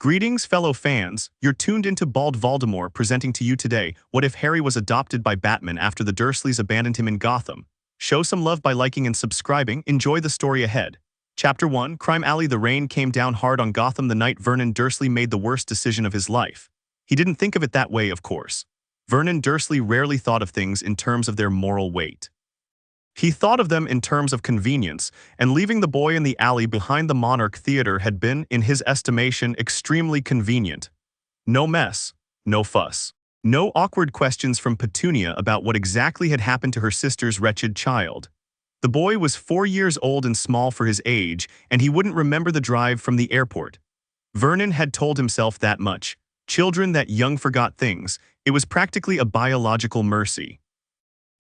Greetings, fellow fans. You're tuned into Bald Voldemort presenting to you today, What If Harry Was Adopted by Batman After the Dursleys Abandoned Him in Gotham? Show some love by liking and subscribing. Enjoy the story ahead. Chapter 1, Crime Alley. The rain came down hard on Gotham the night Vernon Dursley made the worst decision of his life. He didn't think of it that way, of course. Vernon Dursley rarely thought of things in terms of their moral weight. He thought of them in terms of convenience, and leaving the boy in the alley behind the Monarch Theater had been, in his estimation, extremely convenient. No mess, no fuss. No awkward questions from Petunia about what exactly had happened to her sister's wretched child. The boy was 4 years old and small for his age, and he wouldn't remember the drive from the airport. Vernon had told himself that much. Children that young forgot things. It was practically a biological mercy.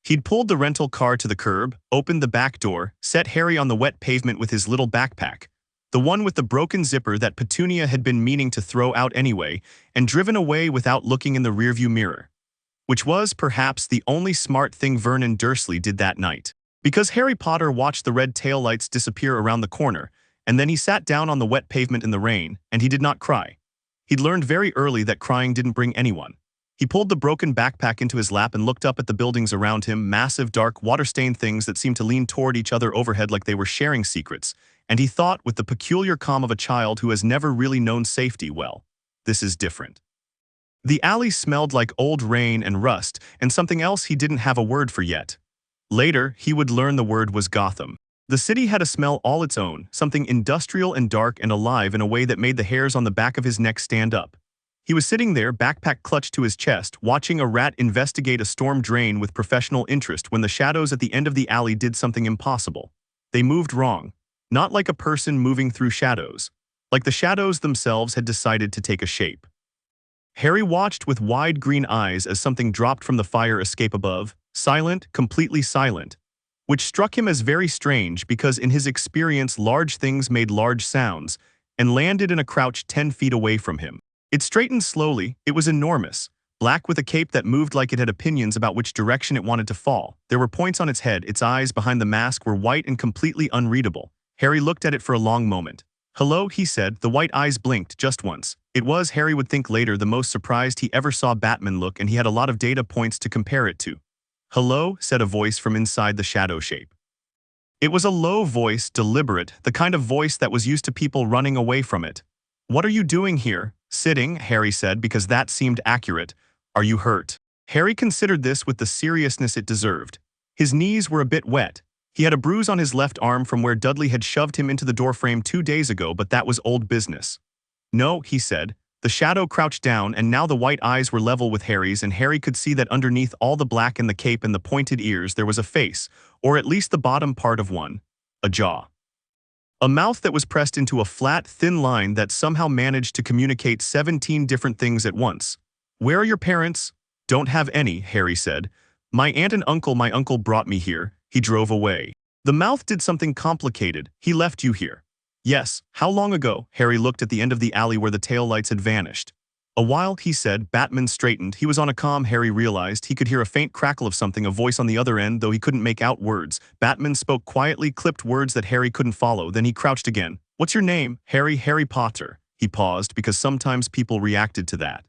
He'd pulled the rental car to the curb, opened the back door, set Harry on the wet pavement with his little backpack, the one with the broken zipper that Petunia had been meaning to throw out anyway, and driven away without looking in the rearview mirror. Which was, perhaps, the only smart thing Vernon Dursley did that night. Because Harry Potter watched the red taillights disappear around the corner, and then he sat down on the wet pavement in the rain, and he did not cry. He'd learned very early that crying didn't bring anyone. He pulled the broken backpack into his lap and looked up at the buildings around him, massive, dark, water-stained things that seemed to lean toward each other overhead like they were sharing secrets, and he thought, with the peculiar calm of a child who has never really known safety, well, this is different. The alley smelled like old rain and rust, and something else he didn't have a word for yet. Later, he would learn the word was Gotham. The city had a smell all its own, something industrial and dark and alive in a way that made the hairs on the back of his neck stand up. He was sitting there, backpack clutched to his chest, watching a rat investigate a storm drain with professional interest when the shadows at the end of the alley did something impossible. They moved wrong. Not like a person moving through shadows. Like the shadows themselves had decided to take a shape. Harry watched with wide green eyes as something dropped from the fire escape above, silent, completely silent, which struck him as very strange because in his experience large things made large sounds, and landed in a crouch 10 feet away from him. It straightened slowly. It was enormous, black with a cape that moved like it had opinions about which direction it wanted to fall. There were points on its head. Its eyes behind the mask were white and completely unreadable. Harry looked at it for a long moment. "Hello," he said. The white eyes blinked just once. It was, Harry would think later, the most surprised he ever saw Batman look, and he had a lot of data points to compare it to. "Hello," said a voice from inside the shadow shape. It was a low voice, deliberate, the kind of voice that was used to people running away from it. "What are you doing here?" "Sitting," Harry said, because that seemed accurate. "Are you hurt?" Harry considered this with the seriousness it deserved. His knees were a bit wet. He had a bruise on his left arm from where Dudley had shoved him into the doorframe 2 days ago, but that was old business. "No," he said. The shadow crouched down, and now the white eyes were level with Harry's, and Harry could see that underneath all the black and the cape and the pointed ears there was a face, or at least the bottom part of one. A jaw. A mouth that was pressed into a flat, thin line that somehow managed to communicate 17 different things at once. "Where are your parents?" "Don't have any," Harry said. "My aunt and uncle. My uncle brought me here. He drove away." The mouth did something complicated. "He left you here." "Yes." "How long ago?" Harry looked at the end of the alley where the taillights had vanished. "A while," he said. Batman straightened. He was on a comm. Harry realized he could hear a faint crackle of something, a voice on the other end, though he couldn't make out words. Batman spoke quietly, clipped words that Harry couldn't follow. Then he crouched again. "What's your name?" Harry Potter." He paused because sometimes people reacted to that.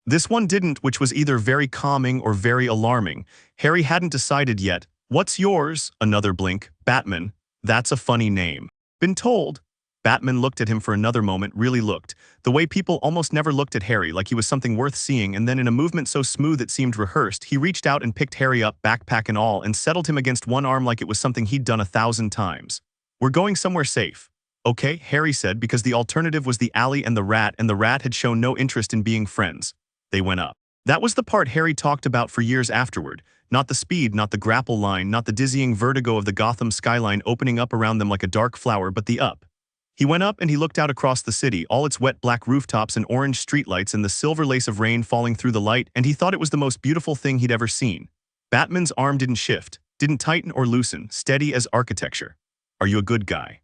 This one didn't, which was either very calming or very alarming. Harry hadn't decided yet. "What's yours?" Another blink. "Batman. That's a funny name." "Been told." Batman looked at him for another moment, really looked, the way people almost never looked at Harry, like he was something worth seeing, and then in a movement so smooth it seemed rehearsed, he reached out and picked Harry up, backpack and all, and settled him against one arm like it was something he'd done 1,000 times. "We're going somewhere safe." "Okay," Harry said, because the alternative was the alley and the rat had shown no interest in being friends. They went up. That was the part Harry talked about for years afterward. Not the speed, not the grapple line, not the dizzying vertigo of the Gotham skyline opening up around them like a dark flower, but the up. He went up and he looked out across the city, all its wet black rooftops and orange streetlights and the silver lace of rain falling through the light, and he thought it was the most beautiful thing he'd ever seen. Batman's arm didn't shift, didn't tighten or loosen, steady as architecture. "Are you a good guy?"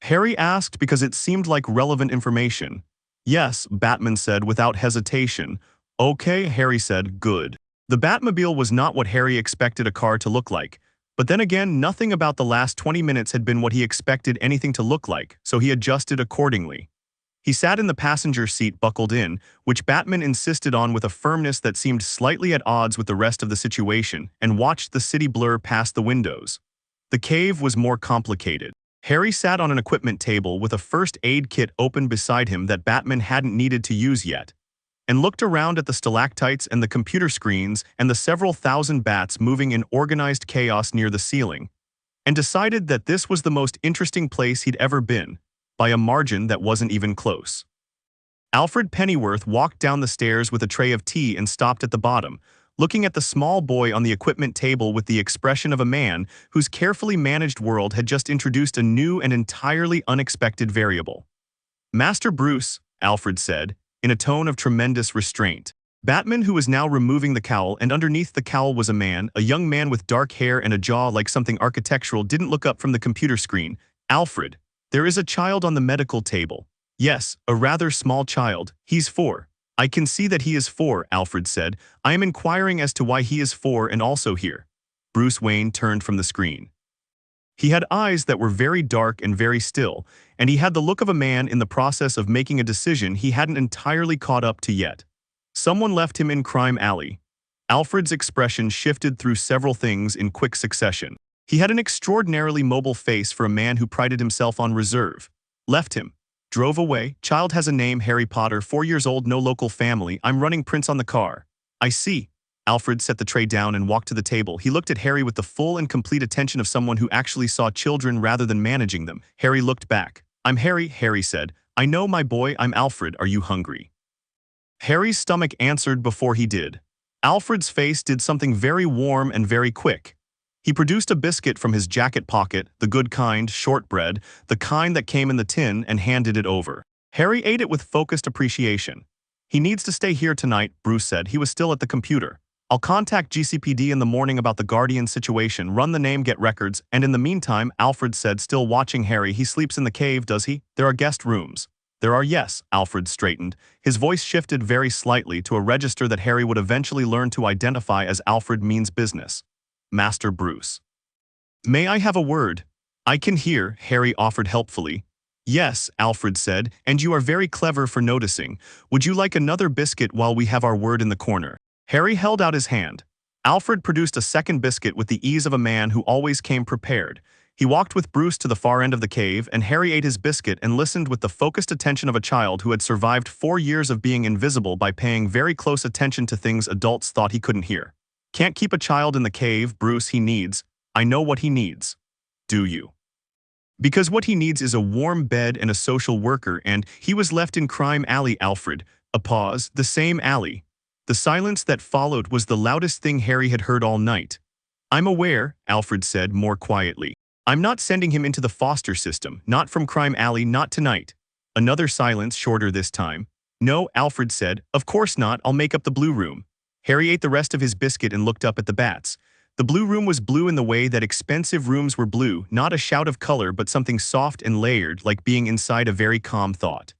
Harry asked because it seemed like relevant information. "Yes," Batman said without hesitation. "Okay," Harry said, "good." The Batmobile was not what Harry expected a car to look like. But then again, nothing about the last 20 minutes had been what he expected anything to look like, so he adjusted accordingly. He sat in the passenger seat buckled in, which Batman insisted on with a firmness that seemed slightly at odds with the rest of the situation, and watched the city blur past the windows. The cave was more complicated. Harry sat on an equipment table with a first aid kit open beside him that Batman hadn't needed to use yet, and looked around at the stalactites and the computer screens and the several thousand bats moving in organized chaos near the ceiling, and decided that this was the most interesting place he'd ever been, by a margin that wasn't even close. Alfred Pennyworth walked down the stairs with a tray of tea and stopped at the bottom, looking at the small boy on the equipment table with the expression of a man whose carefully managed world had just introduced a new and entirely unexpected variable. "Master Bruce," Alfred said, in a tone of tremendous restraint. Batman, who was now removing the cowl, and underneath the cowl was a young man with dark hair and a jaw like something architectural, didn't look up from the computer screen. "Alfred, there is a child on the medical table." "Yes, a rather small child. He's 4. "I can see that he is 4, Alfred said. "I am inquiring as to why he is 4 and also here." Bruce Wayne turned from the screen. He had eyes that were very dark and very still, and he had the look of a man in the process of making a decision he hadn't entirely caught up to yet. "Someone left him in Crime Alley." Alfred's expression shifted through several things in quick succession. He had an extraordinarily mobile face for a man who prided himself on reserve. "Left him. Drove away. Child has a name, Harry Potter, 4 years old, no local family. I'm running prints on the car." "I see." Alfred set the tray down and walked to the table. He looked at Harry with the full and complete attention of someone who actually saw children rather than managing them. Harry looked back. "I'm Harry," Harry said. "I know, my boy, I'm Alfred. Are you hungry?" Harry's stomach answered before he did. Alfred's face did something very warm and very quick. He produced a biscuit from his jacket pocket, the good kind, shortbread, the kind that came in the tin, and handed it over. Harry ate it with focused appreciation. "He needs to stay here tonight," Bruce said. He was still at the computer. "I'll contact GCPD in the morning about the Guardian situation, run the name, get records, and in the meantime," Alfred said, still watching Harry, "he sleeps in the cave, does he? There are guest rooms." "There are, yes." Alfred straightened. His voice shifted very slightly to a register that Harry would eventually learn to identify as Alfred means business. "Master Bruce." "May I have a word?" "I can hear," Harry offered helpfully. "Yes," Alfred said, "and you are very clever for noticing. Would you like another biscuit while we have our word in the corner?" Harry held out his hand. Alfred produced a second biscuit with the ease of a man who always came prepared. He walked with Bruce to the far end of the cave, and Harry ate his biscuit and listened with the focused attention of a child who had survived 4 years of being invisible by paying very close attention to things adults thought he couldn't hear. "Can't keep a child in the cave, Bruce. He needs—" "I know what he needs." "Do you?" "Because what he needs is a warm bed and a social worker, and he was left in Crime Alley." Alfred. A pause. "The same alley." The silence that followed was the loudest thing Harry had heard all night. "I'm aware," Alfred said more quietly. "I'm not sending him into the foster system, not from Crime Alley, not tonight." Another silence, shorter this time. "No," Alfred said, "of course not. I'll make up the blue room." Harry ate the rest of his biscuit and looked up at the bats. The blue room was blue in the way that expensive rooms were blue, not a shout of color but something soft and layered, like being inside a very calm thought.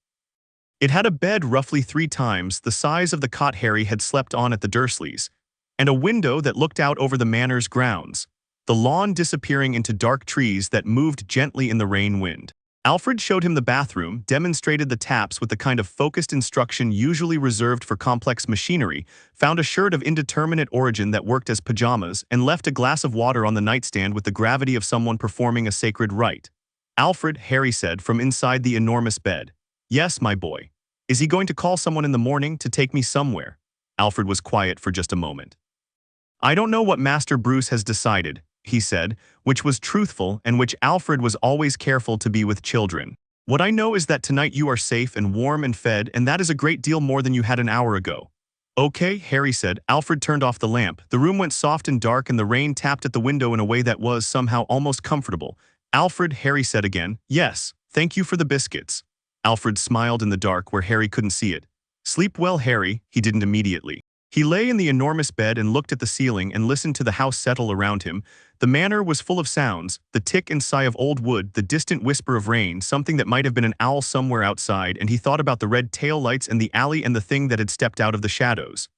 It had a bed roughly 3 times the size of the cot Harry had slept on at the Dursleys, and a window that looked out over the manor's grounds, the lawn disappearing into dark trees that moved gently in the rain wind. Alfred showed him the bathroom, demonstrated the taps with the kind of focused instruction usually reserved for complex machinery, found a shirt of indeterminate origin that worked as pajamas, and left a glass of water on the nightstand with the gravity of someone performing a sacred rite. "Alfred," Harry said from inside the enormous bed. "Yes, my boy." "Is he going to call someone in the morning to take me somewhere?" Alfred was quiet for just a moment. "I don't know what Master Bruce has decided," he said, which was truthful and which Alfred was always careful to be with children. "What I know is that tonight you are safe and warm and fed, and that is a great deal more than you had an hour ago." "Okay," Harry said. Alfred turned off the lamp. The room went soft and dark, and the rain tapped at the window in a way that was somehow almost comfortable. "Alfred," Harry said again. "Yes, thank you for the biscuits." Alfred smiled in the dark where Harry couldn't see it. "Sleep well, Harry." He didn't immediately. He lay in the enormous bed and looked at the ceiling and listened to the house settle around him. The manor was full of sounds, the tick and sigh of old wood, the distant whisper of rain, something that might have been an owl somewhere outside, and he thought about the red tail lights and the alley and the thing that had stepped out of the shadows.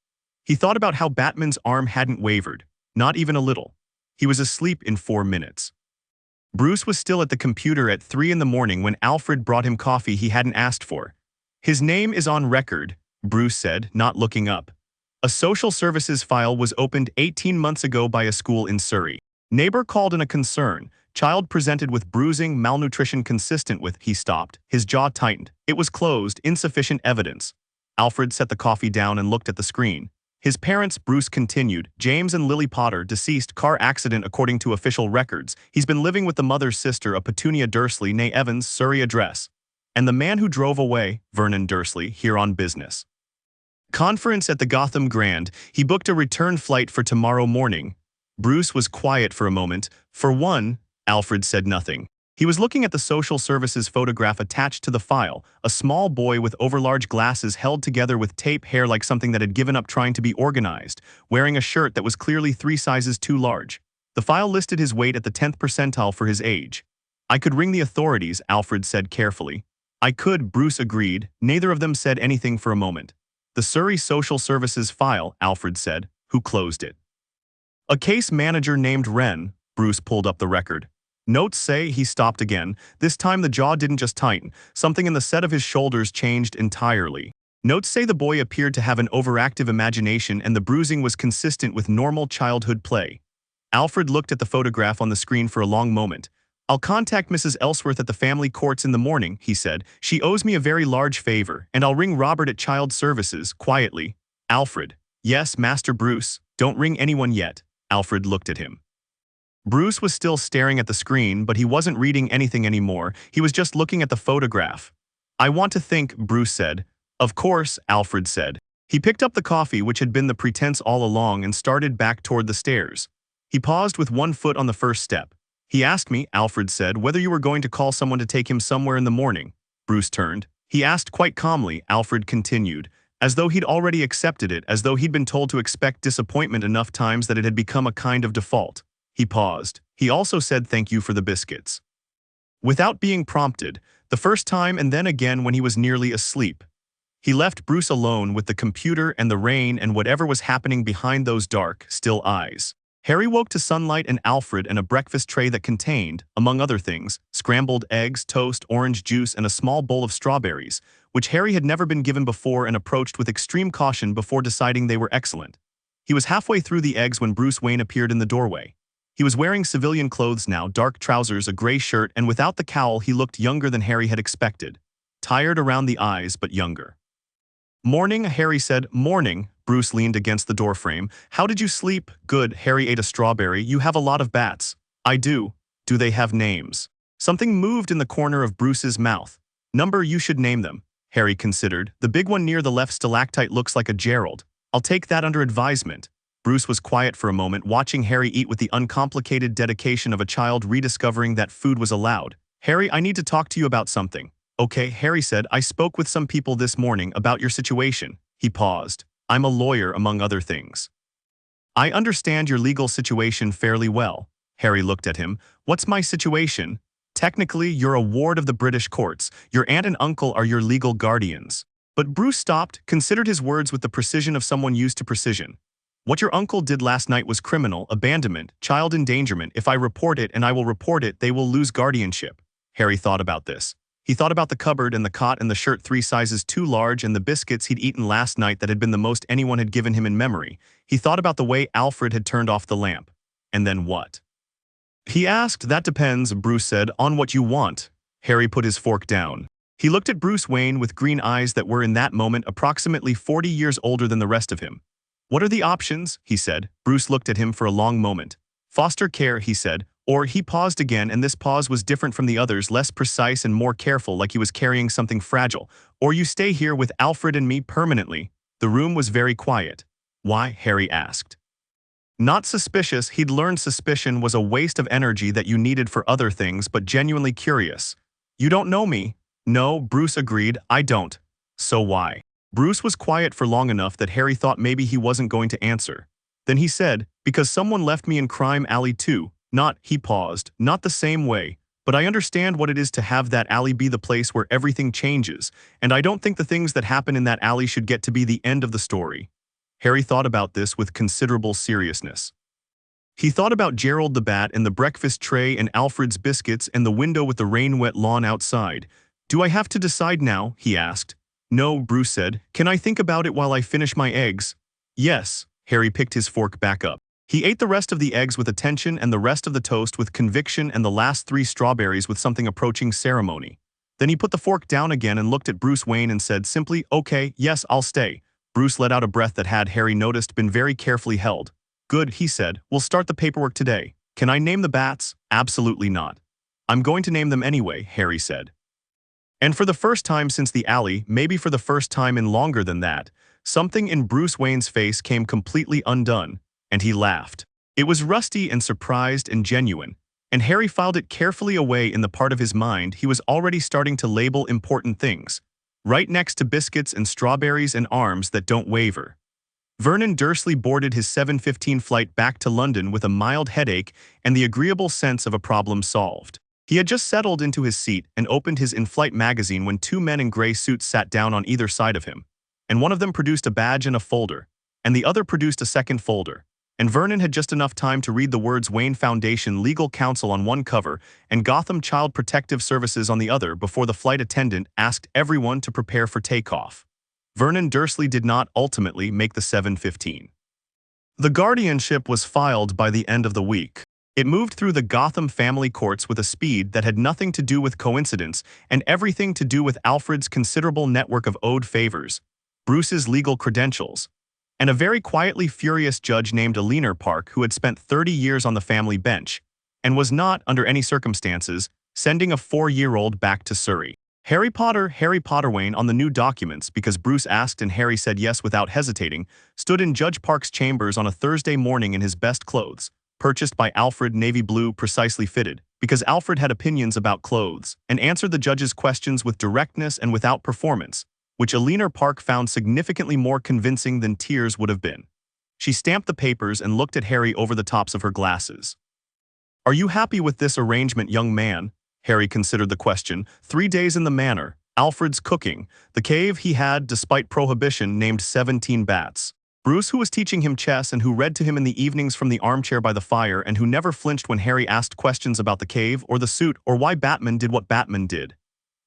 He thought about how Batman's arm hadn't wavered, not even a little. He was asleep in 4 minutes. Bruce was still at the computer at 3 in the morning when Alfred brought him coffee he hadn't asked for. His name is on record, Bruce said, not looking up. A social services file was opened 18 months ago by a school in Surrey. Neighbor called in a concern. Child presented with bruising, malnutrition consistent with. He stopped. His jaw tightened. It was closed, insufficient evidence. Alfred set the coffee down and looked at the screen. His parents, Bruce continued, James and Lily Potter, deceased, car accident according to official records. He's been living with the mother's sister, a Petunia Dursley, née Evans, Surrey address. And the man who drove away, Vernon Dursley, here on business. Conference at the Gotham Grand. He booked a return flight for tomorrow morning. Bruce was quiet for a moment. For one, Alfred said nothing. He was looking at the social services photograph attached to the file, a small boy with overlarge glasses held together with tape, hair like something that had given up trying to be organized, wearing a shirt that was clearly 3 sizes too large. The file listed his weight at the 10th percentile for his age. I could ring the authorities, Alfred said carefully. I could, Bruce agreed. Neither of them said anything for a moment. The Surrey Social Services file, Alfred said. Who closed it? A case manager named Wren. Bruce pulled up the record. Notes say. He stopped again. This time the jaw didn't just tighten. Something in the set of his shoulders changed entirely. Notes say the boy appeared to have an overactive imagination and the bruising was consistent with normal childhood play. Alfred looked at the photograph on the screen for a long moment. I'll contact Mrs. Ellsworth at the family courts in the morning, he said. She owes me a very large favor, and I'll ring Robert at Child Services, quietly. Alfred. Yes, Master Bruce. Don't ring anyone yet. Alfred looked at him. Bruce was still staring at the screen, but he wasn't reading anything anymore. He was just looking at the photograph. I want to think, Bruce said. Of course, Alfred said. He picked up the coffee, which had been the pretense all along, and started back toward the stairs. He paused with one foot on the first step. He asked me, Alfred said, whether you were going to call someone to take him somewhere in the morning. Bruce turned. He asked quite calmly, Alfred continued, as though he'd already accepted it, as though he'd been told to expect disappointment enough times that it had become a kind of default. He paused. He also said thank you for the biscuits. Without being prompted, the first time and then again when he was nearly asleep. He left Bruce alone with the computer and the rain and whatever was happening behind those dark, still eyes. Harry woke to sunlight and Alfred and a breakfast tray that contained, among other things, scrambled eggs, toast, orange juice, and a small bowl of strawberries, which Harry had never been given before and approached with extreme caution before deciding they were excellent. He was halfway through the eggs when Bruce Wayne appeared in the doorway. He was wearing civilian clothes now, dark trousers, a gray shirt, and without the cowl he looked younger than Harry had expected. Tired around the eyes, but younger. Morning, Harry said. Morning. Bruce leaned against the doorframe. How did you sleep? Good. Harry ate a strawberry. You have a lot of bats. I do. Do they have names? Something moved in the corner of Bruce's mouth. Number, you should name them. Harry considered. The big one near the left stalactite looks like a Gerald. I'll take that under advisement. Bruce was quiet for a moment, watching Harry eat with the uncomplicated dedication of a child rediscovering that food was allowed. Harry, I need to talk to you about something. Okay, Harry said. I spoke with some people this morning about your situation. He paused. I'm a lawyer, among other things. I understand your legal situation fairly well. Harry looked at him. What's my situation? Technically, you're a ward of the British courts. Your aunt and uncle are your legal guardians. But Bruce stopped, considered his words with the precision of someone used to precision. What your uncle did last night was criminal, abandonment, child endangerment. If I report it, and I will report it, they will lose guardianship. Harry thought about this. He thought about the cupboard and the cot and the shirt 3 sizes too large and the biscuits he'd eaten last night that had been the most anyone had given him in memory. He thought about the way Alfred had turned off the lamp. And then what? He asked. That depends, Bruce said, on what you want. Harry put his fork down. He looked at Bruce Wayne with green eyes that were in that moment approximately 40 years older than the rest of him. What are the options? He said. Bruce looked at him for a long moment. Foster care, he said. Or he paused again, and this pause was different from the others, less precise and more careful, like he was carrying something fragile. Or you stay here with Alfred and me permanently. The room was very quiet. Why? Harry asked. Not suspicious. He'd learned suspicion was a waste of energy that you needed for other things, but genuinely curious. You don't know me. No, Bruce agreed. I don't. So why? Bruce was quiet for long enough that Harry thought maybe he wasn't going to answer. Then he said, because someone left me in Crime Alley too. Not, he paused, not the same way, but I understand what it is to have that alley be the place where everything changes, and I don't think the things that happen in that alley should get to be the end of the story. Harry thought about this with considerable seriousness. He thought about Gerald the Bat and the breakfast tray and Alfred's biscuits and the window with the rain-wet lawn outside. Do I have to decide now? He asked. No, Bruce said. Can I think about it while I finish my eggs? Yes. Harry picked his fork back up. He ate the rest of the eggs with attention and the rest of the toast with conviction and the last 3 strawberries with something approaching ceremony. Then he put the fork down again and looked at Bruce Wayne and said simply, "Okay, yes, I'll stay." Bruce let out a breath that had, Harry noticed, been very carefully held. "Good," he said. "We'll start the paperwork today. Can I name the bats?" "Absolutely not." "I'm going to name them anyway," Harry said. And for the first time since the alley, maybe for the first time in longer than that, something in Bruce Wayne's face came completely undone, and he laughed. It was rusty and surprised and genuine, and Harry filed it carefully away in the part of his mind he was already starting to label important things, right next to biscuits and strawberries and arms that don't waver. Vernon Dursley boarded his 7:15 flight back to London with a mild headache and the agreeable sense of a problem solved. He had just settled into his seat and opened his in-flight magazine when 2 men in gray suits sat down on either side of him, and one of them produced a badge and a folder, and the other produced a second folder, and Vernon had just enough time to read the words Wayne Foundation Legal Counsel on one cover and Gotham Child Protective Services on the other before the flight attendant asked everyone to prepare for takeoff. Vernon Dursley did not ultimately make the 7:15. The guardianship was filed by the end of the week. It moved through the Gotham family courts with a speed that had nothing to do with coincidence and everything to do with Alfred's considerable network of owed favors, Bruce's legal credentials, and a very quietly furious judge named Eleanor Park who had spent 30 years on the family bench and was not, under any circumstances, sending a 4-year-old back to Surrey. Harry Potter Wayne on the new documents because Bruce asked and Harry said yes without hesitating, stood in Judge Park's chambers on a Thursday morning in his best clothes, purchased by Alfred, navy blue, precisely fitted, because Alfred had opinions about clothes, and answered the judge's questions with directness and without performance, which Eleanor Park found significantly more convincing than tears would have been. She stamped the papers and looked at Harry over the tops of her glasses. "Are you happy with this arrangement, young man?" Harry considered the question. 3 days in the manor, Alfred's cooking, the cave he had, despite prohibition, named 17 bats. Bruce, who was teaching him chess and who read to him in the evenings from the armchair by the fire and who never flinched when Harry asked questions about the cave or the suit or why Batman did what Batman did.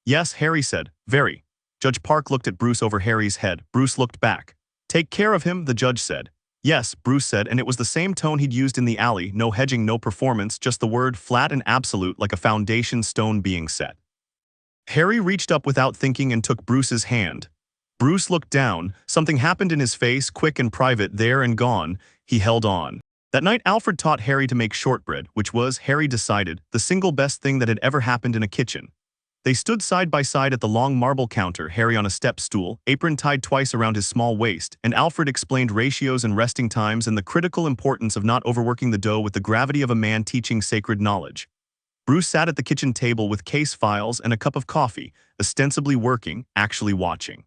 "Yes," Harry said. "Very." Judge Park looked at Bruce over Harry's head. Bruce looked back. "Take care of him," the judge said. "Yes," Bruce said, and it was the same tone he'd used in the alley, no hedging, no performance, just the word flat and absolute like a foundation stone being set. Harry reached up without thinking and took Bruce's hand. Bruce looked down. Something happened in his face, quick and private, there and gone. He held on. That night Alfred taught Harry to make shortbread, which was, Harry decided, the single best thing that had ever happened in a kitchen. They stood side by side at the long marble counter, Harry on a step stool, apron tied twice around his small waist, and Alfred explained ratios and resting times and the critical importance of not overworking the dough with the gravity of a man teaching sacred knowledge. Bruce sat at the kitchen table with case files and a cup of coffee, ostensibly working, actually watching.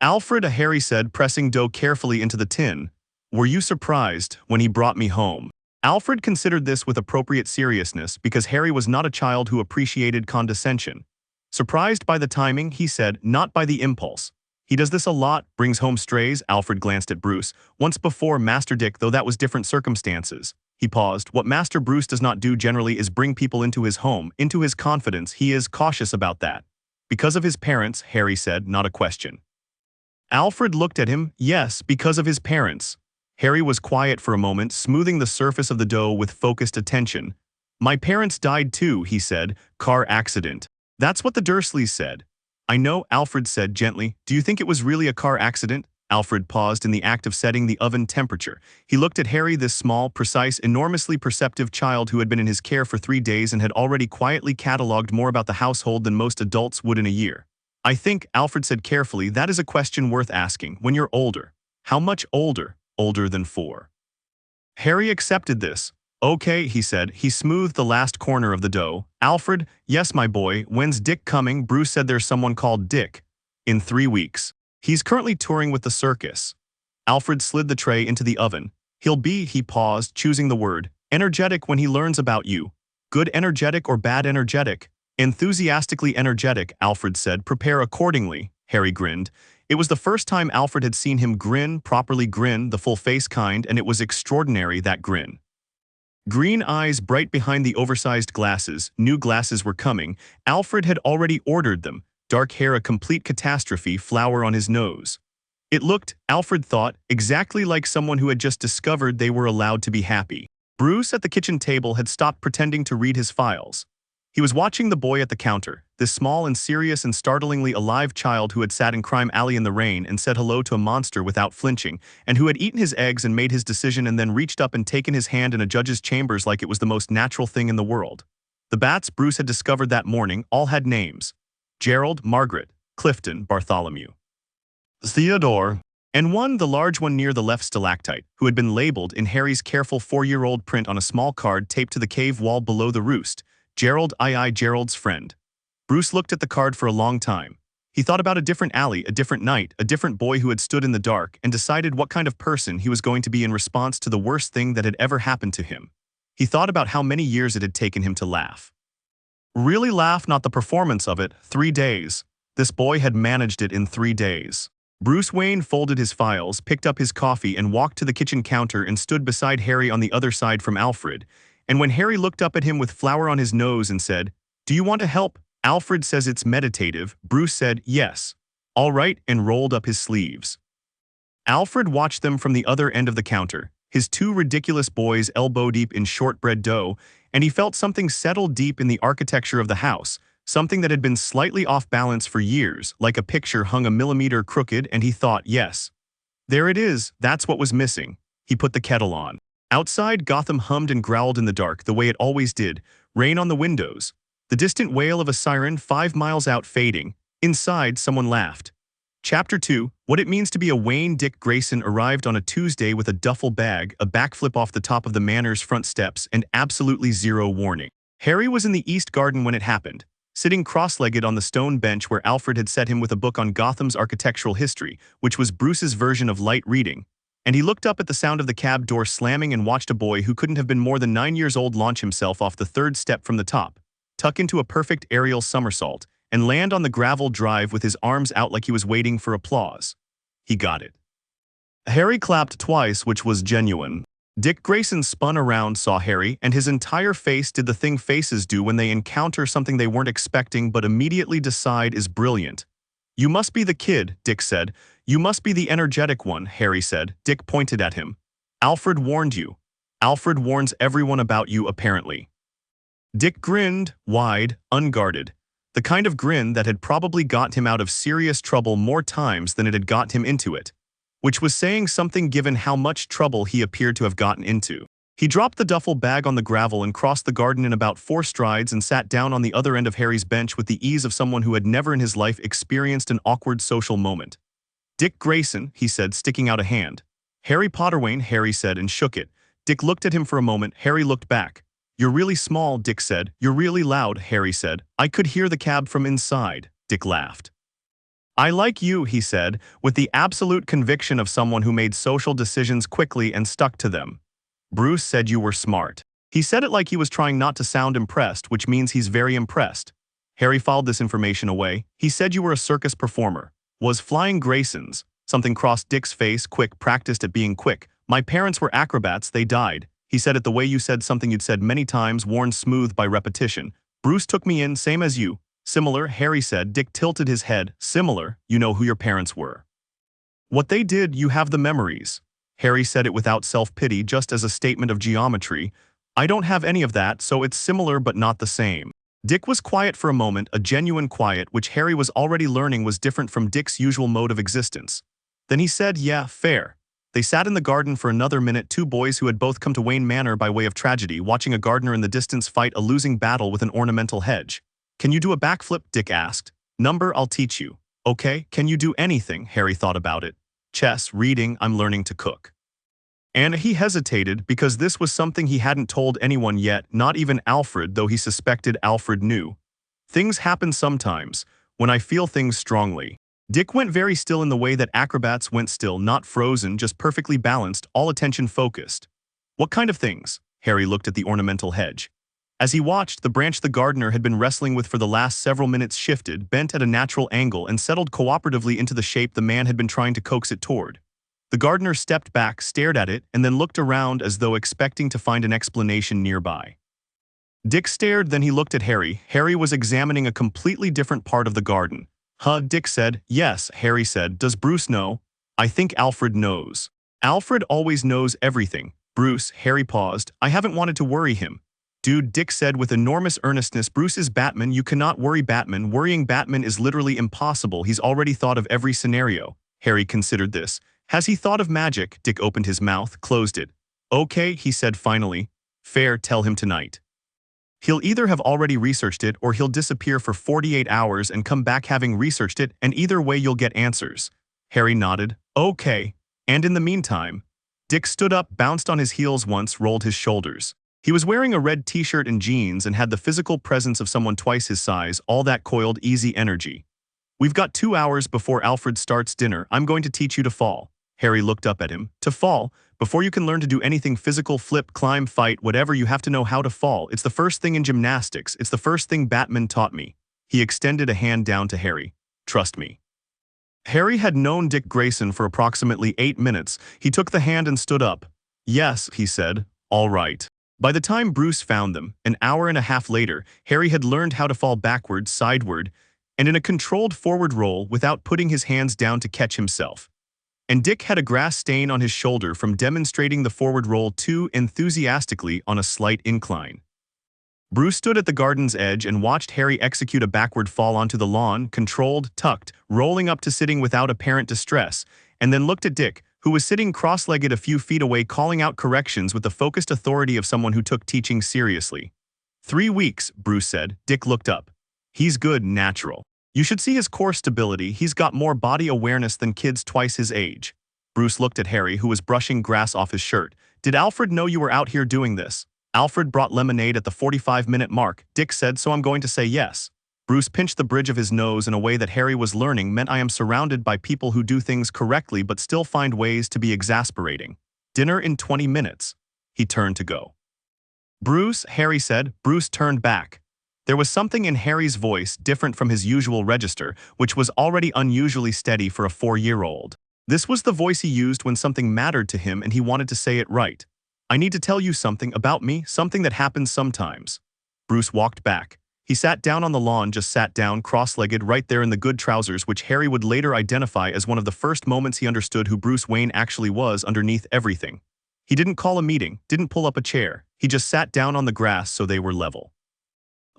"Alfred," Harry said, pressing dough carefully into the tin, "were you surprised when he brought me home?" Alfred considered this with appropriate seriousness because Harry was not a child who appreciated condescension. Surprised by the timing, he said, not by the impulse. "He does this a lot, brings home strays." Alfred glanced at Bruce. "Once before, Master Dick, though that was different circumstances." He paused. "What Master Bruce does not do generally is bring people into his home, into his confidence. He is cautious about that." "Because of his parents," Harry said, not a question. Alfred looked at him. "Yes, because of his parents." Harry was quiet for a moment, smoothing the surface of the dough with focused attention. "My parents died too," he said. "Car accident." "That's what the Dursleys said." "I know," Alfred said gently. "Do you think it was really a car accident?" Alfred paused in the act of setting the oven temperature. He looked at Harry, this small, precise, enormously perceptive child who had been in his care for 3 days and had already quietly catalogued more about the household than most adults would in a year. "I think," Alfred said carefully, "that is a question worth asking when you're older." "How much older?" "Older than 4. Harry accepted this. "Okay," he said. He smoothed the last corner of the dough. "Alfred, yes, my boy, when's Dick coming?" Bruce said, "There's someone called Dick." "In 3 weeks. He's currently touring with the circus." Alfred slid the tray into the oven. "He'll be," he paused, choosing the word, "energetic when he learns about you." "Good energetic or bad energetic?" "Enthusiastically energetic," Alfred said. "Prepare accordingly." Harry grinned. It was the first time Alfred had seen him grin, properly grin, the full face kind, and it was extraordinary, that grin. Green eyes bright behind the oversized glasses, new glasses were coming. Alfred had already ordered them. dark hair a complete catastrophe, flower on his nose. It looked, Alfred thought, exactly like someone who had just discovered they were allowed to be happy. Bruce at the kitchen table had stopped pretending to read his files. He was watching the boy at the counter, this small and serious and startlingly alive child who had sat in Crime Alley in the rain and said hello to a monster without flinching, and who had eaten his eggs and made his decision and then reached up and taken his hand in a judge's chambers like it was the most natural thing in the world. The bats Bruce had discovered that morning all had names: Gerald, Margaret, Clifton, Bartholomew, Theodore, and one, the large one near the left stalactite, who had been labeled in Harry's careful 4-year-old print on a small card taped to the cave wall below the roost, Gerald II, Gerald's friend. Bruce looked at the card for a long time. He thought about a different alley, a different night, a different boy who had stood in the dark, and decided what kind of person he was going to be in response to the worst thing that had ever happened to him. He thought about how many years it had taken him to laugh. Really laugh, not the performance of it. 3 days. This boy had managed it in 3 days. Bruce Wayne folded his files, picked up his coffee, and walked to the kitchen counter and stood beside Harry on the other side from Alfred. And when Harry looked up at him with flour on his nose and said, "Do you want to help?" Alfred says it's meditative. Bruce said, "Yes." "All right," and rolled up his sleeves. Alfred watched them from the other end of the counter, his 2 ridiculous boys elbow-deep in shortbread dough, and he felt something settle deep in the architecture of the house, something that had been slightly off balance for years, like a picture hung a millimeter crooked, and he thought, yes. There it is, that's what was missing. He put the kettle on. Outside, Gotham hummed and growled in the dark, the way it always did, rain on the windows. The distant wail of a siren 5 miles out fading. Inside, someone laughed. Chapter 2, What It Means to Be a Wayne. Dick Grayson arrived on a Tuesday with a duffel bag, a backflip off the top of the manor's front steps, and absolutely zero warning. Harry was in the East Garden when it happened, sitting cross-legged on the stone bench where Alfred had set him with a book on Gotham's architectural history, which was Bruce's version of light reading. And he looked up at the sound of the cab door slamming and watched a boy who couldn't have been more than 9 years old launch himself off the 3rd step from the top, tuck into a perfect aerial somersault, and land on the gravel drive with his arms out like he was waiting for applause. He got it. Harry clapped twice, which was genuine. Dick Grayson spun around, saw Harry, and his entire face did the thing faces do when they encounter something they weren't expecting but immediately decide is brilliant. "You must be the kid," Dick said. "You must be the energetic one," Harry said. Dick pointed at him. "Alfred warned you. Alfred warns everyone about you, apparently." Dick grinned, wide, unguarded. The kind of grin that had probably got him out of serious trouble more times than it had got him into it. Which was saying something given how much trouble he appeared to have gotten into. He dropped the duffel bag on the gravel and crossed the garden in about 4 strides and sat down on the other end of Harry's bench with the ease of someone who had never in his life experienced an awkward social moment. "Dick Grayson," he said, sticking out a hand. "Harry Potterwayne," Harry said, and shook it. Dick looked at him for a moment. Harry looked back. "You're really small," Dick said. "You're really loud," Harry said. "I could hear the cab from inside." Dick laughed. "I like you," he said, with the absolute conviction of someone who made social decisions quickly and stuck to them. "Bruce said you were smart." He said it like he was trying not to sound impressed, which means he's very impressed. Harry filed this information away. "He said you were a circus performer." "Was flying Graysons." Something crossed Dick's face. "Quick, practiced at being quick. My parents were acrobats, they died." He said it the way you said something you'd said many times, worn smooth by repetition. "Bruce took me in, same as you." "Similar," Harry said. Dick tilted his head. "Similar, you know who your parents were. What they did, you have the memories." Harry said it without self-pity, just as a statement of geometry. "I don't have any of that, so it's similar but not the same." Dick was quiet for a moment, a genuine quiet, which Harry was already learning was different from Dick's usual mode of existence. Then he said, "Yeah, fair." They sat in the garden for another minute, 2 boys who had both come to Wayne Manor by way of tragedy, watching a gardener in the distance fight a losing battle with an ornamental hedge. "Can you do a backflip?" Dick asked. "Number, I'll teach you." "Okay, can you do anything?" Harry thought about it. "Chess, reading, I'm learning to cook." And he hesitated because this was something he hadn't told anyone yet, not even Alfred, though he suspected Alfred knew. "Things happen sometimes, when I feel things strongly." Dick went very still in the way that acrobats went still, not frozen, just perfectly balanced, all attention focused. "What kind of things?" Harry looked at the ornamental hedge. As he watched, the branch the gardener had been wrestling with for the last several minutes shifted, bent at a natural angle, and settled cooperatively into the shape the man had been trying to coax it toward. The gardener stepped back, stared at it, and then looked around as though expecting to find an explanation nearby. Dick stared, then he looked at Harry. Harry was examining a completely different part of the garden. Huh, Dick said. Yes, Harry said. Does Bruce know? I think Alfred knows. Alfred always knows everything. Bruce, Harry paused. I haven't wanted to worry him. Dude, Dick said with enormous earnestness, Bruce is Batman, you cannot worry Batman. Worrying Batman is literally impossible. He's already thought of every scenario. Harry considered this. Has he thought of magic? Dick opened his mouth, closed it. Okay, he said finally. Fair, tell him tonight. He'll either have already researched it or he'll disappear for 48 hours and come back having researched it, and either way you'll get answers. Harry nodded. Okay. And in the meantime, Dick stood up, bounced on his heels once, rolled his shoulders. He was wearing a red t-shirt and jeans and had the physical presence of someone twice his size, all that coiled, easy energy. We've got 2 hours before Alfred starts dinner. I'm going to teach you to fall. Harry looked up at him. To fall? Before you can learn to do anything physical, flip, climb, fight, whatever, you have to know how to fall. It's the first thing in gymnastics. It's the first thing Batman taught me. He extended a hand down to Harry. Trust me. Harry had known Dick Grayson for approximately 8 minutes. He took the hand and stood up. Yes, he said. All right. By the time Bruce found them, an hour and a half later, Harry had learned how to fall backward, sideward, and in a controlled forward roll without putting his hands down to catch himself. And Dick had a grass stain on his shoulder from demonstrating the forward roll too enthusiastically on a slight incline. Bruce stood at the garden's edge and watched Harry execute a backward fall onto the lawn, controlled, tucked, rolling up to sitting without apparent distress, and then looked at Dick, who was sitting cross-legged a few feet away, calling out corrections with the focused authority of someone who took teaching seriously. 3 weeks, Bruce said. Dick looked up. He's good, natural. You should see his core stability. He's got more body awareness than kids twice his age. Bruce looked at Harry, who was brushing grass off his shirt. Did Alfred know you were out here doing this? Alfred brought lemonade at the 45-minute mark, Dick said, so I'm going to say yes. Bruce pinched the bridge of his nose in a way that Harry was learning meant I am surrounded by people who do things correctly but still find ways to be exasperating. Dinner in 20 minutes. He turned to go. Bruce, Harry said. Bruce turned back. There was something in Harry's voice different from his usual register, which was already unusually steady for a 4-year-old. This was the voice he used when something mattered to him and he wanted to say it right. I need to tell you something about me, something that happens sometimes. Bruce walked back. He sat down on the lawn, just sat down, cross-legged, right there in the good trousers, which Harry would later identify as one of the first moments he understood who Bruce Wayne actually was underneath everything. He didn't call a meeting, didn't pull up a chair. He just sat down on the grass so they were level.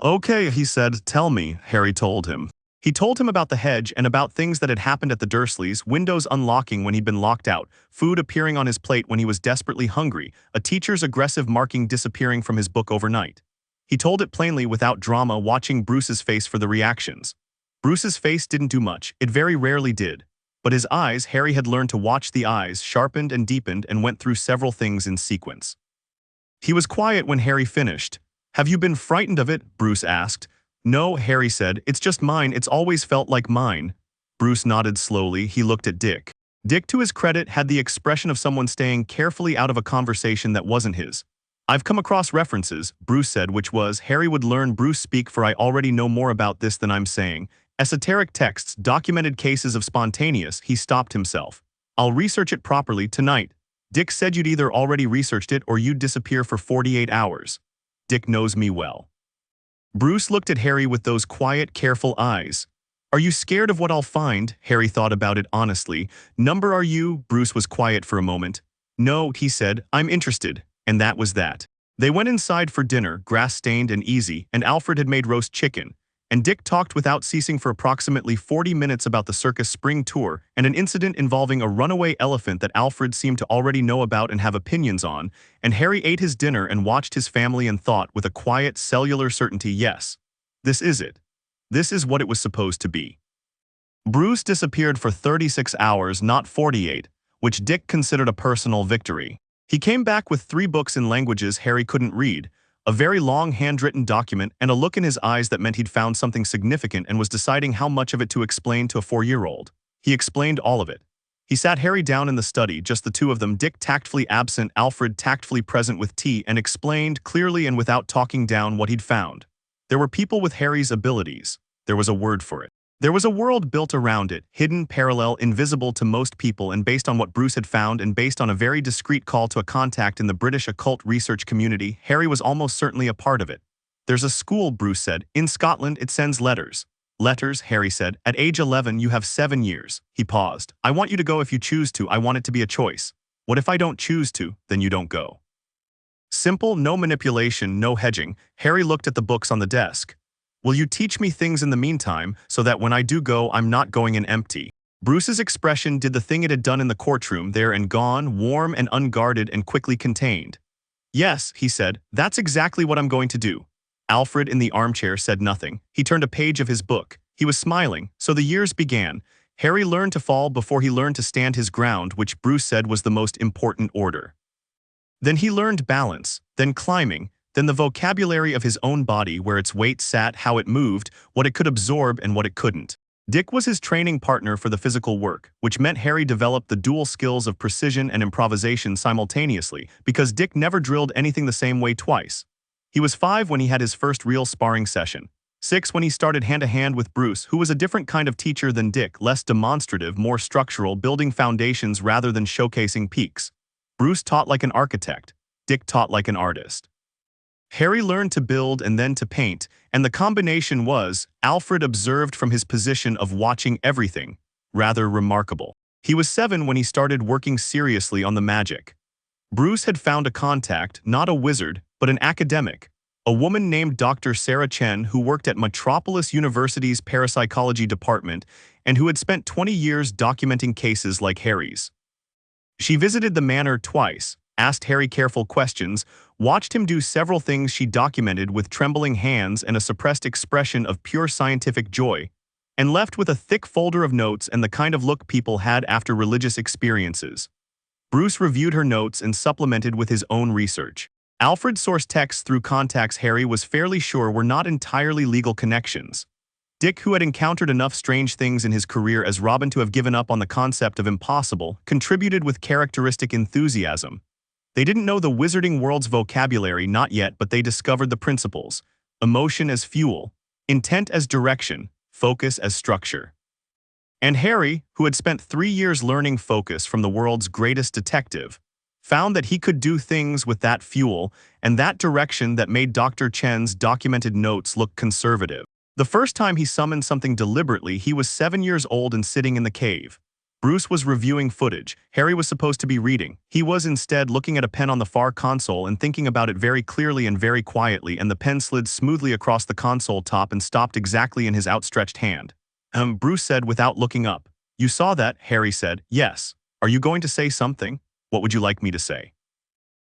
Okay, he said, tell me, Harry told him. He told him about the hedge and about things that had happened at the Dursleys, windows unlocking when he'd been locked out, food appearing on his plate when he was desperately hungry, a teacher's aggressive marking disappearing from his book overnight. He told it plainly without drama, watching Bruce's face for the reactions. Bruce's face didn't do much, it very rarely did. But his eyes, Harry had learned to watch the eyes, sharpened and deepened and went through several things in sequence. He was quiet when Harry finished. Have you been frightened of it? Bruce asked. No, Harry said, it's just mine, it's always felt like mine. Bruce nodded slowly, he looked at Dick. Dick, to his credit, had the expression of someone staying carefully out of a conversation that wasn't his. I've come across references, Bruce said, which was, Harry would learn Bruce speak, for I already know more about this than I'm saying. Esoteric texts, documented cases of spontaneous, he stopped himself. I'll research it properly tonight. Dick said you'd either already researched it or you'd disappear for 48 hours. Dick knows me well. Bruce looked at Harry with those quiet, careful eyes. Are you scared of what I'll find? Harry thought about it honestly. Number are you? Bruce was quiet for a moment. No, he said, I'm interested. And that was that. They went inside for dinner, grass-stained and easy, and Alfred had made roast chicken. And Dick talked without ceasing for approximately 40 minutes about the circus spring tour and an incident involving a runaway elephant that Alfred seemed to already know about and have opinions on, and Harry ate his dinner and watched his family and thought with a quiet, cellular certainty, yes, this is it. This is what it was supposed to be. Bruce disappeared for 36 hours, not 48, which Dick considered a personal victory. He came back with 3 books in languages Harry couldn't read, a very long handwritten document, and a look in his eyes that meant he'd found something significant and was deciding how much of it to explain to a 4-year-old. He explained all of it. He sat Harry down in the study, just the two of them, Dick tactfully absent, Alfred tactfully present with tea, and explained clearly and without talking down what he'd found. There were people with Harry's abilities. There was a word for it. There was a world built around it, hidden, parallel, invisible to most people, and based on what Bruce had found and based on a very discreet call to a contact in the British occult research community, Harry was almost certainly a part of it. There's a school, Bruce said. In Scotland, it sends letters. Letters, Harry said. At age 11, you have 7 years. He paused. I want you to go if you choose to. I want it to be a choice. What if I don't choose to? Then you don't go. Simple, no manipulation, no hedging. Harry looked at the books on the desk. Will you teach me things in the meantime, so that when I do go, I'm not going in empty? Bruce's expression did the thing it had done in the courtroom, there and gone, warm and unguarded and quickly contained. Yes, he said, that's exactly what I'm going to do. Alfred in the armchair said nothing. He turned a page of his book. He was smiling. So the years began. Harry learned to fall before he learned to stand his ground, which Bruce said was the most important order. Then he learned balance, then climbing, then the vocabulary of his own body, where its weight sat, how it moved, what it could absorb and what it couldn't. Dick was his training partner for the physical work, which meant Harry developed the dual skills of precision and improvisation simultaneously, because Dick never drilled anything the same way twice. He was 5 when he had his first real sparring session. 6 when he started hand-to-hand with Bruce, who was a different kind of teacher than Dick, less demonstrative, more structural, building foundations rather than showcasing peaks. Bruce taught like an architect. Dick taught like an artist. Harry learned to build and then to paint, and the combination was, Alfred observed from his position of watching everything, rather remarkable. He was 7 when he started working seriously on the magic. Bruce had found a contact, not a wizard, but an academic, a woman named Dr. Sarah Chen who worked at Metropolis University's parapsychology department and who had spent 20 years documenting cases like Harry's. She visited the manor twice, asked Harry careful questions, watched him do several things she documented with trembling hands and a suppressed expression of pure scientific joy, and left with a thick folder of notes and the kind of look people had after religious experiences. Bruce reviewed her notes and supplemented with his own research. Alfred sourced texts through contacts Harry was fairly sure were not entirely legal connections. Dick, who had encountered enough strange things in his career as Robin to have given up on the concept of impossible, contributed with characteristic enthusiasm. They didn't know the wizarding world's vocabulary, not yet, but they discovered the principles. Emotion as fuel, intent as direction, focus as structure. And Harry, who had spent 3 years learning focus from the world's greatest detective, found that he could do things with that fuel and that direction that made Dr. Chen's documented notes look conservative. The first time he summoned something deliberately, he was 7 years old and sitting in the cave. Bruce was reviewing footage. Harry was supposed to be reading. He was instead looking at a pen on the far console and thinking about it very clearly and very quietly, and the pen slid smoothly across the console top and stopped exactly in his outstretched hand. Bruce said without looking up. You saw that? Harry said. Yes. Are you going to say something? What would you like me to say?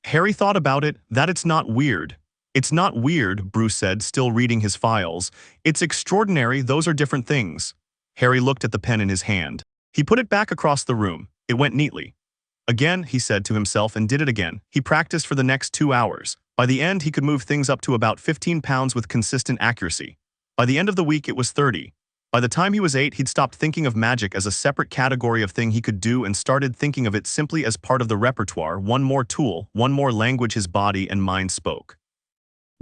Harry thought about it, that it's not weird. It's not weird, Bruce said, still reading his files. It's extraordinary, those are different things. Harry looked at the pen in his hand. He put it back across the room. It went neatly. Again, he said to himself, and did it again. He practiced for the next 2 hours. By the end, he could move things up to about 15 pounds with consistent accuracy. By the end of the week, it was 30. By the time he was 8, he'd stopped thinking of magic as a separate category of thing he could do and started thinking of it simply as part of the repertoire, one more tool, one more language his body and mind spoke.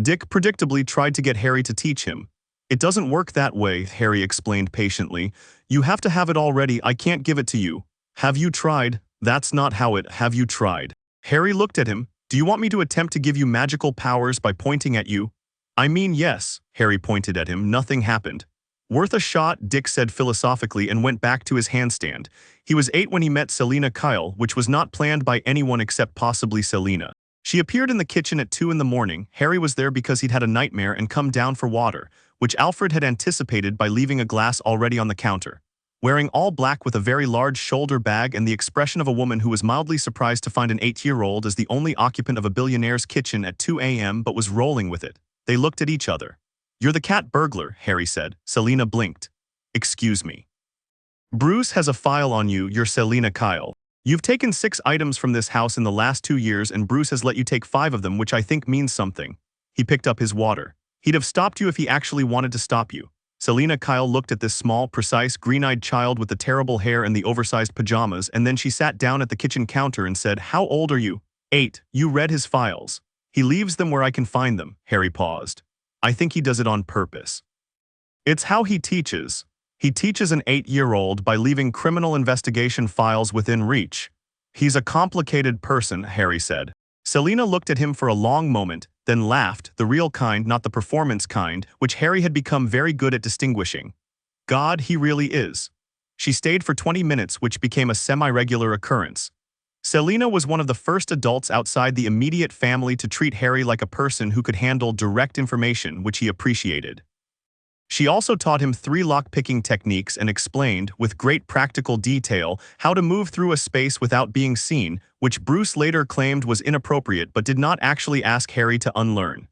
Dick predictably tried to get Harry to teach him. It doesn't work that way, Harry explained patiently. You have to have it already, I can't give it to you. Have you tried? That's not how it, have you tried? Harry looked at him. Do you want me to attempt to give you magical powers by pointing at you? I mean, yes. Harry pointed at him. Nothing happened. Worth a shot, Dick said philosophically and went back to his handstand. He was 8 when he met Selina Kyle, which was not planned by anyone except possibly Selina. She appeared in the kitchen at 2 in the morning. Harry was there because he'd had a nightmare and come down for water, which Alfred had anticipated by leaving a glass already on the counter. Wearing all black with a very large shoulder bag and the expression of a woman who was mildly surprised to find an 8-year-old as the only occupant of a billionaire's kitchen at 2 a.m. but was rolling with it. They looked at each other. You're the cat burglar, Harry said. Selina blinked. Excuse me. Bruce has a file on you, you're Selina Kyle. You've taken 6 items from this house in the last 2 years and Bruce has let you take 5 of them, which I think means something. He picked up his water. He'd have stopped you if he actually wanted to stop you. Selina Kyle looked at this small, precise, green-eyed child with the terrible hair and the oversized pajamas, and then she sat down at the kitchen counter and said, How old are you? 8. You read his files. He leaves them where I can find them. Harry paused. I think he does it on purpose. It's how he teaches. He teaches an 8-year-old by leaving criminal investigation files within reach. He's a complicated person, Harry said. Selina looked at him for a long moment, then laughed, the real kind, not the performance kind, which Harry had become very good at distinguishing. God, he really is. She stayed for 20 minutes, which became a semi-regular occurrence. Selina was one of the first adults outside the immediate family to treat Harry like a person who could handle direct information, which he appreciated. She also taught him 3 lock-picking techniques and explained, with great practical detail, how to move through a space without being seen, which Bruce later claimed was inappropriate but did not actually ask Harry to unlearn.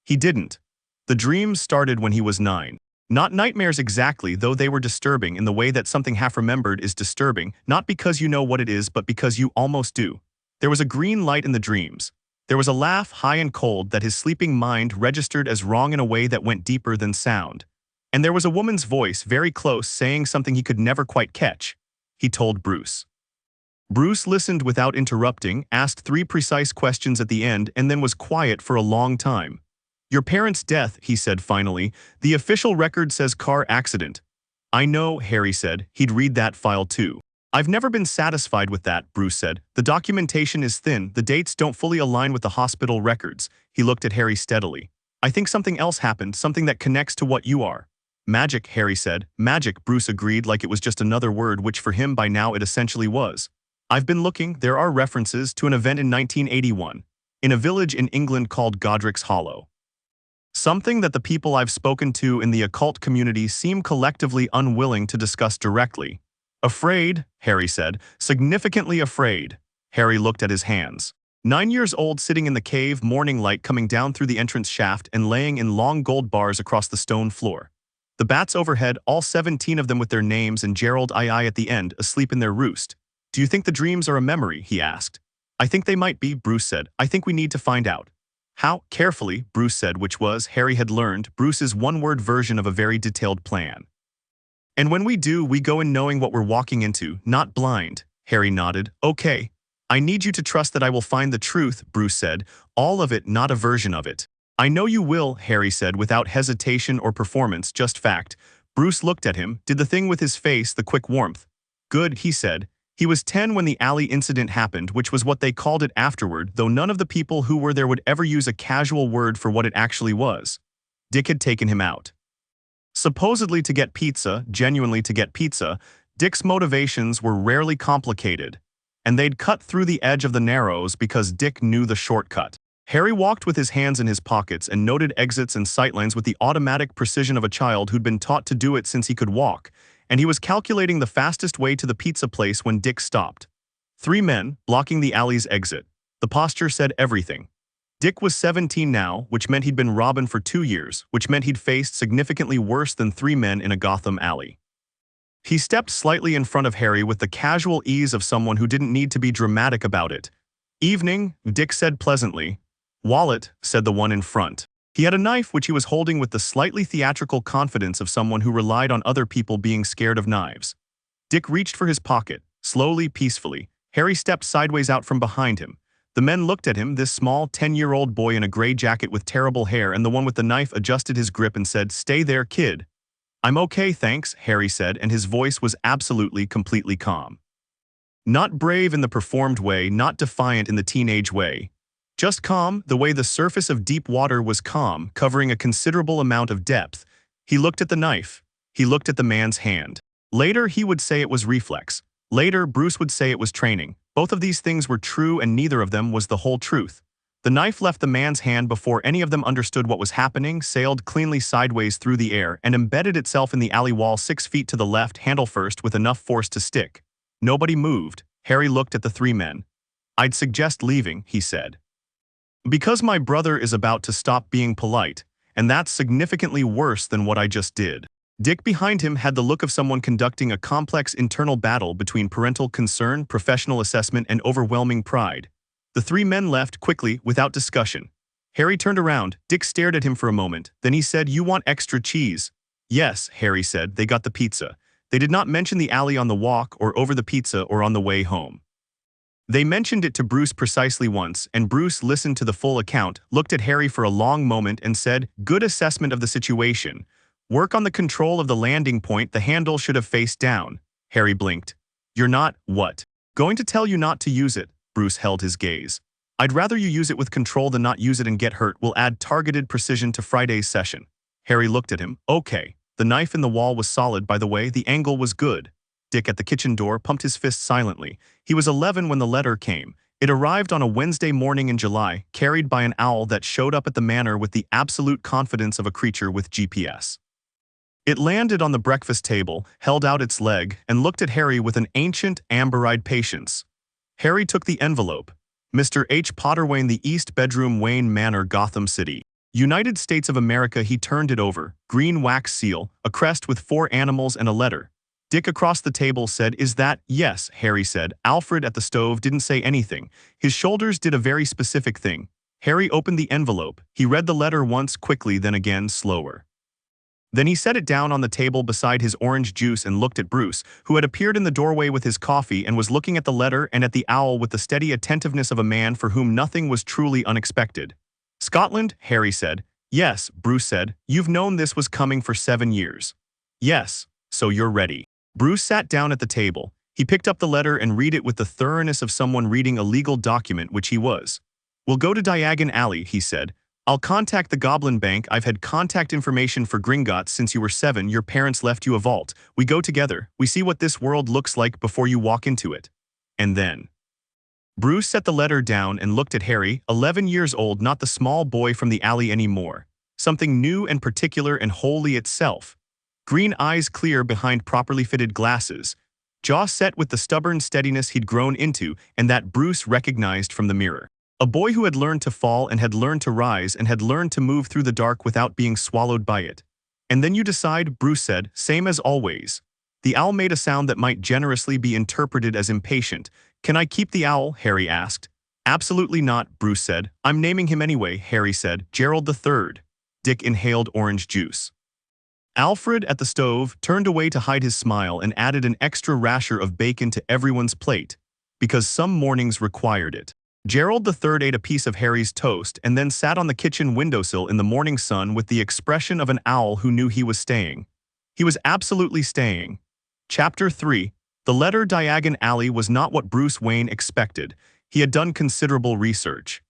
He didn't. The dreams started when he was 9. Not nightmares exactly, though they were disturbing in the way that something half-remembered is disturbing, not because you know what it is but because you almost do. There was a green light in the dreams. There was a laugh, high and cold, that his sleeping mind registered as wrong in a way that went deeper than sound. And there was a woman's voice, very close, saying something he could never quite catch. He told Bruce. Bruce listened without interrupting, asked 3 precise questions at the end, and then was quiet for a long time. Your parents' death, he said finally. The official record says car accident. I know, Harry said. He'd read that file too. I've never been satisfied with that, Bruce said. The documentation is thin, the dates don't fully align with the hospital records. He looked at Harry steadily. I think something else happened, something that connects to what you are. Magic, Harry said. Magic, Bruce agreed, like it was just another word, which for him by now it essentially was. I've been looking. There are references to an event in 1981, in a village in England called Godric's Hollow. Something that the people I've spoken to in the occult community seem collectively unwilling to discuss directly. Afraid, Harry said, significantly afraid. Harry looked at his hands. 9 years old, sitting in the cave, morning light coming down through the entrance shaft and laying in long gold bars across the stone floor. The bats overhead, all 17 of them with their names and Gerald II at the end, asleep in their roost. Do you think the dreams are a memory? He asked. I think they might be, Bruce said. I think we need to find out. How? Carefully, Bruce said, which was, Harry had learned, Bruce's one-word version of a very detailed plan. And when we do, we go in knowing what we're walking into, not blind. Harry nodded. Okay. I need you to trust that I will find the truth, Bruce said. All of it, not a version of it. I know you will, Harry said, without hesitation or performance, just fact. Bruce looked at him, did the thing with his face, the quick warmth. Good, he said. He was 10 when the alley incident happened, which was what they called it afterward, though none of the people who were there would ever use a casual word for what it actually was. Dick had taken him out. Supposedly to get pizza, genuinely to get pizza, Dick's motivations were rarely complicated, and they'd cut through the edge of the narrows because Dick knew the shortcut. Harry walked with his hands in his pockets and noted exits and sightlines with the automatic precision of a child who'd been taught to do it since he could walk, and he was calculating the fastest way to the pizza place when Dick stopped. 3 men, blocking the alley's exit. The posture said everything. Dick was 17 now, which meant he'd been Robin for 2 years, which meant he'd faced significantly worse than 3 men in a Gotham alley. He stepped slightly in front of Harry with the casual ease of someone who didn't need to be dramatic about it. Evening, Dick said pleasantly. Wallet, said the one in front. He had a knife which he was holding with the slightly theatrical confidence of someone who relied on other people being scared of knives. Dick reached for his pocket, slowly, peacefully. Harry stepped sideways out from behind him. The men looked at him, this small 10-year-old boy in a gray jacket with terrible hair, and the one with the knife adjusted his grip and said, Stay there, kid. I'm okay, thanks, Harry said, and his voice was absolutely, completely calm. Not brave in the performed way, not defiant in the teenage way. Just calm, the way the surface of deep water was calm, covering a considerable amount of depth. He looked at the knife. He looked at the man's hand. Later, he would say it was reflex. Later, Bruce would say it was training. Both of these things were true, and neither of them was the whole truth. The knife left the man's hand before any of them understood what was happening, sailed cleanly sideways through the air, and embedded itself in the alley wall 6 feet to the left, handle first, with enough force to stick. Nobody moved. Harry looked at the 3 men. I'd suggest leaving, he said. Because my brother is about to stop being polite, and that's significantly worse than what I just did. Dick behind him had the look of someone conducting a complex internal battle between parental concern, professional assessment, and overwhelming pride. The 3 men left quickly, without discussion. Harry turned around. Dick stared at him for a moment. Then he said, You want extra cheese? Yes, Harry said. They got the pizza. They did not mention the alley on the walk or over the pizza or on the way home. They mentioned it to Bruce precisely once, and Bruce listened to the full account, looked at Harry for a long moment and said, Good assessment of the situation. Work on the control of the landing point. The handle should have faced down. Harry blinked. You're not, what? Going to tell you not to use it. Bruce held his gaze. I'd rather you use it with control than not use it and get hurt. We'll add targeted precision to Friday's session. Harry looked at him. Okay. The knife in the wall was solid, by the way, the angle was good. Dick at the kitchen door pumped his fist silently. He was 11 when the letter came. It arrived on a Wednesday morning in July, carried by an owl that showed up at the manor with the absolute confidence of a creature with GPS. It landed on the breakfast table, held out its leg, and looked at Harry with an ancient, amber-eyed patience. Harry took the envelope. Mr. H. Potter Wayne, the East Bedroom, Wayne Manor, Gotham City, United States of America. He turned it over. Green wax seal, a crest with 4 animals and a letter. Dick across the table said, "Is that?" "Yes," Harry said. Alfred at the stove didn't say anything. His shoulders did a very specific thing. Harry opened the envelope. He read the letter once quickly, then again slower. Then he set it down on the table beside his orange juice and looked at Bruce, who had appeared in the doorway with his coffee and was looking at the letter and at the owl with the steady attentiveness of a man for whom nothing was truly unexpected. "Scotland," Harry said. "Yes," Bruce said. "You've known this was coming for 7 years." "Yes, so you're ready." Bruce sat down at the table. He picked up the letter and read it with the thoroughness of someone reading a legal document, which he was. "We'll go to Diagon Alley," he said. "I'll contact the Goblin Bank. I've had contact information for Gringotts since you were 7. Your parents left you a vault. We go together. We see what this world looks like before you walk into it. And then..." Bruce set the letter down and looked at Harry, 11 years old, not the small boy from the alley anymore. Something new and particular and wholly itself. Green eyes clear behind properly fitted glasses. Jaw set with the stubborn steadiness he'd grown into and that Bruce recognized from the mirror. A boy who had learned to fall and had learned to rise and had learned to move through the dark without being swallowed by it. "And then you decide," Bruce said, "same as always." The owl made a sound that might generously be interpreted as impatient. "Can I keep the owl?" Harry asked. "Absolutely not," Bruce said. "I'm naming him anyway," Harry said. "Gerald III." Dick inhaled orange juice. Alfred at the stove turned away to hide his smile and added an extra rasher of bacon to everyone's plate, because some mornings required it. Gerald III ate a piece of Harry's toast and then sat on the kitchen windowsill in the morning sun with the expression of an owl who knew he was staying. He was absolutely staying. Chapter 3. The letter. Diagon Alley was not what Bruce Wayne expected. He had done considerable research.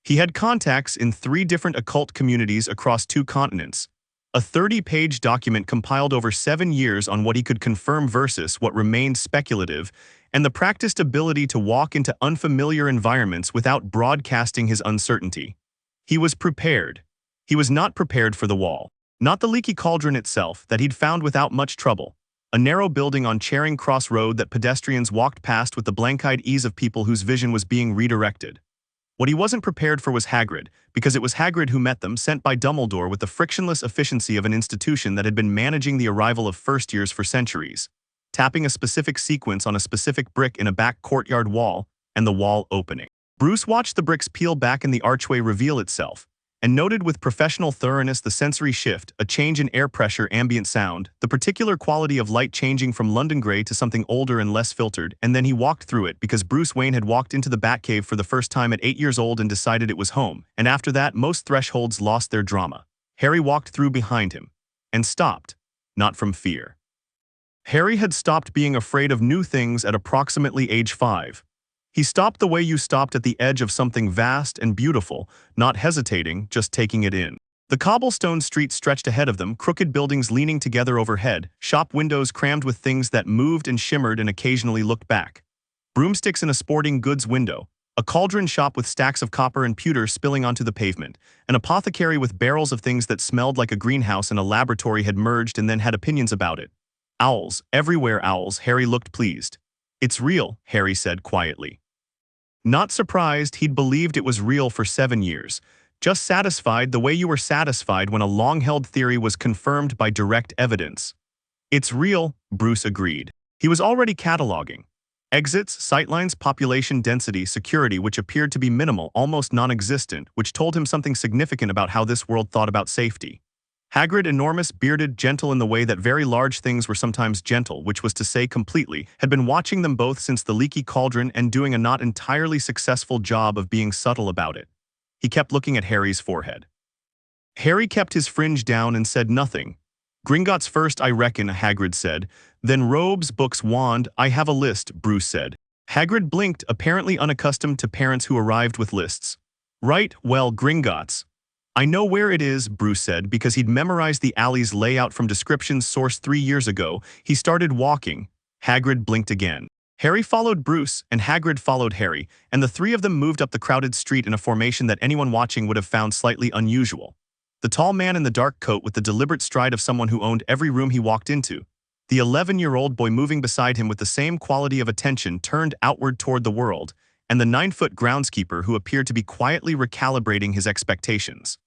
He had contacts in 3 different occult communities across 2 continents. A 30-page document compiled over 7 years on what he could confirm versus what remained speculative, and the practiced ability to walk into unfamiliar environments without broadcasting his uncertainty. He was prepared. He was not prepared for the wall. Not the leaky cauldron itself, that he'd found without much trouble. A narrow building on Charing Cross Road that pedestrians walked past with the blank-eyed ease of people whose vision was being redirected. What he wasn't prepared for was Hagrid, because it was Hagrid who met them, sent by Dumbledore with the frictionless efficiency of an institution that had been managing the arrival of first-years for centuries. Tapping a specific sequence on a specific brick in a back courtyard wall, and the wall opening. Bruce watched the bricks peel back and the archway reveal itself, and noted with professional thoroughness the sensory shift, a change in air pressure, ambient sound, the particular quality of light changing from London grey to something older and less filtered, and then he walked through it because Bruce Wayne had walked into the Batcave for the first time at 8 years old and decided it was home, and after that most thresholds lost their drama. Harry walked through behind him, and stopped, not from fear. Harry had stopped being afraid of new things at approximately age 5. He stopped the way you stopped at the edge of something vast and beautiful, not hesitating, just taking it in. The cobblestone street stretched ahead of them, crooked buildings leaning together overhead, shop windows crammed with things that moved and shimmered and occasionally looked back. Broomsticks in a sporting goods window, a cauldron shop with stacks of copper and pewter spilling onto the pavement, an apothecary with barrels of things that smelled like a greenhouse and a laboratory had merged and then had opinions about it. Owls, everywhere owls. Harry looked pleased. "It's real," Harry said quietly. Not surprised, he'd believed it was real for 7 years. Just satisfied the way you were satisfied when a long-held theory was confirmed by direct evidence. "It's real," Bruce agreed. He was already cataloging. Exits, sightlines, population density, security, which appeared to be minimal, almost non-existent, which told him something significant about how this world thought about safety. Hagrid, enormous, bearded, gentle in the way that very large things were sometimes gentle, which was to say completely, had been watching them both since the leaky cauldron and doing a not entirely successful job of being subtle about it. He kept looking at Harry's forehead. Harry kept his fringe down and said nothing. "Gringotts first, I reckon," Hagrid said. "Then robes, books, wand. I have a list," Bruce said. Hagrid blinked, apparently unaccustomed to parents who arrived with lists. "Right, well, Gringotts." I know where it is, Bruce said, because he'd memorized the alley's layout from descriptions sourced 3 years ago. He started walking. Hagrid blinked again. Harry followed Bruce, and Hagrid followed Harry, and the three of them moved up the crowded street in a formation that anyone watching would have found slightly unusual. The tall man in the dark coat with the deliberate stride of someone who owned every room he walked into. The 11-year-old boy moving beside him with the same quality of attention turned outward toward the world, and the 9-foot groundskeeper who appeared to be quietly recalibrating his expectations.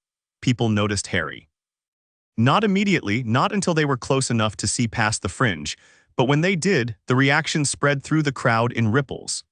People noticed Harry. Not immediately, not until they were close enough to see past the fringe, but when they did, the reaction spread through the crowd in ripples.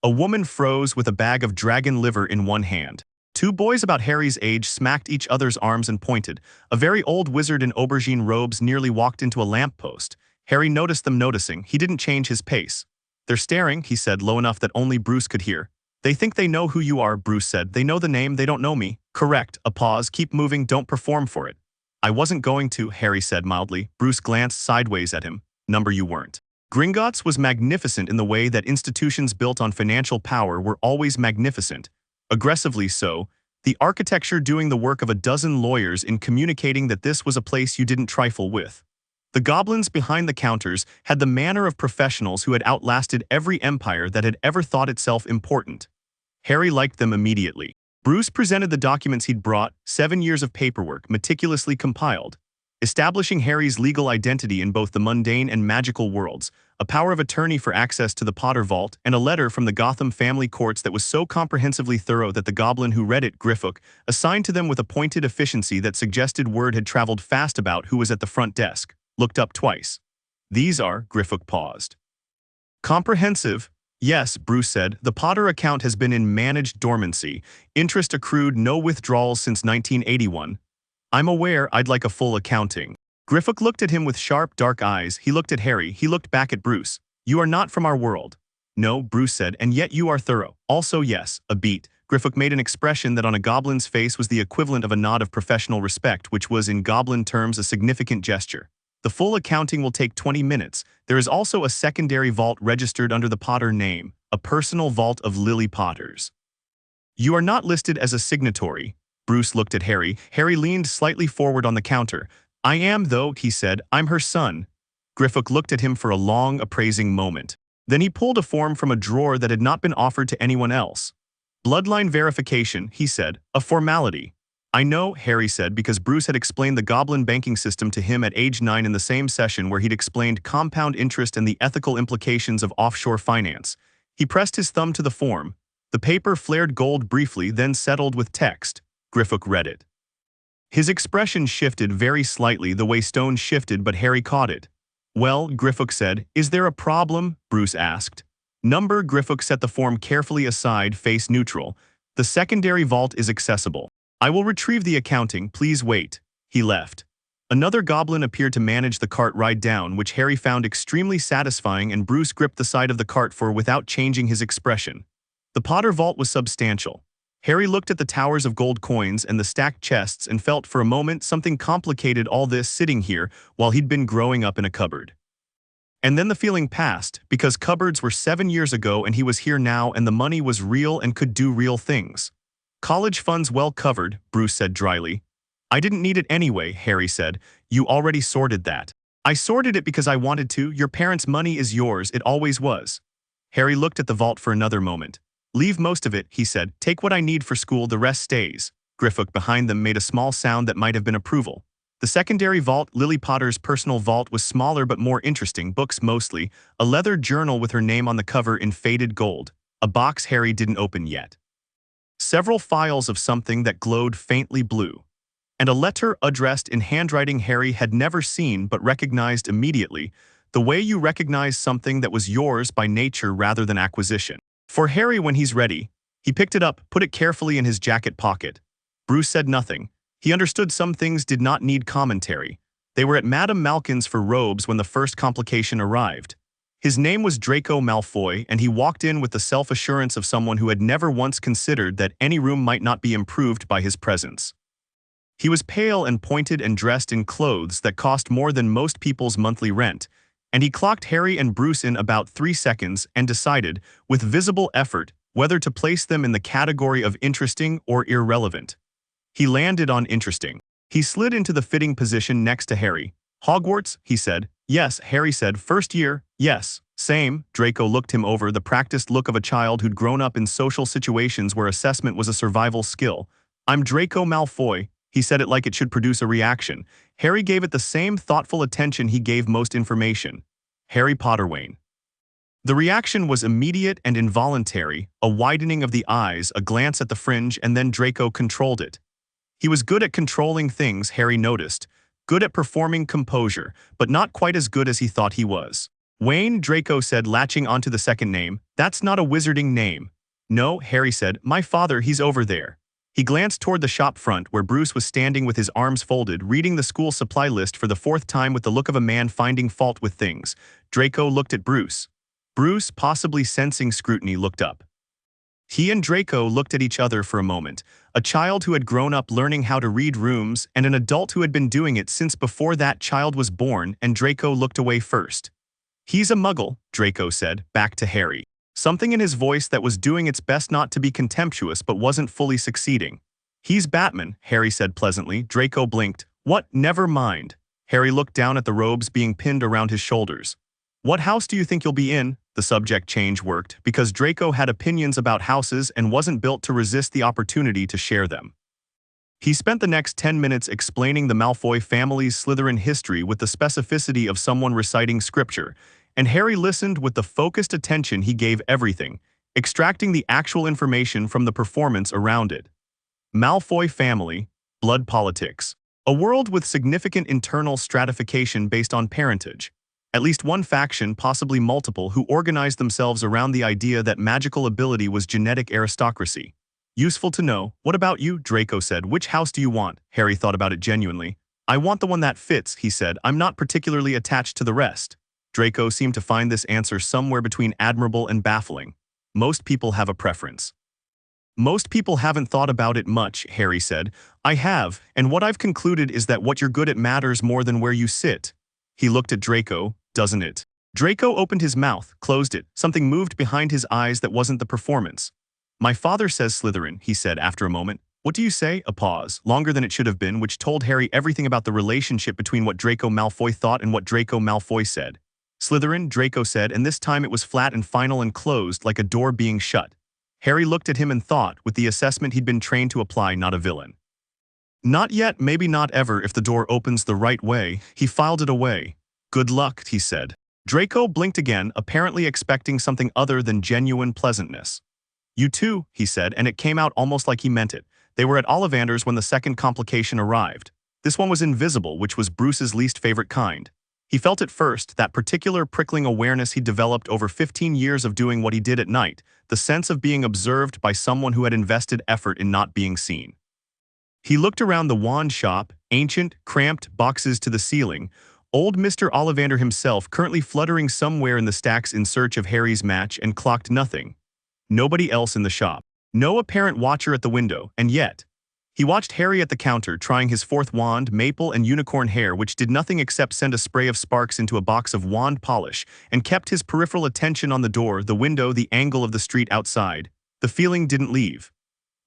A woman froze with a bag of dragon liver in one hand. Two boys about Harry's age smacked each other's arms and pointed. A very old wizard in aubergine robes nearly walked into a lamppost. Harry noticed them noticing. He didn't change his pace. "They're staring," he said low enough that only Bruce could hear. "They think they know who you are," Bruce said. "They know the name, they don't know me." "Correct." A pause. "Keep moving, don't perform for it." "I wasn't going to," Harry said mildly. Bruce glanced sideways at him. "Number you weren't." Gringotts was magnificent in the way that institutions built on financial power were always magnificent. Aggressively so, the architecture doing the work of a dozen lawyers in communicating that this was a place you didn't trifle with. The goblins behind the counters had the manner of professionals who had outlasted every empire that had ever thought itself important. Harry liked them immediately. Bruce presented the documents he'd brought, 7 years of paperwork meticulously compiled, establishing Harry's legal identity in both the mundane and magical worlds, a power of attorney for access to the Potter Vault, and a letter from the Gotham family courts that was so comprehensively thorough that the goblin who read it, Griffook, assigned to them with a pointed efficiency that suggested word had traveled fast about who was at the front desk, looked up twice. "These are," Griffook paused. "Comprehensive." "Yes," Bruce said. "The Potter account has been in managed dormancy. Interest accrued, no withdrawals since 1981. I'm aware, I'd like a full accounting." Griffook looked at him with sharp, dark eyes. He looked at Harry. He looked back at Bruce. "You are not from our world." "No," Bruce said, "and yet you are thorough." "Also yes, a beat." Griffook made an expression that on a goblin's face was the equivalent of a nod of professional respect, which was in goblin terms a significant gesture. "The full accounting will take 20 minutes. There is also a secondary vault registered under the Potter name, a personal vault of Lily Potter's. You are not listed as a signatory." Bruce looked at Harry. Harry leaned slightly forward on the counter. "I am, though," he said. "I'm her son." Griffook looked at him for a long, appraising moment. Then he pulled a form from a drawer that had not been offered to anyone else. "Bloodline verification," he said. "A formality." "I know," Harry said, because Bruce had explained the goblin banking system to him at age 9 in the same session where he'd explained compound interest and the ethical implications of offshore finance. He pressed his thumb to the form. The paper flared gold briefly, then settled with text. Griffook read it. His expression shifted very slightly the way stone shifted, but Harry caught it. "Well," Griffook said. "Is there a problem?" Bruce asked. "Number," Griffook set the form carefully aside, face neutral. "The secondary vault is accessible. I will retrieve the accounting, please wait." He left. Another goblin appeared to manage the cart ride down, which Harry found extremely satisfying, and Bruce gripped the side of the cart for without changing his expression. The Potter vault was substantial. Harry looked at the towers of gold coins and the stacked chests and felt for a moment something complicated all this sitting here while he'd been growing up in a cupboard. And then the feeling passed, because cupboards were 7 years ago and he was here now and the money was real and could do real things. "College funds well covered," Bruce said dryly. "I didn't need it anyway," Harry said. "You already sorted that." "I sorted it because I wanted to. Your parents' money is yours, it always was." Harry looked at the vault for another moment. "Leave most of it," he said. "Take what I need for school, the rest stays." Griffook behind them made a small sound that might have been approval. The secondary vault, Lily Potter's personal vault, was smaller but more interesting, books mostly, a leather journal with her name on the cover in faded gold, a box Harry didn't open yet. Several files of something that glowed faintly blue, and a letter addressed in handwriting Harry had never seen but recognized immediately, the way you recognize something that was yours by nature rather than acquisition. For Harry, when he's ready, he picked it up, put it carefully in his jacket pocket. Bruce said nothing. He understood some things did not need commentary. They were at Madame Malkin's for robes when the first complication arrived. His name was Draco Malfoy, and he walked in with the self-assurance of someone who had never once considered that any room might not be improved by his presence. He was pale and pointed and dressed in clothes that cost more than most people's monthly rent, and he clocked Harry and Bruce in about 3 seconds and decided, with visible effort, whether to place them in the category of interesting or irrelevant. He landed on interesting. He slid into the fitting position next to Harry. Hogwarts, he said. Yes, Harry said. First year, yes. Same. Draco looked him over, the practiced look of a child who'd grown up in social situations where assessment was a survival skill. I'm Draco Malfoy. He said it like it should produce a reaction. Harry gave it the same thoughtful attention he gave most information. Harry Potter Wayne. The reaction was immediate and involuntary, a widening of the eyes, a glance at the fringe, and then Draco controlled it. He was good at controlling things, Harry noticed, good at performing composure, but not quite as good as he thought he was. Wayne, Draco said, latching onto the second name. That's not a wizarding name. No, Harry said, my father, he's over there. He glanced toward the shop front where Bruce was standing with his arms folded, reading the school supply list for the fourth time with the look of a man finding fault with things. Draco looked at Bruce. Bruce, possibly sensing scrutiny, looked up. He and Draco looked at each other for a moment, a child who had grown up learning how to read rooms and an adult who had been doing it since before that child was born, and Draco looked away first. He's a muggle, Draco said, back to Harry. Something in his voice that was doing its best not to be contemptuous but wasn't fully succeeding. He's Batman, Harry said pleasantly. Draco blinked. What? Never mind. Harry looked down at the robes being pinned around his shoulders. What house do you think you'll be in? The subject change worked, because Draco had opinions about houses and wasn't built to resist the opportunity to share them. He spent the next 10 minutes explaining the Malfoy family's Slytherin history with the specificity of someone reciting scripture, and Harry listened with the focused attention he gave everything, extracting the actual information from the performance around it. Malfoy family, blood politics. A world with significant internal stratification based on parentage. At least one faction, possibly multiple, who organized themselves around the idea that magical ability was genetic aristocracy. Useful to know. What about you? Draco said. Which house do you want? Harry thought about it genuinely. I want the one that fits, he said. I'm not particularly attached to the rest. Draco seemed to find this answer somewhere between admirable and baffling. Most people have a preference. Most people haven't thought about it much, Harry said. I have, and what I've concluded is that what you're good at matters more than where you sit. He looked at Draco. Doesn't it? Draco opened his mouth, closed it. Something moved behind his eyes that wasn't the performance. My father says Slytherin, he said after a moment. What do you say? A pause, longer than it should have been, which told Harry everything about the relationship between what Draco Malfoy thought and what Draco Malfoy said. Slytherin, Draco said, and this time it was flat and final and closed like a door being shut. Harry looked at him and thought, with the assessment he'd been trained to apply, not a villain. Not yet, maybe not ever if the door opens the right way. He filed it away. Good luck, he said. Draco blinked again, apparently expecting something other than genuine pleasantness. You too, he said, and it came out almost like he meant it. They were at Ollivander's when the second complication arrived. This one was invisible, which was Bruce's least favorite kind. He felt it first, that particular prickling awareness he'd developed over 15 years of doing what he did at night, the sense of being observed by someone who had invested effort in not being seen. He looked around the wand shop, ancient, cramped boxes to the ceiling, old Mr. Ollivander himself currently fluttering somewhere in the stacks in search of Harry's match, and clocked nothing. Nobody else in the shop. No apparent watcher at the window, and yet. He watched Harry at the counter trying his fourth wand, maple and unicorn hair, which did nothing except send a spray of sparks into a box of wand polish, and kept his peripheral attention on the door, the window, the angle of the street outside. The feeling didn't leave.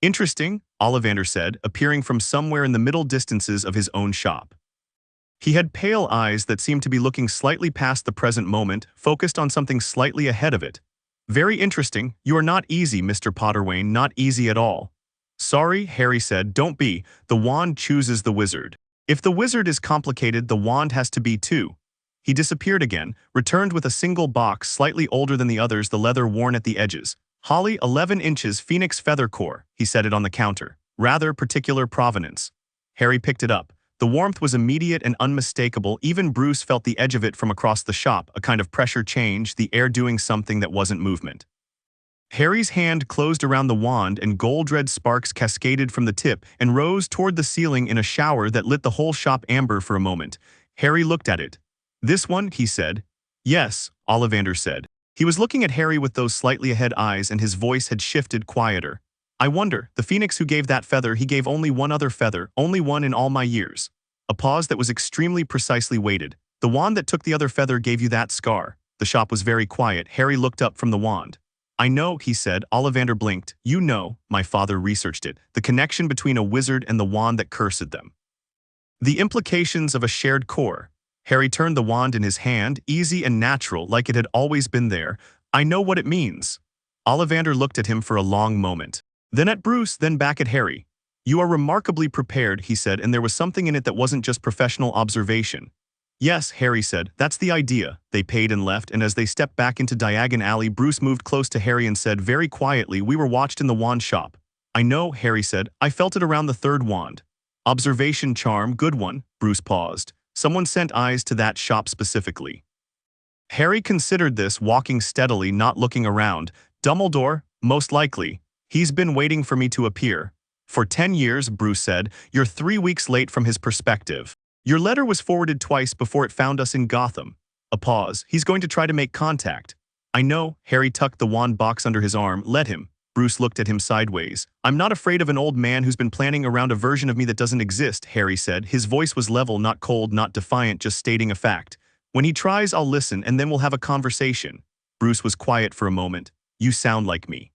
Interesting, Ollivander said, appearing from somewhere in the middle distances of his own shop. He had pale eyes that seemed to be looking slightly past the present moment, focused on something slightly ahead of it. Very interesting. You are not easy, Mr. Potterwayne, not easy at all. Sorry, Harry said, don't be. The wand chooses the wizard. If the wizard is complicated, the wand has to be too. He disappeared again, returned with a single box slightly older than the others, the leather worn at the edges. Holly, 11 inches, phoenix feather core, he set it on the counter. Rather particular provenance. Harry picked it up. The warmth was immediate and unmistakable. Even Bruce felt the edge of it from across the shop, a kind of pressure change, the air doing something that wasn't movement. Harry's hand closed around the wand and gold-red sparks cascaded from the tip and rose toward the ceiling in a shower that lit the whole shop amber for a moment. Harry looked at it. This one, he said. Yes, Ollivander said. He was looking at Harry with those slightly ahead eyes, and his voice had shifted quieter. I wonder, the phoenix who gave that feather, he gave only one other feather, only one in all my years. A pause that was extremely precisely weighted. The wand that took the other feather gave you that scar. The shop was very quiet. Harry looked up from the wand. I know, he said. Ollivander blinked. You know, my father researched it. The connection between a wizard and the wand that cursed them. The implications of a shared core. Harry turned the wand in his hand, easy and natural, like it had always been there. I know what it means. Ollivander looked at him for a long moment. Then at Bruce, then back at Harry. You are remarkably prepared, he said, and there was something in it that wasn't just professional observation. Yes, Harry said, that's the idea. They paid and left, and as they stepped back into Diagon Alley, Bruce moved close to Harry and said very quietly, we were watched in the wand shop. I know, Harry said, I felt it around the third wand. Observation charm, good one. Bruce paused. Someone sent eyes to that shop specifically. Harry considered this, walking steadily, not looking around. Dumbledore, most likely. He's been waiting for me to appear. For 10 years, Bruce said, you're 3 weeks late from his perspective. Your letter was forwarded twice before it found us in Gotham. A pause. He's going to try to make contact. I know. Harry tucked the wand box under his arm. Let him. Bruce looked at him sideways. I'm not afraid of an old man who's been planning around a version of me that doesn't exist, Harry said. His voice was level, not cold, not defiant, just stating a fact. When he tries, I'll listen, and then we'll have a conversation. Bruce was quiet for a moment. You sound like me.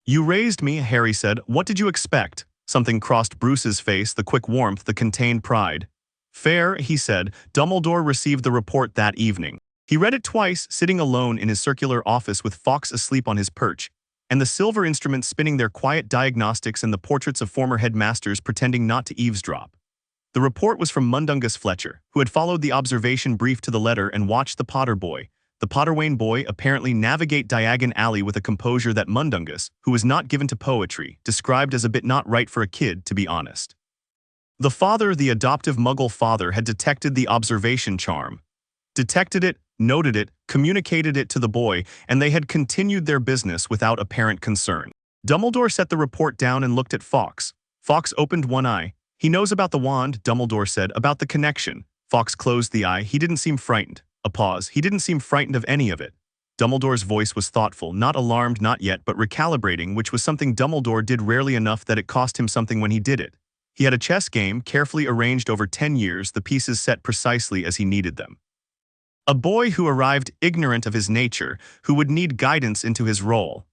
You raised me, Harry said. What did you expect? Something crossed Bruce's face, the quick warmth, the contained pride. Fair, he said. Dumbledore received the report that evening. He read it twice, sitting alone in his circular office with Fawkes asleep on his perch, and the silver instruments spinning their quiet diagnostics and the portraits of former headmasters pretending not to eavesdrop. The report was from Mundungus Fletcher, who had followed the observation brief to the letter and watched the Potter boy, the Potterwain boy, apparently navigate Diagon Alley with a composure that Mundungus, who was not given to poetry, described as a bit not right for a kid, to be honest. The father, the adoptive Muggle father, had detected the observation charm. Detected it, noted it, communicated it to the boy, and they had continued their business without apparent concern. Dumbledore set the report down and looked at Fawkes. Fawkes opened one eye. He knows about the wand, Dumbledore said, about the connection. Fawkes closed the eye. He didn't seem frightened. A pause. He didn't seem frightened of any of it. Dumbledore's voice was thoughtful, not alarmed, not yet, but recalibrating, which was something Dumbledore did rarely enough that it cost him something when he did it. He had a chess game, carefully arranged over 10 years, the pieces set precisely as he needed them. A boy who arrived ignorant of his nature, who would need guidance into his role.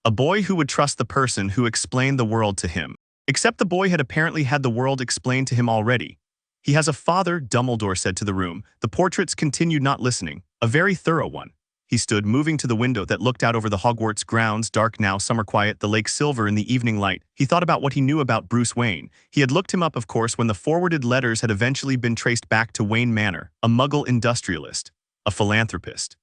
A boy who would trust the person who explained the world to him. Except the boy had apparently had the world explained to him already. He has a father, Dumbledore said to the room. The portraits continued, not listening. A very thorough one. He stood, moving to the window that looked out over the Hogwarts grounds, dark now, summer quiet, the lake silver in the evening light. He thought about what he knew about Bruce Wayne. He had looked him up, of course, when the forwarded letters had eventually been traced back to Wayne Manor, a Muggle industrialist, a philanthropist.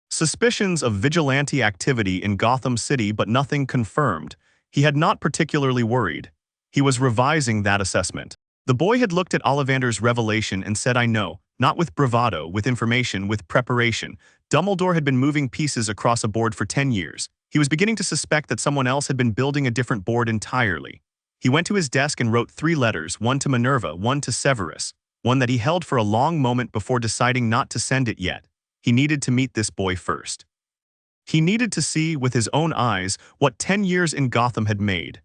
Suspicions of vigilante activity in Gotham City, but nothing confirmed. He had not particularly worried. He was revising that assessment. The boy had looked at Ollivander's revelation and said, I know, not with bravado, with information, with preparation. Dumbledore had been moving pieces across a board for 10 years. He was beginning to suspect that someone else had been building a different board entirely. He went to his desk and wrote 3 letters, one to Minerva, one to Severus, one that he held for a long moment before deciding not to send it yet. He needed to meet this boy first. He needed to see, with his own eyes, what 10 years in Gotham had made.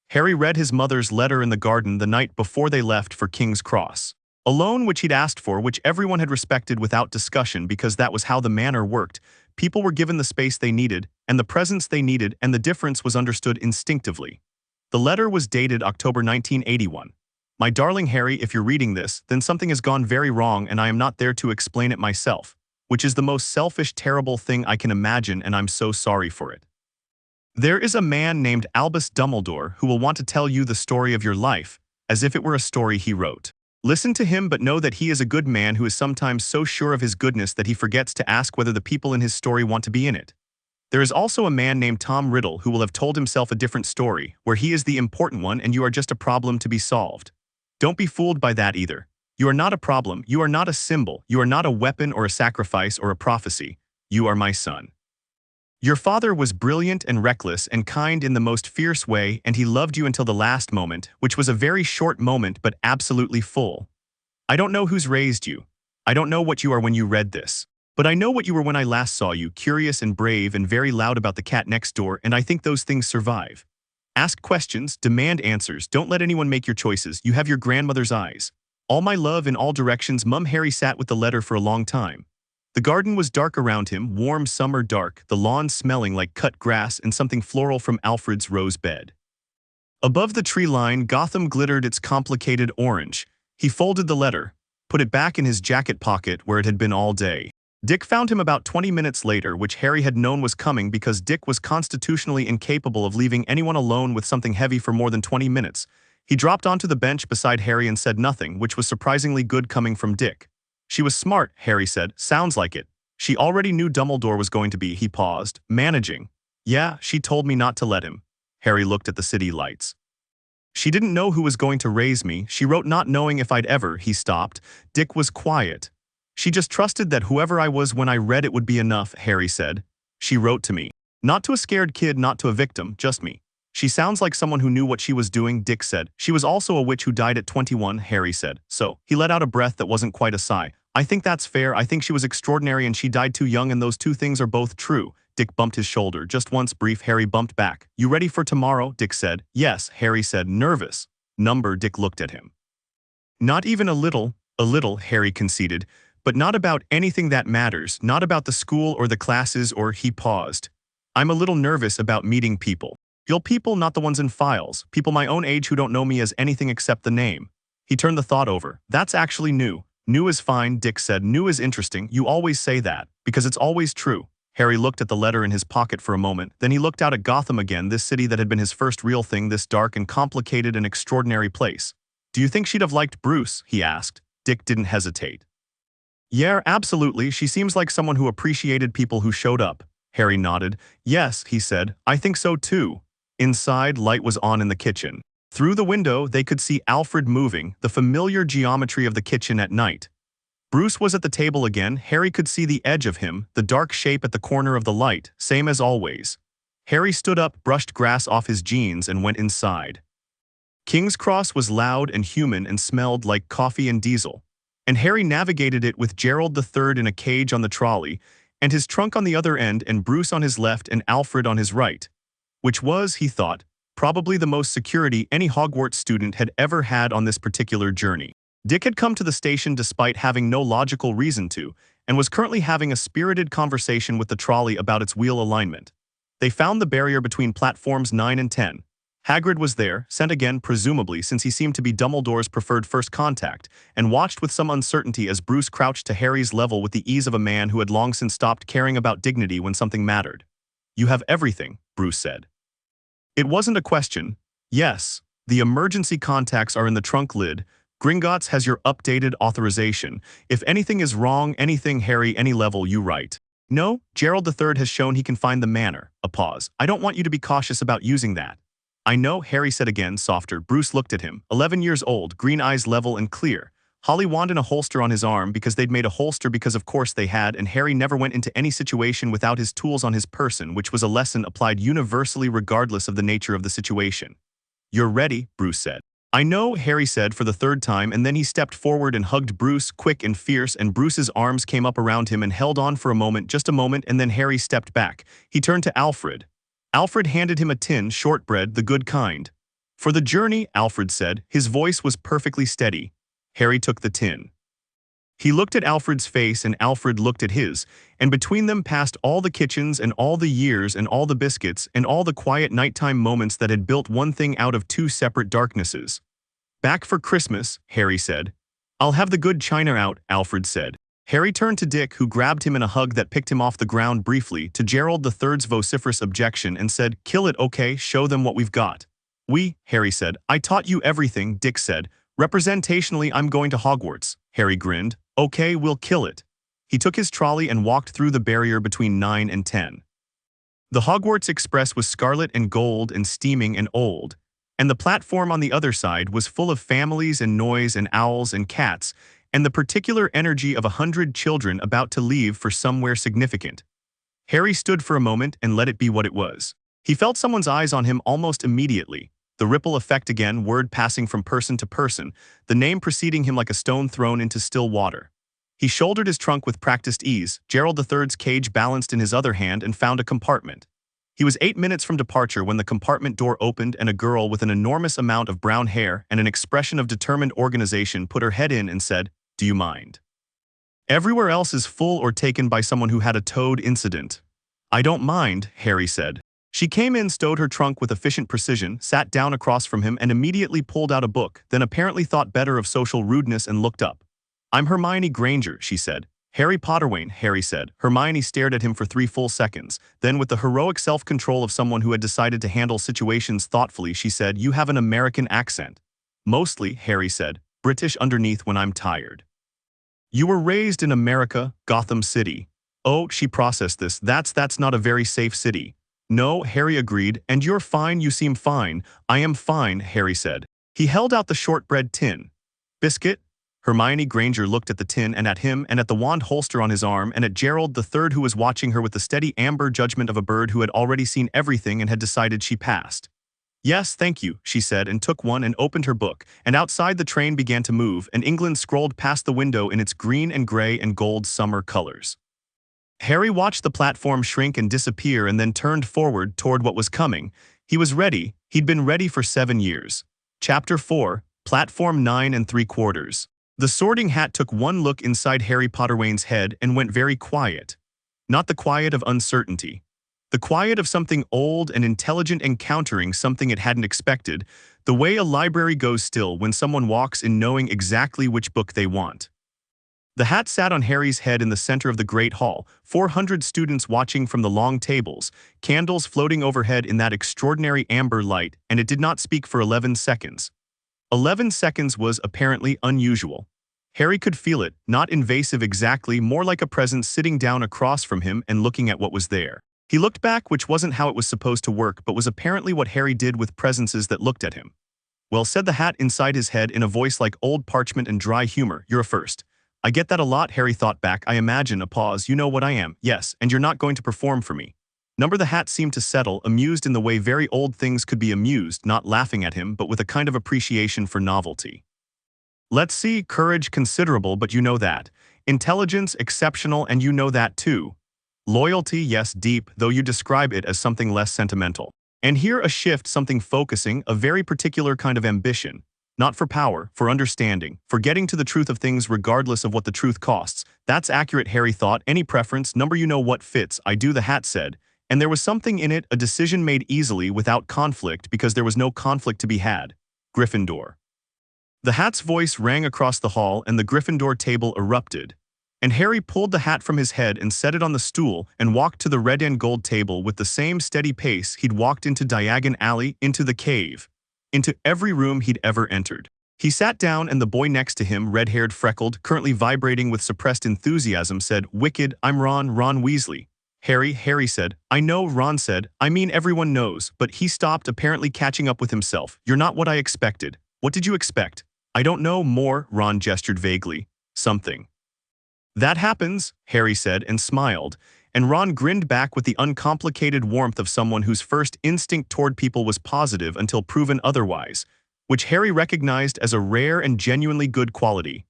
Harry read his mother's letter in the garden the night before they left for King's Cross. A loan which he'd asked for, which everyone had respected without discussion because that was how the manor worked. People were given the space they needed, and the presence they needed, and the difference was understood instinctively. The letter was dated October 1981. My darling Harry, if you're reading this, then something has gone very wrong and I am not there to explain it myself, which is the most selfish, terrible thing I can imagine, and I'm so sorry for it. There is a man named Albus Dumbledore who will want to tell you the story of your life, as if it were a story he wrote. Listen to him, but know that he is a good man who is sometimes so sure of his goodness that he forgets to ask whether the people in his story want to be in it. There is also a man named Tom Riddle who will have told himself a different story, where he is the important one and you are just a problem to be solved. Don't be fooled by that either. You are not a problem, you are not a symbol, you are not a weapon or a sacrifice or a prophecy. You are my son. Your father was brilliant and reckless and kind in the most fierce way, and he loved you until the last moment, which was a very short moment but absolutely full. I don't know who's raised you. I don't know what you are when you read this. But I know what you were when I last saw you, curious and brave and very loud about the cat next door, and I think those things survive. Ask questions, demand answers, don't let anyone make your choices. You have your grandmother's eyes. All my love in all directions. Mum. Harry sat with the letter for a long time. The garden was dark around him, warm summer dark, the lawn smelling like cut grass and something floral from Alfred's rose bed. Above the tree line, Gotham glittered its complicated orange. He folded the letter, put it back in his jacket pocket where it had been all day. Dick found him about 20 minutes later, which Harry had known was coming because Dick was constitutionally incapable of leaving anyone alone with something heavy for more than 20 minutes. He dropped onto the bench beside Harry and said nothing, which was surprisingly good coming from Dick. She was smart, Harry said. Sounds like it. She already knew Dumbledore was going to be, he paused, managing. Yeah, she told me not to let him. Harry looked at the city lights. She didn't know who was going to raise me. She wrote not knowing if I'd ever, he stopped. Dick was quiet. She just trusted that whoever I was when I read it would be enough, Harry said. She wrote to me. Not to a scared kid, not to a victim, just me. She sounds like someone who knew what she was doing, Dick said. She was also a witch who died at 21, Harry said. So, he let out a breath that wasn't quite a sigh. I think that's fair. I think she was extraordinary and she died too young, and those two things are both true. Dick bumped his shoulder. Just once brief, Harry bumped back. You ready for tomorrow? Dick said. Yes, Harry said, nervous. Number, Dick looked at him. Not even a little, Harry conceded, but not about anything that matters, not about the school or the classes or, he paused. I'm a little nervous about meeting people. Real people, not the ones in files, people my own age who don't know me as anything except the name. He turned the thought over. That's actually new. New is fine, Dick said. New is interesting. You always say that, because it's always true. Harry looked at the letter in his pocket for a moment, then he looked out at Gotham again, this city that had been his first real thing, this dark and complicated and extraordinary place. Do you think she'd have liked Bruce? He asked. Dick didn't hesitate. Yeah, absolutely. She seems like someone who appreciated people who showed up. Harry nodded. Yes, he said. I think so too. Inside, light was on in the kitchen. Through the window, they could see Alfred moving, the familiar geometry of the kitchen at night. Bruce was at the table again. Harry could see the edge of him, the dark shape at the corner of the light, same as always. Harry stood up, brushed grass off his jeans, and went inside. King's Cross was loud and human and smelled like coffee and diesel. And Harry navigated it with Gerald III in a cage on the trolley, and his trunk on the other end, and Bruce on his left and Alfred on his right. Which was, he thought, probably the most security any Hogwarts student had ever had on this particular journey. Dick had come to the station despite having no logical reason to, and was currently having a spirited conversation with the trolley about its wheel alignment. They found the barrier between platforms 9 and 10. Hagrid was there, sent again presumably since he seemed to be Dumbledore's preferred first contact, and watched with some uncertainty as Bruce crouched to Harry's level with the ease of a man who had long since stopped caring about dignity when something mattered. You have everything, Bruce said. It wasn't a question. Yes, the emergency contacts are in the trunk lid. Gringotts has your updated authorization. If anything is wrong, anything, Harry, any level, you write. No, Gerald III has shown he can find the manner. A pause. I don't want you to be cautious about using that. I know, Harry said again, softer. Bruce looked at him. 11 years old, green eyes level and clear. Holly wand in a holster on his arm because they'd made a holster because of course they had, and Harry never went into any situation without his tools on his person, which was a lesson applied universally regardless of the nature of the situation. You're ready, Bruce said. I know, Harry said for the third time, and then he stepped forward and hugged Bruce, quick and fierce, and Bruce's arms came up around him and held on for a moment, just a moment, and then Harry stepped back. He turned to Alfred. Alfred handed him a tin, shortbread, the good kind. For the journey, Alfred said. His voice was perfectly steady. Harry took the tin. He looked at Alfred's face and Alfred looked at his, and between them passed all the kitchens and all the years and all the biscuits and all the quiet nighttime moments that had built one thing out of two separate darknesses. Back for Christmas, Harry said. I'll have the good china out, Alfred said. Harry turned to Dick, who grabbed him in a hug that picked him off the ground briefly, to Gerald III's vociferous objection and said, Kill it, okay, show them what we've got. Harry said. I taught you everything, Dick said. Representationally, I'm going to Hogwarts. Harry grinned. Okay, we'll kill it. He took his trolley and walked through the barrier between 9 and 10. The Hogwarts Express was scarlet and gold and steaming and old, and the platform on the other side was full of families and noise and owls and cats, and the particular energy of 100 children about to leave for somewhere significant. Harry stood for a moment and let it be what it was. He felt someone's eyes on him almost immediately. The ripple effect again, word passing from person to person, the name preceding him like a stone thrown into still water. He shouldered his trunk with practiced ease, Gerald III's cage balanced in his other hand, and found a compartment. He was 8 minutes from departure when the compartment door opened and a girl with an enormous amount of brown hair and an expression of determined organization put her head in and said, Do you mind? Everywhere else is full or taken by someone who had a toad incident. I don't mind, Harry said. She came in, stowed her trunk with efficient precision, sat down across from him and immediately pulled out a book, then apparently thought better of social rudeness and looked up. I'm Hermione Granger, she said. Harry Potterwain, Harry said. Hermione stared at him for 3 full seconds. Then with the heroic self-control of someone who had decided to handle situations thoughtfully, she said, you have an American accent. Mostly, Harry said. British underneath when I'm tired. You were raised in America, Gotham City. Oh, she processed this. That's not a very safe city. No, Harry agreed, and you're fine, you seem fine. I am fine, Harry said. He held out the shortbread tin. Biscuit? Hermione Granger looked at the tin and at him and at the wand holster on his arm and at Gerald III, who was watching her with the steady amber judgment of a bird who had already seen everything and had decided she passed. Yes, thank you, she said and took one and opened her book, and outside the train began to move and England scrolled past the window in its green and gray and gold summer colors. Harry watched the platform shrink and disappear and then turned forward toward what was coming. He was ready. He'd been ready for 7 years. Chapter 4, Platform 9 3/4. The Sorting Hat took one look inside Harry Potterwain's head and went very quiet. Not the quiet of uncertainty. The quiet of something old and intelligent encountering something it hadn't expected, the way a library goes still when someone walks in knowing exactly which book they want. The hat sat on Harry's head in the center of the Great Hall, 400 students watching from the long tables, candles floating overhead in that extraordinary amber light, and it did not speak for 11 seconds. 11 seconds was apparently unusual. Harry could feel it, not invasive exactly, more like a presence sitting down across from him and looking at what was there. He looked back, which wasn't how it was supposed to work, but was apparently what Harry did with presences that looked at him. Well, said the hat inside his head in a voice like old parchment and dry humor, you're a first. I get that a lot, Harry thought back. I imagine, a pause, you know what I am, yes, and you're not going to perform for me. Number the hat seemed to settle, amused in the way very old things could be amused, not laughing at him, but with a kind of appreciation for novelty. Let's see, courage considerable, but you know that. Intelligence exceptional, and you know that too. Loyalty, yes, deep, though you describe it as something less sentimental. And here a shift, something focusing, a very particular kind of ambition. Not for power, for understanding, for getting to the truth of things regardless of what the truth costs. That's accurate, Harry thought. Any preference, number you know what fits, I do, the hat said. And there was something in it, a decision made easily without conflict because there was no conflict to be had. Gryffindor. The hat's voice rang across the hall and the Gryffindor table erupted. And Harry pulled the hat from his head and set it on the stool and walked to the red and gold table with the same steady pace he'd walked into Diagon Alley, into the cave. Into every room he'd ever entered. He sat down and the boy next to him, red-haired, freckled, currently vibrating with suppressed enthusiasm, said, Wicked, I'm Ron Weasley. Harry said. I know, Ron said. I mean everyone knows, but he stopped, apparently catching up with himself. You're not what I expected. What did you expect? I don't know, more, Ron gestured vaguely. Something. That happens, Harry said and smiled, and Ron grinned back with the uncomplicated warmth of someone whose first instinct toward people was positive until proven otherwise, which Harry recognized as a rare and genuinely good quality.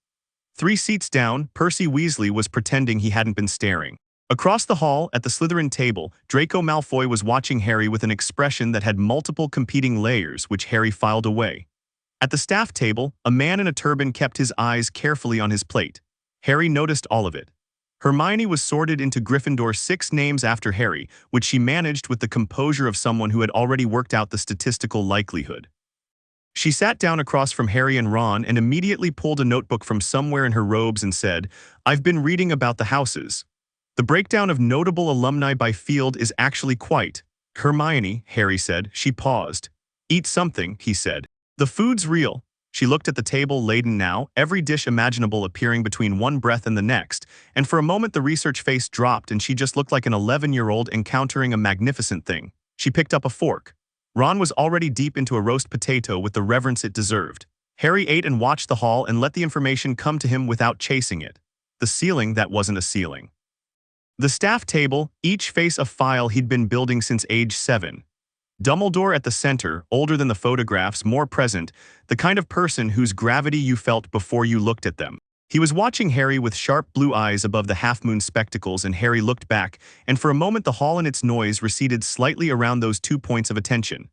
3 seats down, Percy Weasley was pretending he hadn't been staring. Across the hall, at the Slytherin table, Draco Malfoy was watching Harry with an expression that had multiple competing layers, which Harry filed away. At the staff table, a man in a turban kept his eyes carefully on his plate. Harry noticed all of it. Hermione was sorted into Gryffindor 6 names after Harry, which she managed with the composure of someone who had already worked out the statistical likelihood. She sat down across from Harry and Ron and immediately pulled a notebook from somewhere in her robes and said, I've been reading about the houses. The breakdown of notable alumni by field is actually quite. Hermione, Harry said. She paused. Eat something, he said. The food's real. She looked at the table laden now, every dish imaginable appearing between one breath and the next, and for a moment the research face dropped and she just looked like an 11-year-old encountering a magnificent thing. She picked up a fork. Ron was already deep into a roast potato with the reverence it deserved. Harry ate and watched the hall and let the information come to him without chasing it. The ceiling that wasn't a ceiling. The staff table, each face a file he'd been building since age 7. Dumbledore at the center, older than the photographs, more present, the kind of person whose gravity you felt before you looked at them. He was watching Harry with sharp blue eyes above the half-moon spectacles, and Harry looked back, and for a moment the hall and its noise receded slightly around those 2 points of attention.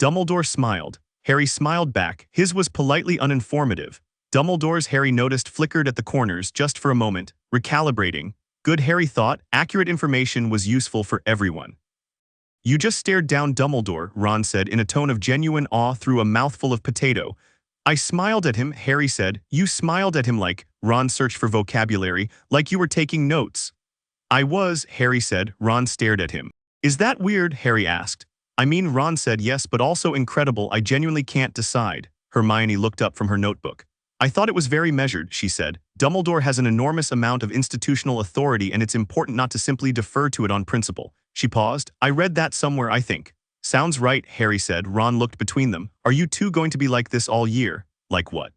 Dumbledore smiled. Harry smiled back. His was politely uninformative. Dumbledore's Harry noticed flickered at the corners just for a moment, recalibrating. Good, Harry thought, accurate information was useful for everyone. You just stared down Dumbledore, Ron said in a tone of genuine awe through a mouthful of potato. I smiled at him, Harry said. You smiled at him like, Ron searched for vocabulary, like you were taking notes. I was, Harry said. Ron stared at him. Is that weird? Harry asked. I mean, Ron said yes, but also incredible. I genuinely can't decide. Hermione looked up from her notebook. I thought it was very measured, she said. Dumbledore has an enormous amount of institutional authority and it's important not to simply defer to it on principle. She paused. I read that somewhere, I think. Sounds right, Harry said. Ron looked between them. Are you two going to be like this all year? Like what?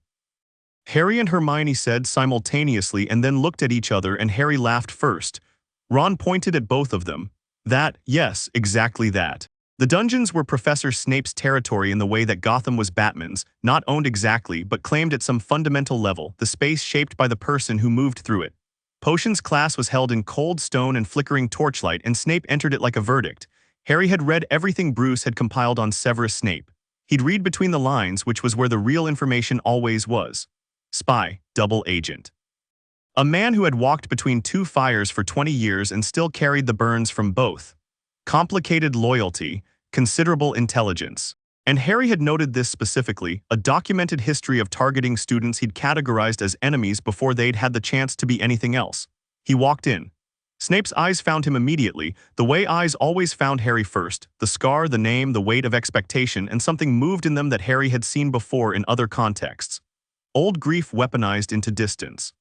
Harry and Hermione said simultaneously and then looked at each other and Harry laughed first. Ron pointed at both of them. That, yes, exactly that. The dungeons were Professor Snape's territory in the way that Gotham was Batman's, not owned exactly but claimed at some fundamental level, the space shaped by the person who moved through it. Potions class was held in cold stone and flickering torchlight and Snape entered it like a verdict. Harry had read everything Bruce had compiled on Severus Snape. He'd read between the lines, which was where the real information always was. Spy, double agent. A man who had walked between two fires for 20 years and still carried the burns from both. Complicated loyalty, considerable intelligence. And Harry had noted this specifically, a documented history of targeting students he'd categorized as enemies before they'd had the chance to be anything else. He walked in. Snape's eyes found him immediately, the way eyes always found Harry first, the scar, the name, the weight of expectation, and something moved in them that Harry had seen before in other contexts. Old grief weaponized into distance.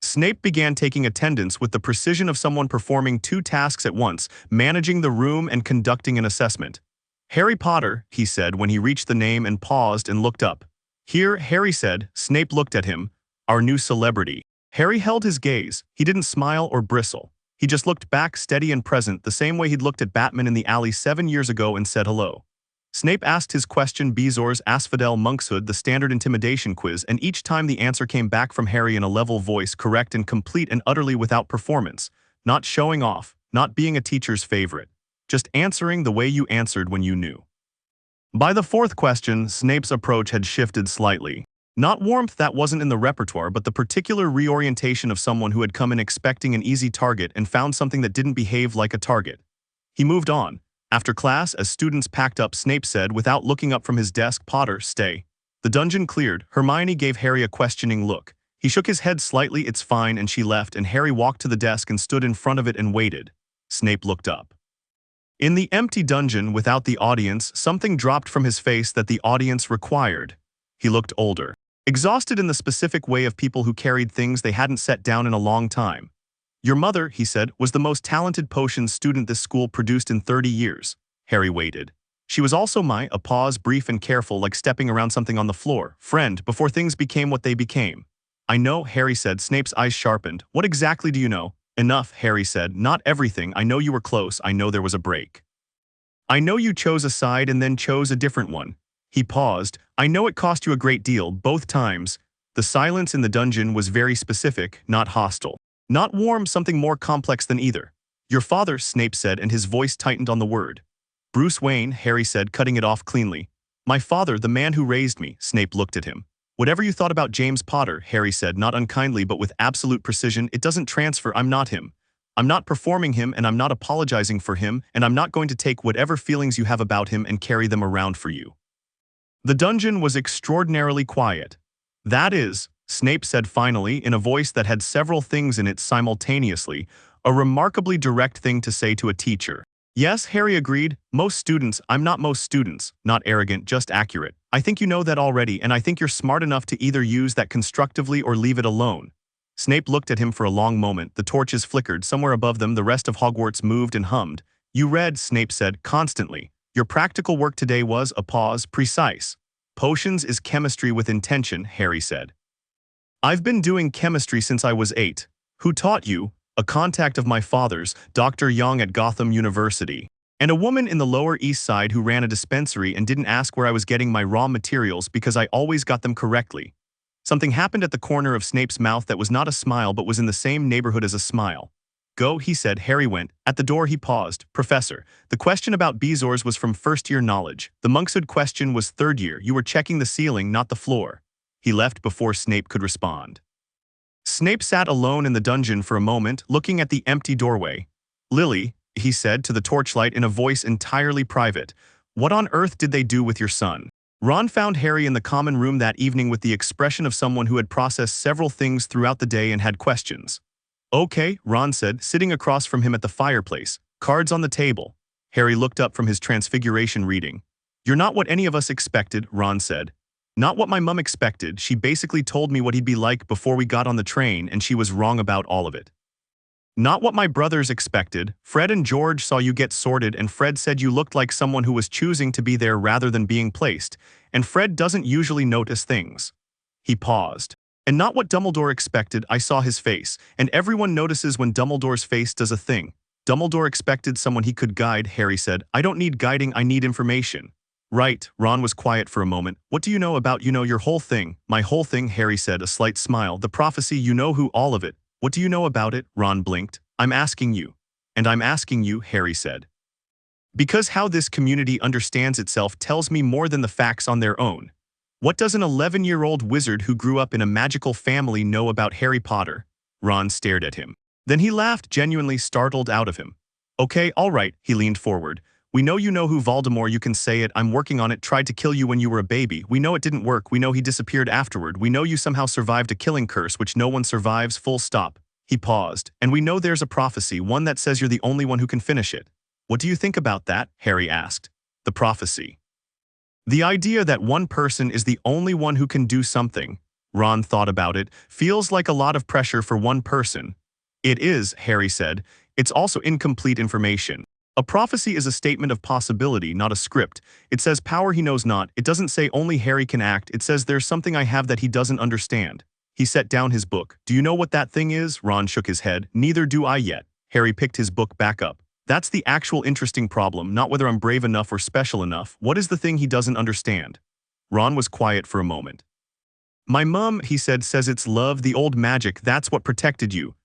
Snape began taking attendance with the precision of someone performing two tasks at once, managing the room and conducting an assessment. Harry Potter, he said when he reached the name and paused and looked up. Here, Harry said. Snape looked at him. Our new celebrity. Harry held his gaze. He didn't smile or bristle. He just looked back steady and present the same way he'd looked at Batman in the alley 7 years ago and said hello. Snape asked his question Bezoar's Asphodel Monkshood the standard intimidation quiz and each time the answer came back from Harry in a level voice correct and complete and utterly without performance. Not showing off, not being a teacher's favorite. Just answering the way you answered when you knew. By the fourth question, Snape's approach had shifted slightly. Not warmth that wasn't in the repertoire but the particular reorientation of someone who had come in expecting an easy target and found something that didn't behave like a target. He moved on. After class, as students packed up, Snape said, without looking up from his desk, Potter, stay. The dungeon cleared. Hermione gave Harry a questioning look. He shook his head slightly, it's fine, and she left, and Harry walked to the desk and stood in front of it and waited. Snape looked up. In the empty dungeon, without the audience, something dropped from his face that the audience required. He looked older. Exhausted in the specific way of people who carried things they hadn't set down in a long time. Your mother, he said, was the most talented potions student this school produced in 30 years. Harry waited. She was also a pause, brief and careful, like stepping around something on the floor, friend, before things became what they became. I know, Harry said. Snape's eyes sharpened. What exactly do you know? Enough, Harry said. Not everything. I know you were close. I know there was a break. I know you chose a side and then chose a different one. He paused. I know it cost you a great deal, both times. The silence in the dungeon was very specific, not hostile. Not warm, something more complex than either. Your father, Snape said, and his voice tightened on the word. Bruce Wayne, Harry said, cutting it off cleanly. My father, the man who raised me. Snape looked at him. Whatever you thought about James Potter, Harry said, not unkindly but with absolute precision, it doesn't transfer. I'm not him. I'm not performing him and I'm not apologizing for him and I'm not going to take whatever feelings you have about him and carry them around for you. The dungeon was extraordinarily quiet. That is, Snape said finally in a voice that had several things in it simultaneously, a remarkably direct thing to say to a teacher. Yes, Harry agreed. Most students, I'm not most students, not arrogant, just accurate. I think you know that already and I think you're smart enough to either use that constructively or leave it alone. Snape looked at him for a long moment. The torches flickered. Somewhere above them, the rest of Hogwarts moved and hummed. You read, Snape said, constantly. Your practical work today was, a pause, precise. Potions is chemistry with intention, Harry said. I've been doing chemistry since I was 8. Who taught you? A contact of my father's, Dr. Young at Gotham University. And a woman in the Lower East Side who ran a dispensary and didn't ask where I was getting my raw materials because I always got them correctly. Something happened at the corner of Snape's mouth that was not a smile but was in the same neighborhood as a smile. Go, he said. Harry went. At the door he paused. Professor, the question about Bezoars was from first-year knowledge. The Monkshood question was third year. You were checking the ceiling, not the floor. He left before Snape could respond. Snape sat alone in the dungeon for a moment, looking at the empty doorway. "Lily," he said to the torchlight in a voice entirely private, "what on earth did they do with your son?" Ron found Harry in the common room that evening with the expression of someone who had processed several things throughout the day and had questions. "Okay," Ron said, sitting across from him at the fireplace, cards on the table. Harry looked up from his Transfiguration reading. "You're not what any of us expected," Ron said. "Not what my mum expected. She basically told me what he'd be like before we got on the train, and she was wrong about all of it. Not what my brothers expected. Fred and George saw you get sorted, and Fred said you looked like someone who was choosing to be there rather than being placed, and Fred doesn't usually notice things." He paused. "And not what Dumbledore expected. I saw his face, and everyone notices when Dumbledore's face does a thing. Dumbledore expected someone he could guide," Harry said. "I don't need guiding, I need information." "Right." Ron was quiet for a moment. "What do you know about, your whole thing?" "My whole thing," Harry said, a slight smile. "The prophecy, you know who all of it." "What do you know about it?" Ron blinked. "I'm asking you." "And I'm asking you," Harry said, "because how this community understands itself tells me more than the facts on their own. What does an 11-year-old wizard who grew up in a magical family know about Harry Potter?" Ron stared at him. Then he laughed, genuinely startled out of him. "Okay, all right," he leaned forward. "We know you know who Voldemort, you can say it, I'm working on it, tried to kill you when you were a baby. We know it didn't work, we know he disappeared afterward, we know you somehow survived a killing curse which no one survives, full stop." He paused. "And we know there's a prophecy, one that says you're the only one who can finish it." "What do you think about that?" Harry asked. "The prophecy." "The idea that one person is the only one who can do something." Ron thought about it. "Feels like a lot of pressure for one person." "It is," Harry said. "It's also incomplete information. A prophecy is a statement of possibility, not a script. It says power he knows not. It doesn't say only Harry can act. It says there's something I have that he doesn't understand." He set down his book. "Do you know what that thing is?" Ron shook his head. "Neither do I yet." Harry picked his book back up. "That's the actual interesting problem, not whether I'm brave enough or special enough. What is the thing he doesn't understand?" Ron was quiet for a moment. "My mum," he said, "says it's love, the old magic, that's what protected you."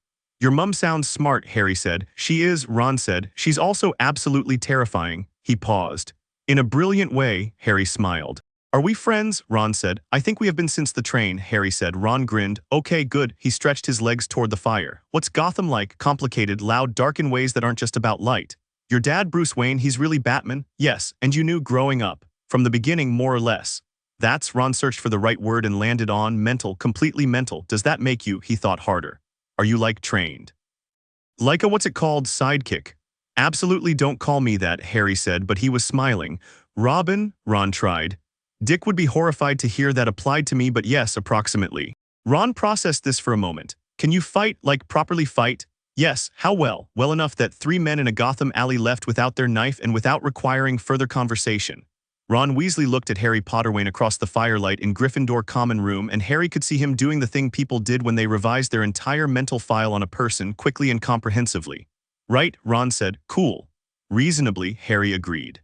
"Your mum sounds smart," Harry said. "She is," Ron said. "She's also absolutely terrifying." He paused. "In a brilliant way," Harry smiled. "Are we friends?" Ron said. "I think we have been since the train," Harry said. Ron grinned. "Okay, good." He stretched his legs toward the fire. "What's Gotham like? Complicated, loud, dark in ways that aren't just about light. Your dad, Bruce Wayne, he's really Batman?" "Yes, and you knew growing up. From the beginning, more or less." "That's," Ron searched for the right word and landed on mental, completely mental. "Does that make you," he thought harder, "are you like trained? Like a what's it called, sidekick?" "Absolutely don't call me that," Harry said, but he was smiling. "Robin?" Ron tried. "Dick would be horrified to hear that applied to me, but yes, approximately." Ron processed this for a moment. "Can you fight, like properly fight?" "Yes." "How well?" "Well enough that 3 men in a Gotham alley left without their knife and without requiring further conversation." Ron Weasley looked at Harry Potterwain across the firelight in Gryffindor common room, and Harry could see him doing the thing people did when they revised their entire mental file on a person, quickly and comprehensively. "Right," Ron said. "Cool." "Reasonably," Harry agreed.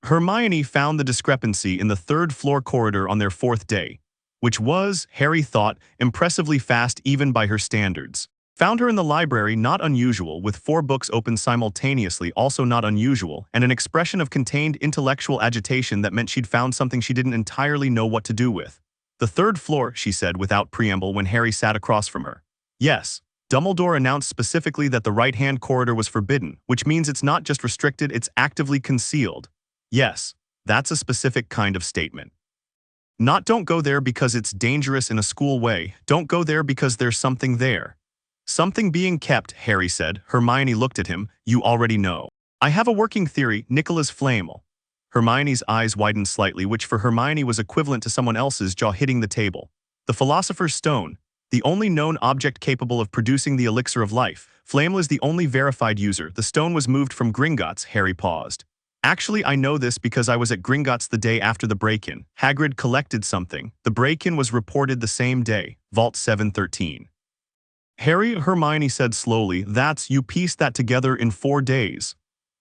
Hermione found the discrepancy in the third-floor corridor on their 4th day, which was, Harry thought, impressively fast even by her standards. Found her in the library, not unusual, with 4 books open simultaneously, also not unusual, and an expression of contained intellectual agitation that meant she'd found something she didn't entirely know what to do with. "The 3rd floor," she said without preamble when Harry sat across from her. "Yes. Dumbledore announced specifically that the right-hand corridor was forbidden, which means it's not just restricted, it's actively concealed." "Yes. That's a specific kind of statement. Not don't go there because it's dangerous in a school way, don't go there because there's something there." "Something being kept," Harry said. Hermione looked at him. "You already know." "I have a working theory, Nicholas Flamel." Hermione's eyes widened slightly, which for Hermione was equivalent to someone else's jaw hitting the table. "The Philosopher's Stone, the only known object capable of producing the elixir of life. Flamel is the only verified user. The stone was moved from Gringotts." Harry paused. "Actually, I know this because I was at Gringotts the day after the break-in. Hagrid collected something. The break-in was reported the same day, Vault 713. "Harry," Hermione said slowly, you pieced that together in 4 days."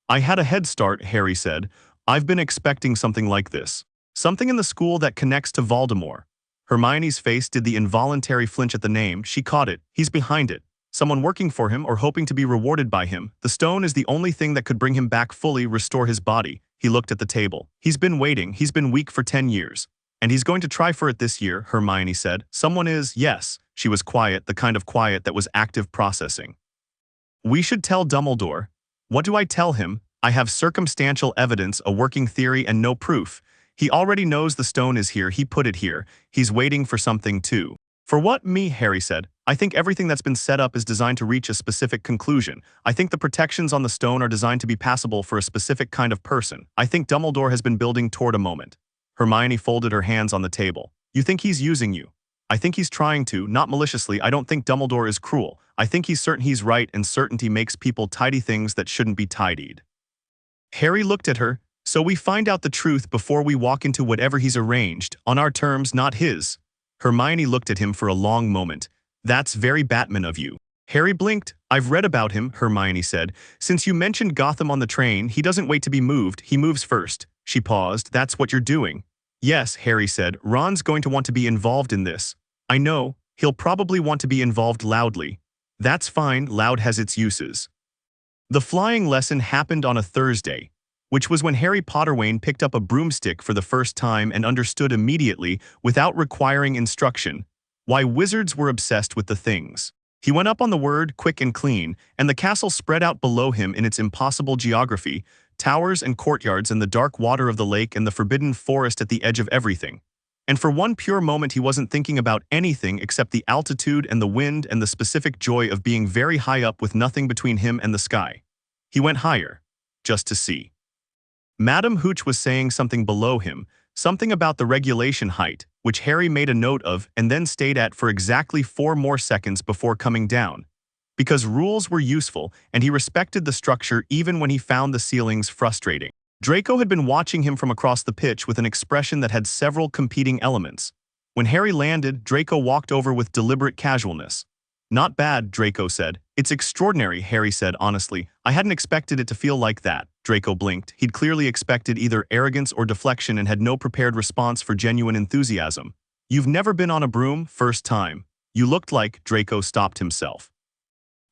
"I had a head start," Harry said. "I've been expecting something like this. Something in the school that connects to Voldemort." Hermione's face did the involuntary flinch at the name. She caught it. "He's behind it. Someone working for him or hoping to be rewarded by him. The stone is the only thing that could bring him back fully, restore his body." He looked at the table. "He's been waiting. He's been weak for 10 years. And he's going to try for it this year, Hermione said. Someone is, yes. She was quiet, the kind of quiet that was active processing. We should tell Dumbledore. What do I tell him? I have circumstantial evidence, a working theory, and no proof. He already knows the stone is here, he put it here. He's waiting for something too. For what? Me, Harry said. I think everything that's been set up is designed to reach a specific conclusion. I think the protections on the stone are designed to be passable for a specific kind of person. I think Dumbledore has been building toward a moment. Hermione folded her hands on the table. You think he's using you? I think he's trying to, not maliciously. I don't think Dumbledore is cruel. I think he's certain he's right, and certainty makes people tidy things that shouldn't be tidied. Harry looked at her. So we find out the truth before we walk into whatever he's arranged, on our terms, not his. Hermione looked at him for a long moment. That's very Batman of you. Harry blinked. I've read about him, Hermione said. Since you mentioned Gotham on the train, he doesn't wait to be moved, he moves first. She paused. That's what you're doing. Yes, Harry said. Ron's going to want to be involved in this. I know. He'll probably want to be involved loudly. That's fine, loud has its uses. The flying lesson happened on a Thursday, which was when Harry Potterwain picked up a broomstick for the first time and understood immediately, without requiring instruction, why wizards were obsessed with the things. He went up on the word, quick and clean, and the castle spread out below him in its impossible geography, towers and courtyards and the dark water of the lake and the forbidden forest at the edge of everything. And for one pure moment he wasn't thinking about anything except the altitude and the wind and the specific joy of being very high up with nothing between him and the sky. He went higher, just to see. Madame Hooch was saying something below him, something about the regulation height, which Harry made a note of and then stayed at for exactly 4 more seconds before coming down. Because rules were useful, and he respected the structure even when he found the ceilings frustrating. Draco had been watching him from across the pitch with an expression that had several competing elements. When Harry landed, Draco walked over with deliberate casualness. Not bad, Draco said. It's extraordinary, Harry said honestly. I hadn't expected it to feel like that. Draco blinked. He'd clearly expected either arrogance or deflection and had no prepared response for genuine enthusiasm. You've never been on a broom? First time. You looked like, Draco stopped himself.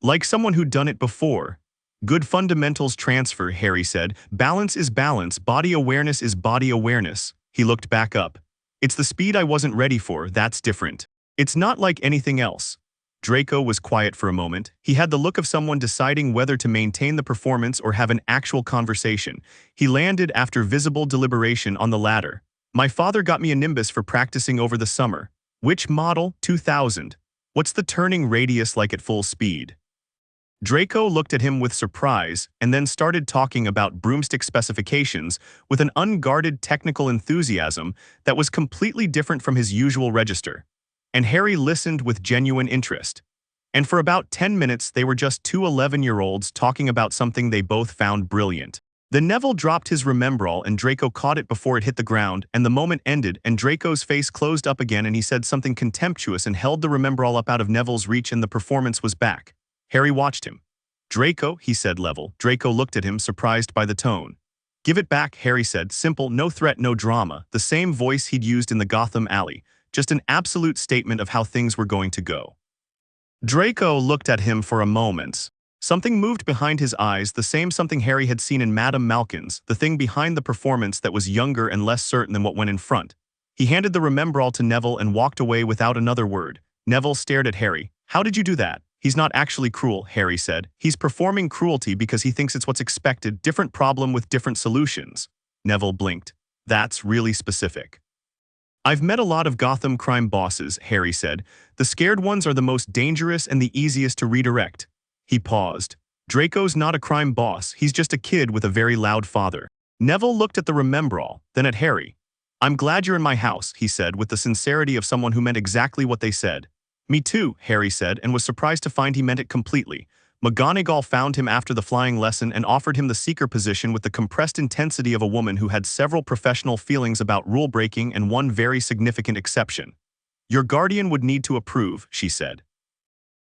Like someone who'd done it before. Good fundamentals transfer, Harry said. Balance is balance, body awareness is body awareness. He looked back up. It's the speed I wasn't ready for, that's different. It's not like anything else. Draco was quiet for a moment. He had the look of someone deciding whether to maintain the performance or have an actual conversation. He landed after visible deliberation on the latter. My father got me a Nimbus for practicing over the summer. Which model? 2000. What's the turning radius like at full speed? Draco looked at him with surprise and then started talking about broomstick specifications with an unguarded technical enthusiasm that was completely different from his usual register. And Harry listened with genuine interest. And for about 10 minutes they were just 2 11-year-olds talking about something they both found brilliant. Then Neville dropped his remembrall and Draco caught it before it hit the ground, and the moment ended and Draco's face closed up again and he said something contemptuous and held the remembrall up out of Neville's reach and the performance was back. Harry watched him. Draco, he said level. Draco looked at him, surprised by the tone. Give it back, Harry said, simple, no threat, no drama, the same voice he'd used in the Gotham alley. Just an absolute statement of how things were going to go. Draco looked at him for a moment. Something moved behind his eyes, the same something Harry had seen in Madame Malkin's, the thing behind the performance that was younger and less certain than what went in front. He handed the remembrall to Neville and walked away without another word. Neville stared at Harry. How did you do that? He's not actually cruel, Harry said. He's performing cruelty because he thinks it's what's expected, different problem with different solutions. Neville blinked. That's really specific. I've met a lot of Gotham crime bosses, Harry said. The scared ones are the most dangerous and the easiest to redirect. He paused. Draco's not a crime boss, he's just a kid with a very loud father. Neville looked at the remembrall, then at Harry. I'm glad you're in my house, he said with the sincerity of someone who meant exactly what they said. Me too, Harry said, and was surprised to find he meant it completely. McGonagall found him after the flying lesson and offered him the seeker position with the compressed intensity of a woman who had several professional feelings about rule-breaking and one very significant exception. Your guardian would need to approve, she said.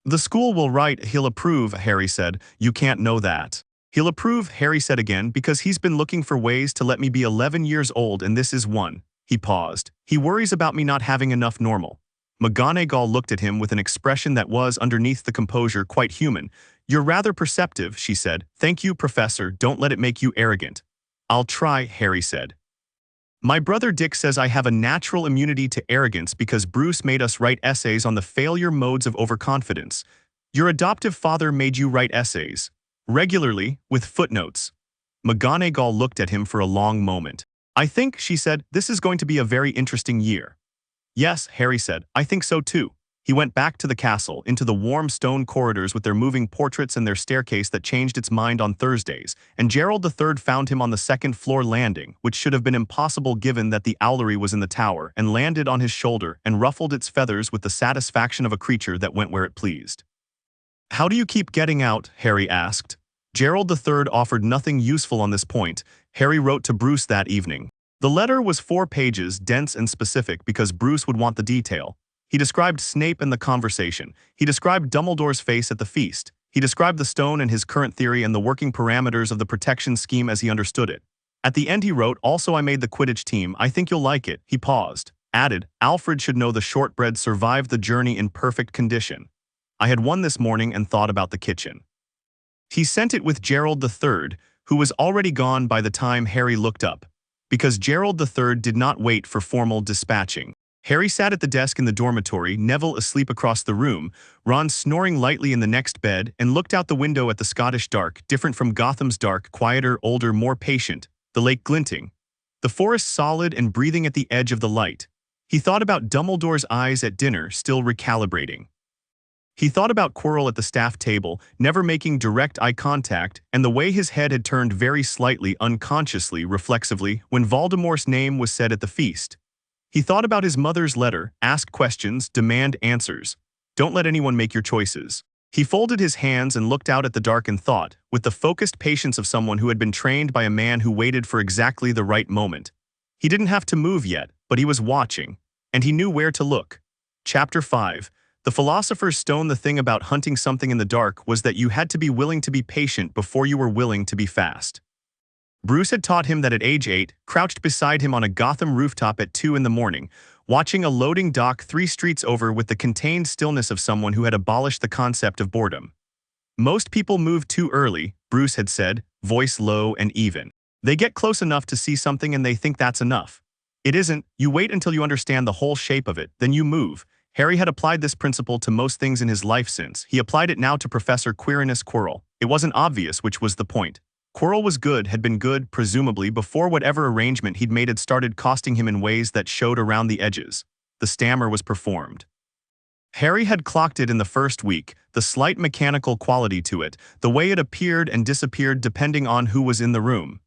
The school will write, he'll approve, Harry said. You can't know that. He'll approve, Harry said again, because he's been looking for ways to let me be 11 years old and this is one. He paused. He worries about me not having enough normal. McGonagall looked at him with an expression that was, underneath the composure, quite human. You're rather perceptive, she said. Thank you, Professor. Don't let it make you arrogant. I'll try, Harry said. My brother Dick says I have a natural immunity to arrogance because Bruce made us write essays on the failure modes of overconfidence. Your adoptive father made you write essays. Regularly, with footnotes. McGonagall looked at him for a long moment. I think, she said, this is going to be a very interesting year. Yes, Harry said, I think so too. He went back to the castle, into the warm stone corridors with their moving portraits and their staircase that changed its mind on Thursdays, and Gerald III found him on the second-floor landing, which should have been impossible given that the owlery was in the tower, and landed on his shoulder and ruffled its feathers with the satisfaction of a creature that went where it pleased. How do you keep getting out? Harry asked. Gerald III offered nothing useful on this point. Harry wrote to Bruce that evening. The letter was 4 pages, dense and specific because Bruce would want the detail. He described Snape and the conversation. He described Dumbledore's face at the feast. He described the stone and his current theory and the working parameters of the protection scheme as he understood it. At the end he wrote, also I made the Quidditch team, I think you'll like it. He paused. Added, Alfred should know the shortbread survived the journey in perfect condition. I had won this morning and thought about the kitchen. He sent it with Gerald III, who was already gone by the time Harry looked up. Because Gerald III did not wait for formal dispatching. Harry sat at the desk in the dormitory, Neville asleep across the room, Ron snoring lightly in the next bed, and looked out the window at the Scottish dark, different from Gotham's dark, quieter, older, more patient, the lake glinting, the forest solid and breathing at the edge of the light. He thought about Dumbledore's eyes at dinner, still recalibrating. He thought about Quirrell at the staff table, never making direct eye contact, and the way his head had turned very slightly, unconsciously, reflexively, when Voldemort's name was said at the feast. He thought about his mother's letter, ask questions, demand answers. Don't let anyone make your choices. He folded his hands and looked out at the dark and thought, with the focused patience of someone who had been trained by a man who waited for exactly the right moment. He didn't have to move yet, but he was watching, and he knew where to look. Chapter 5. The Philosopher's Stone. The thing about hunting something in the dark was that you had to be willing to be patient before you were willing to be fast. Bruce had taught him that at age 8, crouched beside him on a Gotham rooftop at 2 in the morning, watching a loading dock 3 streets over with the contained stillness of someone who had abolished the concept of boredom. Most people move too early, Bruce had said, voice low and even. They get close enough to see something and they think that's enough. It isn't. You wait until you understand the whole shape of it, then you move. Harry had applied this principle to most things in his life since. He applied it now to Professor Quirinus Quirrell. It wasn't obvious, which was the point. Quirrell was good, had been good, presumably, before whatever arrangement he'd made had started costing him in ways that showed around the edges. The stammer was performed. Harry had clocked it in the first week, the slight mechanical quality to it, the way it appeared and disappeared depending on who was in the room.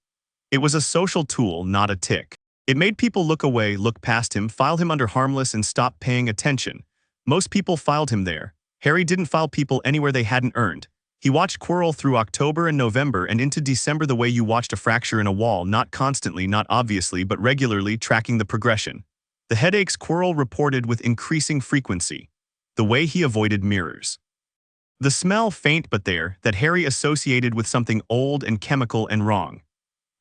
It was a social tool, not a tick. It made people look away, look past him, file him under harmless and stop paying attention. Most people filed him there. Harry didn't file people anywhere they hadn't earned. He watched Quirrell through October and November and into December the way you watched a fracture in a wall, not constantly, not obviously, but regularly, tracking the progression. The headaches Quirrell reported with increasing frequency. The way he avoided mirrors. The smell, faint but there, that Harry associated with something old and chemical and wrong.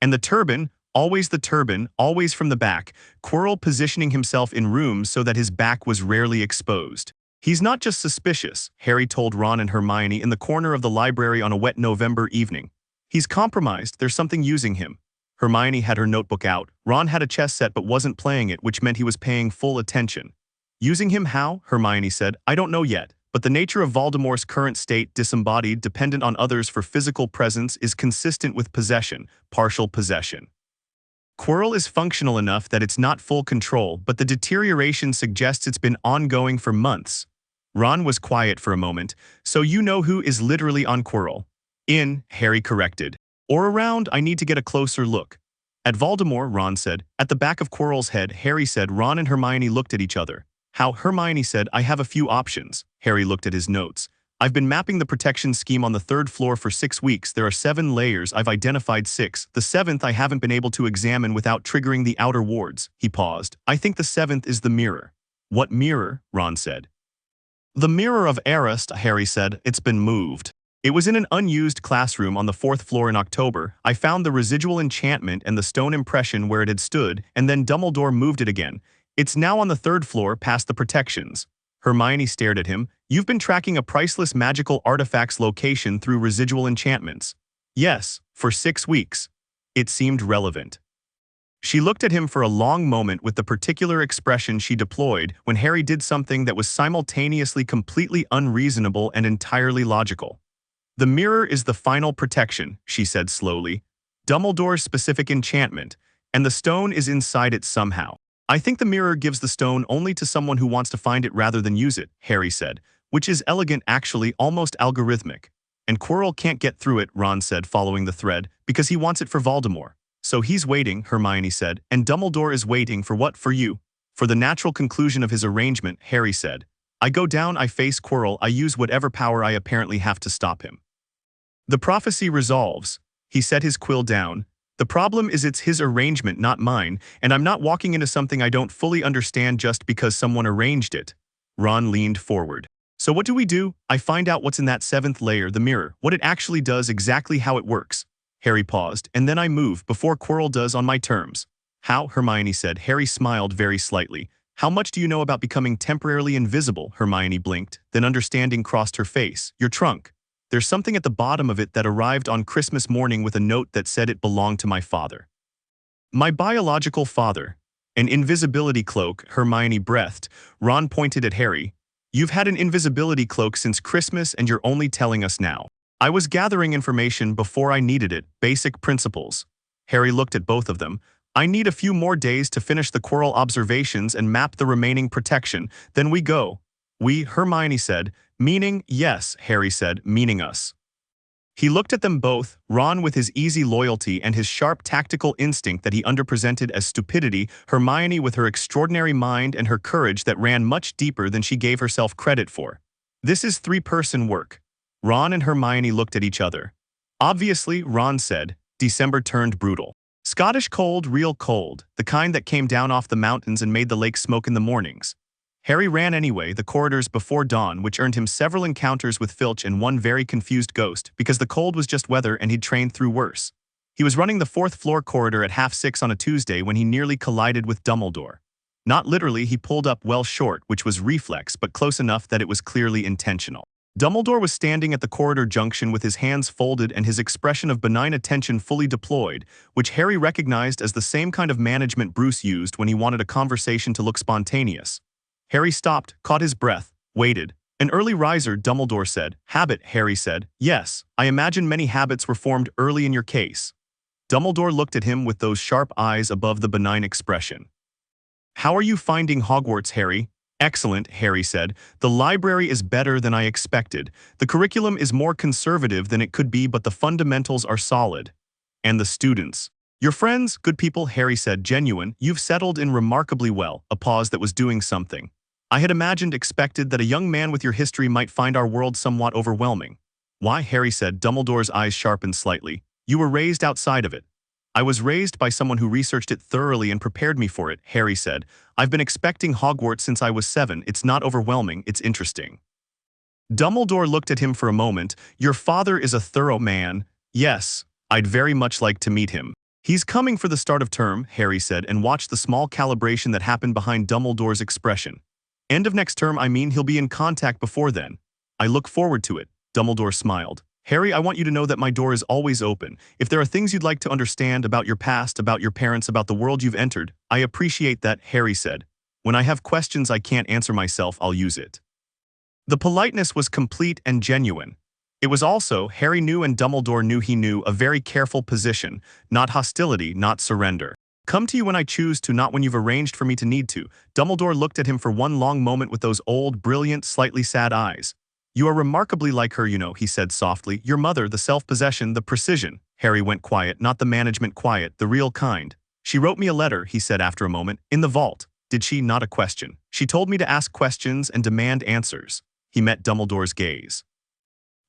And the turban, always from the back, Quirrell positioning himself in rooms so that his back was rarely exposed. He's not just suspicious, Harry told Ron and Hermione in the corner of the library on a wet November evening. He's compromised, there's something using him. Hermione had her notebook out. Ron had a chess set but wasn't playing it, which meant he was paying full attention. Using him how? Hermione said. I don't know yet, but the nature of Voldemort's current state, disembodied, dependent on others for physical presence, is consistent with possession, partial possession. Quirrell is functional enough that it's not full control, but the deterioration suggests it's been ongoing for months. Ron was quiet for a moment. So you know who is literally on Quirrell? In, Harry corrected. Or around, I need to get a closer look. At Voldemort, Ron said. At the back of Quirrell's head, Harry said. Ron and Hermione looked at each other. How? Hermione said, I have a few options. Harry looked at his notes. I've been mapping the protection scheme on the 3rd floor for 6 weeks. There are 7 layers. I've identified 6. The 7th I haven't been able to examine without triggering the outer wards. He paused. I think the 7th is the mirror. What mirror? Ron said. The Mirror of Eris, Harry said. It's been moved. It was in an unused classroom on the 4th floor in October. I found the residual enchantment and the stone impression where it had stood, and then Dumbledore moved it again. It's now on the 3rd floor past the protections. Hermione stared at him. You've been tracking a priceless magical artifact's location through residual enchantments. Yes, for 6 weeks. It seemed relevant. She looked at him for a long moment with the particular expression she deployed when Harry did something that was simultaneously completely unreasonable and entirely logical. "The mirror is the final protection," she said slowly. "Dumbledore's specific enchantment, and the stone is inside it somehow. I think the mirror gives the stone only to someone who wants to find it rather than use it," Harry said, "which is elegant actually, almost algorithmic. And Quirrell can't get through it," Ron said, following the thread, "because he wants it for Voldemort. So he's waiting," Hermione said, "and Dumbledore is waiting for what, for you?" "For the natural conclusion of his arrangement," Harry said. "I go down, I face Quirrell, I use whatever power I apparently have to stop him. The prophecy resolves." He set his quill down. "The problem is it's his arrangement, not mine, and I'm not walking into something I don't fully understand just because someone arranged it." Ron leaned forward. "So what do? I find out what's in that seventh layer, the mirror, what it actually does, exactly how it works." Harry paused, "and then I move, before Quirrell does, on my terms." "How?" Hermione said. Harry smiled very slightly. "How much do you know about becoming temporarily invisible?" Hermione blinked, then understanding crossed her face. "Your trunk. There's something at the bottom of it that arrived on Christmas morning with a note that said it belonged to my father. My biological father." "An invisibility cloak," Hermione breathed. Ron pointed at Harry. "You've had an invisibility cloak since Christmas and you're only telling us now." "I was gathering information before I needed it, basic principles." Harry looked at both of them. "I need a few more days to finish the Quirrell observations and map the remaining protection, then we go." "We," Hermione said. "Meaning, yes," Harry said, "meaning us." He looked at them both, Ron with his easy loyalty and his sharp tactical instinct that he underpresented as stupidity, Hermione with her extraordinary mind and her courage that ran much deeper than she gave herself credit for. "This is three-person work." Ron and Hermione looked at each other. "Obviously," Ron said. December turned brutal. Scottish cold, real cold, the kind that came down off the mountains and made the lake smoke in the mornings. Harry ran anyway, the corridors before dawn, which earned him several encounters with Filch and one very confused ghost, because the cold was just weather and he'd trained through worse. He was running the fourth-floor corridor at 6:30 on a Tuesday when he nearly collided with Dumbledore. Not literally, he pulled up well short, which was reflex, but close enough that it was clearly intentional. Dumbledore was standing at the corridor junction with his hands folded and his expression of benign attention fully deployed, which Harry recognized as the same kind of management Bruce used when he wanted a conversation to look spontaneous. Harry stopped, caught his breath, waited. "An early riser," Dumbledore said. "Habit," Harry said. "Yes, I imagine many habits were formed early in your case." Dumbledore looked at him with those sharp eyes above the benign expression. "How are you finding Hogwarts, Harry?" "Excellent," Harry said. "The library is better than I expected. The curriculum is more conservative than it could be, but the fundamentals are solid. And the students." "Your friends, good people," Harry said, genuine. "You've settled in remarkably well." A pause that was doing something. "I had expected that a young man with your history might find our world somewhat overwhelming." "Why?" Harry said. Dumbledore's eyes sharpened slightly. "You were raised outside of it." "I was raised by someone who researched it thoroughly and prepared me for it," Harry said. "I've been expecting Hogwarts since I was 7. It's not overwhelming, it's interesting." Dumbledore looked at him for a moment. "Your father is a thorough man." "Yes, I'd very much like to meet him." "He's coming for the start of term," Harry said, and watched the small calibration that happened behind Dumbledore's expression. "End of next term, I mean, he'll be in contact before then." "I look forward to it," Dumbledore smiled. "Harry, I want you to know that my door is always open. If there are things you'd like to understand about your past, about your parents, about the world you've entered, I appreciate that," Harry said. "When I have questions I can't answer myself, I'll use it." The politeness was complete and genuine. It was also, Harry knew and Dumbledore knew he knew, a very careful position, not hostility, not surrender. "Come to you when I choose to, not when you've arranged for me to need to." Dumbledore looked at him for one long moment with those old, brilliant, slightly sad eyes. "You are remarkably like her, you know," he said softly. "Your mother, the self-possession, the precision." Harry went quiet, not the management quiet, the real kind. "She wrote me a letter," he said after a moment, "in the vault." "Did she?" Not a question. "She told me to ask questions and demand answers." He met Dumbledore's gaze.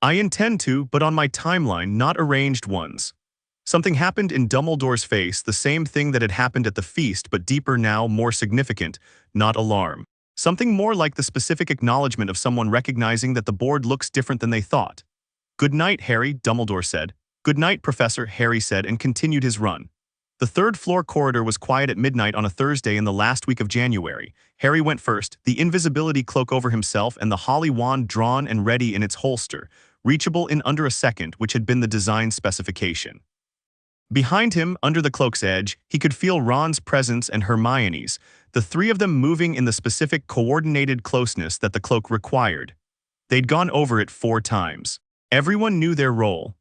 "I intend to, but on my timeline, not arranged ones." Something happened in Dumbledore's face, the same thing that had happened at the feast, but deeper now, more significant, not alarm. Something more like the specific acknowledgement of someone recognizing that the board looks different than they thought. "Good night, Harry," Dumbledore said. "Good night, Professor," Harry said, and continued his run. The third-floor corridor was quiet at midnight on a Thursday in the last week of January. Harry went first, the invisibility cloak over himself and the holly wand drawn and ready in its holster, reachable in under a second, which had been the design specification. Behind him, under the cloak's edge, he could feel Ron's presence and Hermione's, the three of them moving in the specific coordinated closeness that the cloak required. They'd gone over it 4 times. Everyone knew their role.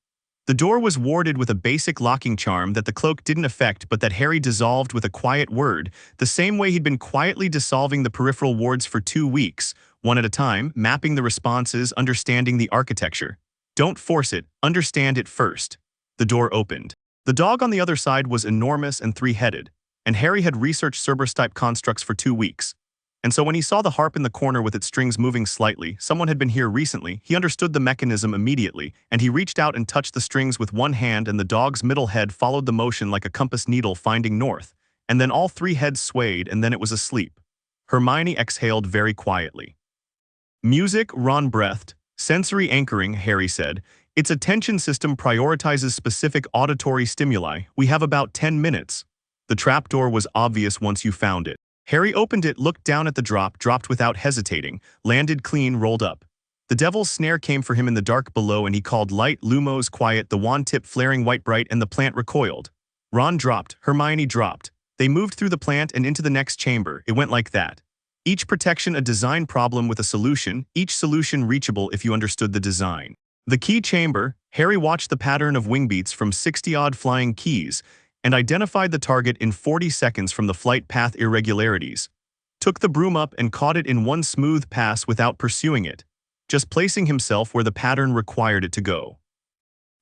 The door was warded with a basic locking charm that the cloak didn't affect but that Harry dissolved with a quiet word, the same way he'd been quietly dissolving the peripheral wards for 2 weeks, one at a time, mapping the responses, understanding the architecture. Don't force it, understand it first. The door opened. The dog on the other side was enormous and 3-headed, and Harry had researched Cerberus-type constructs for 2 weeks. And so when he saw the harp in the corner with its strings moving slightly, someone had been here recently, he understood the mechanism immediately, and he reached out and touched the strings with one hand and the dog's middle head followed the motion like a compass needle finding north, and then all 3 heads swayed and then it was asleep. Hermione exhaled very quietly. Music, Ron breathed. Sensory anchoring, Harry said. Its attention system prioritizes specific auditory stimuli. We have about 10 minutes. The trapdoor was obvious once you found it. Harry opened it, looked down at the drop, dropped without hesitating, landed clean, rolled up. The devil's snare came for him in the dark below and he called light, Lumos quiet, the wand tip flaring white bright and the plant recoiled. Ron dropped, Hermione dropped. They moved through the plant and into the next chamber. It went like that. Each protection a design problem with a solution, each solution reachable if you understood the design. The key chamber, Harry watched the pattern of wing beats from 60-odd flying keys, and identified the target in 40 seconds from the flight path irregularities. Took the broom up and caught it in one smooth pass without pursuing it, just placing himself where the pattern required it to go.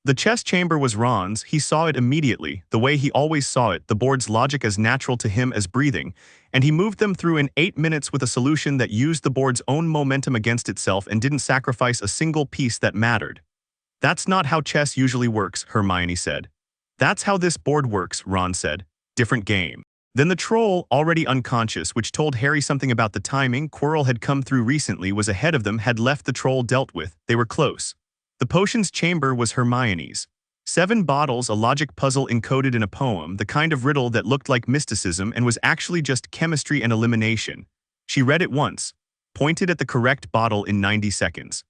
The chest chamber was Ron's, he saw it immediately, the way he always saw it, the board's logic as natural to him as breathing, and he moved them through in 8 minutes with a solution that used the board's own momentum against itself and didn't sacrifice a single piece that mattered. That's not how chess usually works, Hermione said. That's how this board works, Ron said. Different game. Then the troll, already unconscious, which told Harry something about the timing, Quirrell had come through recently, was ahead of them, had left the troll dealt with. They were close. The potions chamber was Hermione's. 7 bottles, a logic puzzle encoded in a poem, the kind of riddle that looked like mysticism and was actually just chemistry and elimination. She read it once, pointed at the correct bottle in 90 seconds.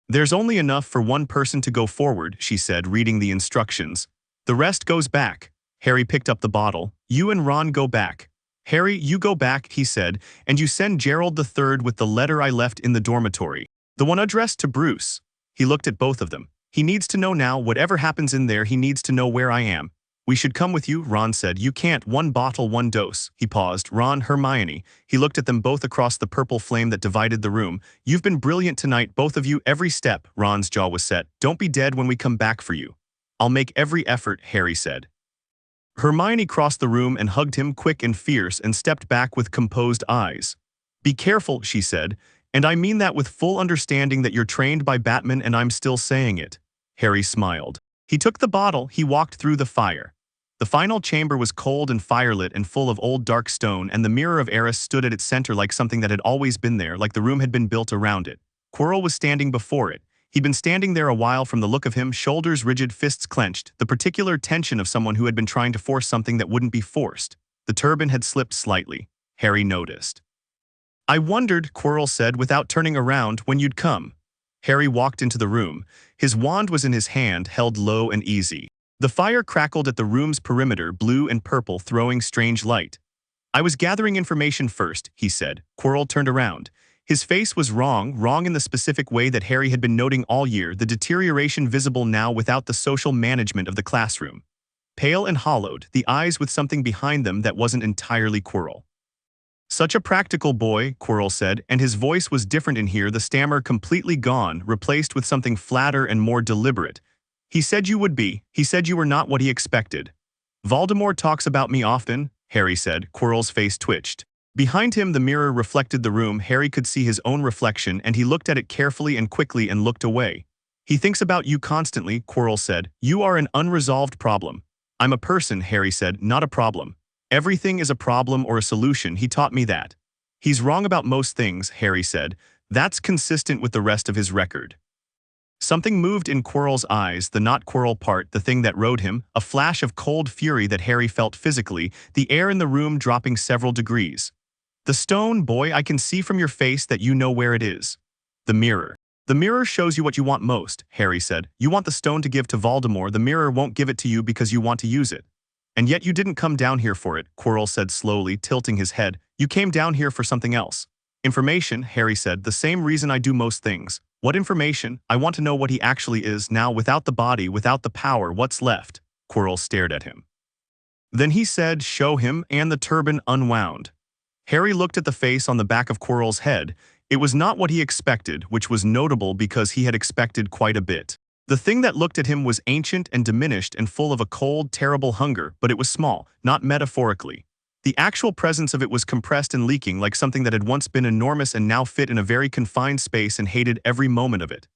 There's only enough for one person to go forward, she said, reading the instructions. The rest goes back. Harry picked up the bottle. You and Ron go back. Harry, you go back, he said, and you send Gerald III with the letter I left in the dormitory. The one addressed to Bruce. He looked at both of them. He needs to know now, whatever happens in there, he needs to know where I am. We should come with you, Ron said. You can't, 1 bottle, 1 dose. He paused. Ron, Hermione. He looked at them both across the purple flame that divided the room. You've been brilliant tonight, both of you, every step. Ron's jaw was set. Don't be dead when we come back for you. I'll make every effort, Harry said. Hermione crossed the room and hugged him quick and fierce and stepped back with composed eyes. Be careful, she said, and I mean that with full understanding that you're trained by Batman and I'm still saying it. Harry smiled. He took the bottle, he walked through the fire. The final chamber was cold and firelit and full of old dark stone, and the mirror of Eris stood at its center like something that had always been there, like the room had been built around it. Quirrell was standing before it. He'd been standing there a while from the look of him, shoulders rigid, fists clenched, the particular tension of someone who had been trying to force something that wouldn't be forced. The turban had slipped slightly. Harry noticed. I wondered, Quirrell said without turning around, when you'd come. Harry walked into the room. His wand was in his hand, held low and easy. The fire crackled at the room's perimeter, blue and purple, throwing strange light. I was gathering information first, he said. Quirrell turned around. His face was wrong in the specific way that Harry had been noting all year, the deterioration visible now without the social management of the classroom. Pale and hollowed, the eyes with something behind them that wasn't entirely Quirrell. Such a practical boy, Quirrell said, and his voice was different in here, the stammer completely gone, replaced with something flatter and more deliberate. He said you would be. He said you were not what he expected. Voldemort talks about me often, Harry said. Quirrell's face twitched. Behind him, the mirror reflected the room. Harry could see his own reflection, and he looked at it carefully and quickly and looked away. He thinks about you constantly, Quirrell said. You are an unresolved problem. I'm a person, Harry said, not a problem. Everything is a problem or a solution, he taught me that. He's wrong about most things, Harry said. That's consistent with the rest of his record. Something moved in Quirrell's eyes, the not Quirrell part, the thing that rode him, a flash of cold fury that Harry felt physically, the air in the room dropping several degrees. The stone, boy, I can see from your face that you know where it is. The mirror. The mirror shows you what you want most, Harry said. You want the stone to give to Voldemort. The mirror won't give it to you because you want to use it. And yet you didn't come down here for it, Quirrell said slowly, tilting his head. You came down here for something else. Information, Harry said, the same reason I do most things. What information? I want to know what he actually is now. Without the body, without the power, what's left? Quirrell stared at him. Then he said, show him, and the turban unwound. Harry looked at the face on the back of Quirrell's head. It was not what he expected, which was notable because he had expected quite a bit. The thing that looked at him was ancient and diminished and full of a cold, terrible hunger, but it was small, not metaphorically. The actual presence of it was compressed and leaking like something that had once been enormous and now fit in a very confined space and hated every moment of it.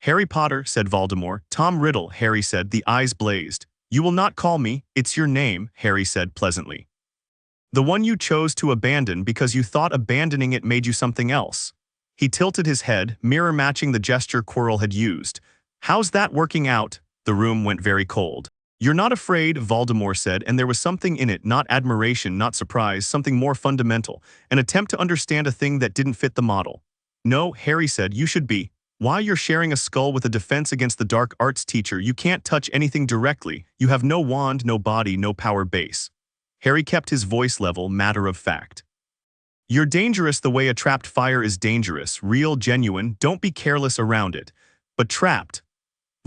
Harry Potter, said Voldemort. Tom Riddle, Harry said, the eyes blazed. You will not call me, it's your name, Harry said pleasantly. The one you chose to abandon because you thought abandoning it made you something else. He tilted his head, mirror matching the gesture Quirrell had used. How's that working out? The room went very cold. You're not afraid, Voldemort said, and there was something in it, not admiration, not surprise, something more fundamental, an attempt to understand a thing that didn't fit the model. No, Harry said, you should be. Why you're sharing a skull with a defense against the dark arts teacher, you can't touch anything directly, you have no wand, no body, no power base. Harry kept his voice level, matter of fact. You're dangerous the way a trapped fire is dangerous, real, genuine, don't be careless around it. But trapped.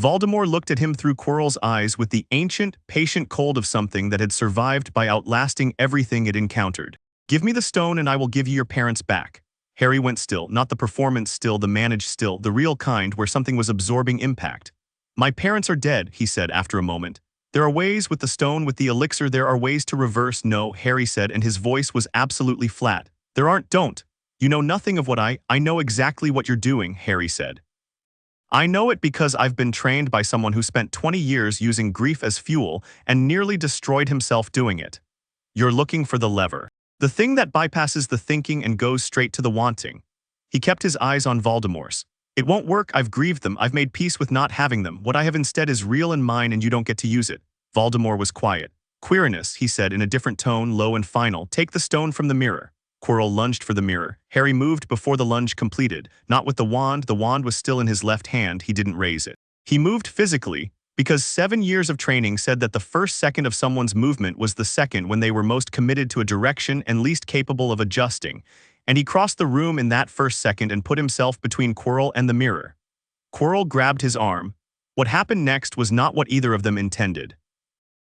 Voldemort looked at him through Quirrell's eyes with the ancient, patient cold of something that had survived by outlasting everything it encountered. Give me the stone and I will give you your parents back. Harry went still, not the performance still, the managed still, the real kind where something was absorbing impact. My parents are dead, he said after a moment. There are ways with the stone, with the elixir, there are ways to reverse. No, Harry said, and his voice was absolutely flat. There aren't, don't. You know nothing of what I know exactly what you're doing, Harry said. I know it because I've been trained by someone who spent 20 years using grief as fuel and nearly destroyed himself doing it. You're looking for the lever. The thing that bypasses the thinking and goes straight to the wanting. He kept his eyes on Voldemort's. It won't work, I've grieved them, I've made peace with not having them. What I have instead is real and mine and you don't get to use it. Voldemort was quiet. Queerness, he said in a different tone, low and final. Take the stone from the mirror. Quirrell lunged for the mirror. Harry moved before the lunge completed. Not with the wand was still in his left hand, he didn't raise it. He moved physically, because 7 years of training said that the first second of someone's movement was the second when they were most committed to a direction and least capable of adjusting, and he crossed the room in that first second and put himself between Quirrell and the mirror. Quirrell grabbed his arm. What happened next was not what either of them intended.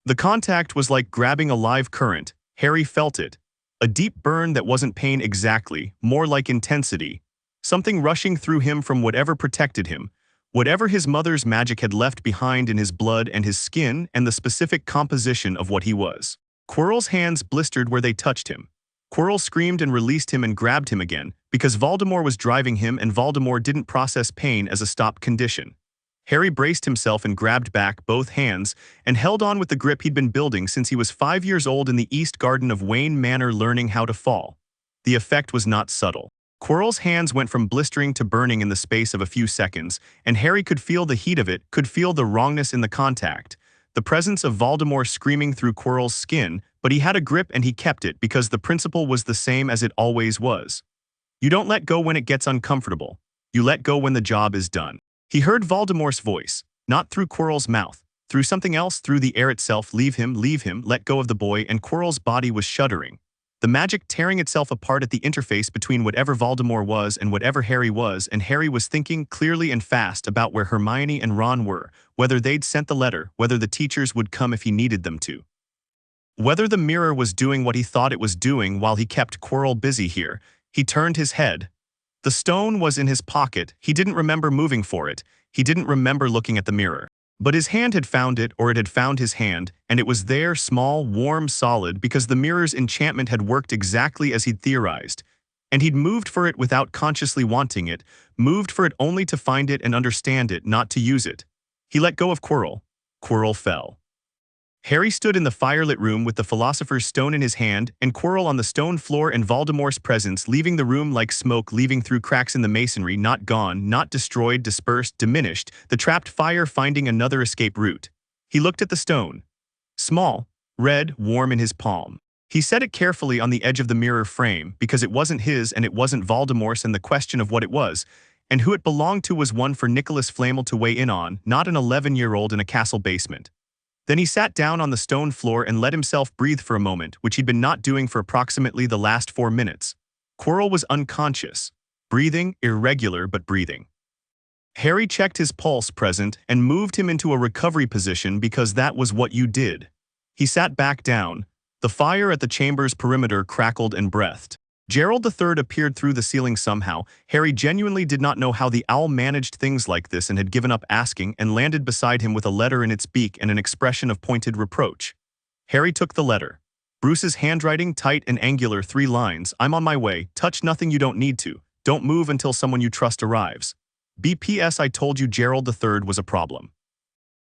The contact was like grabbing a live current. Harry felt it. A deep burn that wasn't pain exactly, more like intensity. Something rushing through him from whatever protected him, whatever his mother's magic had left behind in his blood and his skin and the specific composition of what he was. Quirrell's hands blistered where they touched him. Quirrell screamed and released him and grabbed him again, because Voldemort was driving him and Voldemort didn't process pain as a stop condition. Harry braced himself and grabbed back both hands and held on with the grip he'd been building since he was 5 years old in the East Garden of Wayne Manor learning how to fall. The effect was not subtle. Quirrell's hands went from blistering to burning in the space of a few seconds, and Harry could feel the heat of it, could feel the wrongness in the contact, the presence of Voldemort screaming through Quirrell's skin, but he had a grip and he kept it because the principle was the same as it always was. You don't let go when it gets uncomfortable. You let go when the job is done. He heard Voldemort's voice, not through Quirrell's mouth, through something else, through the air itself. Leave him, let go of the boy, and Quirrell's body was shuddering. The magic tearing itself apart at the interface between whatever Voldemort was and whatever Harry was, and Harry was thinking clearly and fast about where Hermione and Ron were, whether they'd sent the letter, whether the teachers would come if he needed them to. Whether the mirror was doing what he thought it was doing while he kept Quirrell busy here. He turned his head. The stone was in his pocket. He didn't remember moving for it. He didn't remember looking at the mirror. But his hand had found it, or it had found his hand, and it was there, small, warm, solid, because the mirror's enchantment had worked exactly as he'd theorized. And he'd moved for it without consciously wanting it, moved for it only to find it and understand it, not to use it. He let go of Quirrell. Quirrell fell. Harry stood in the firelit room with the Philosopher's Stone in his hand and Quirrell on the stone floor in Voldemort's presence, leaving the room like smoke leaving through cracks in the masonry, not gone, not destroyed, dispersed, diminished, the trapped fire finding another escape route. He looked at the stone. Small, red, warm in his palm. He set it carefully on the edge of the mirror frame because it wasn't his and it wasn't Voldemort's, and the question of what it was, and who it belonged to was one for Nicholas Flamel to weigh in on, not an 11-year-old in a castle basement. Then he sat down on the stone floor and let himself breathe for a moment, which he'd been not doing for approximately the last 4 minutes. Quirrell was unconscious. Breathing, irregular but breathing. Harry checked his pulse present and moved him into a recovery position because that was what you did. He sat back down. The fire at the chamber's perimeter crackled and breathed. Gerald III appeared through the ceiling somehow. Harry genuinely did not know how the owl managed things like this and had given up asking, and landed beside him with a letter in its beak and an expression of pointed reproach. Harry took the letter. Bruce's handwriting, tight and angular, 3 lines. I'm on my way. Touch nothing you don't need to. Don't move until someone you trust arrives. BPS, I told you Gerald III was a problem.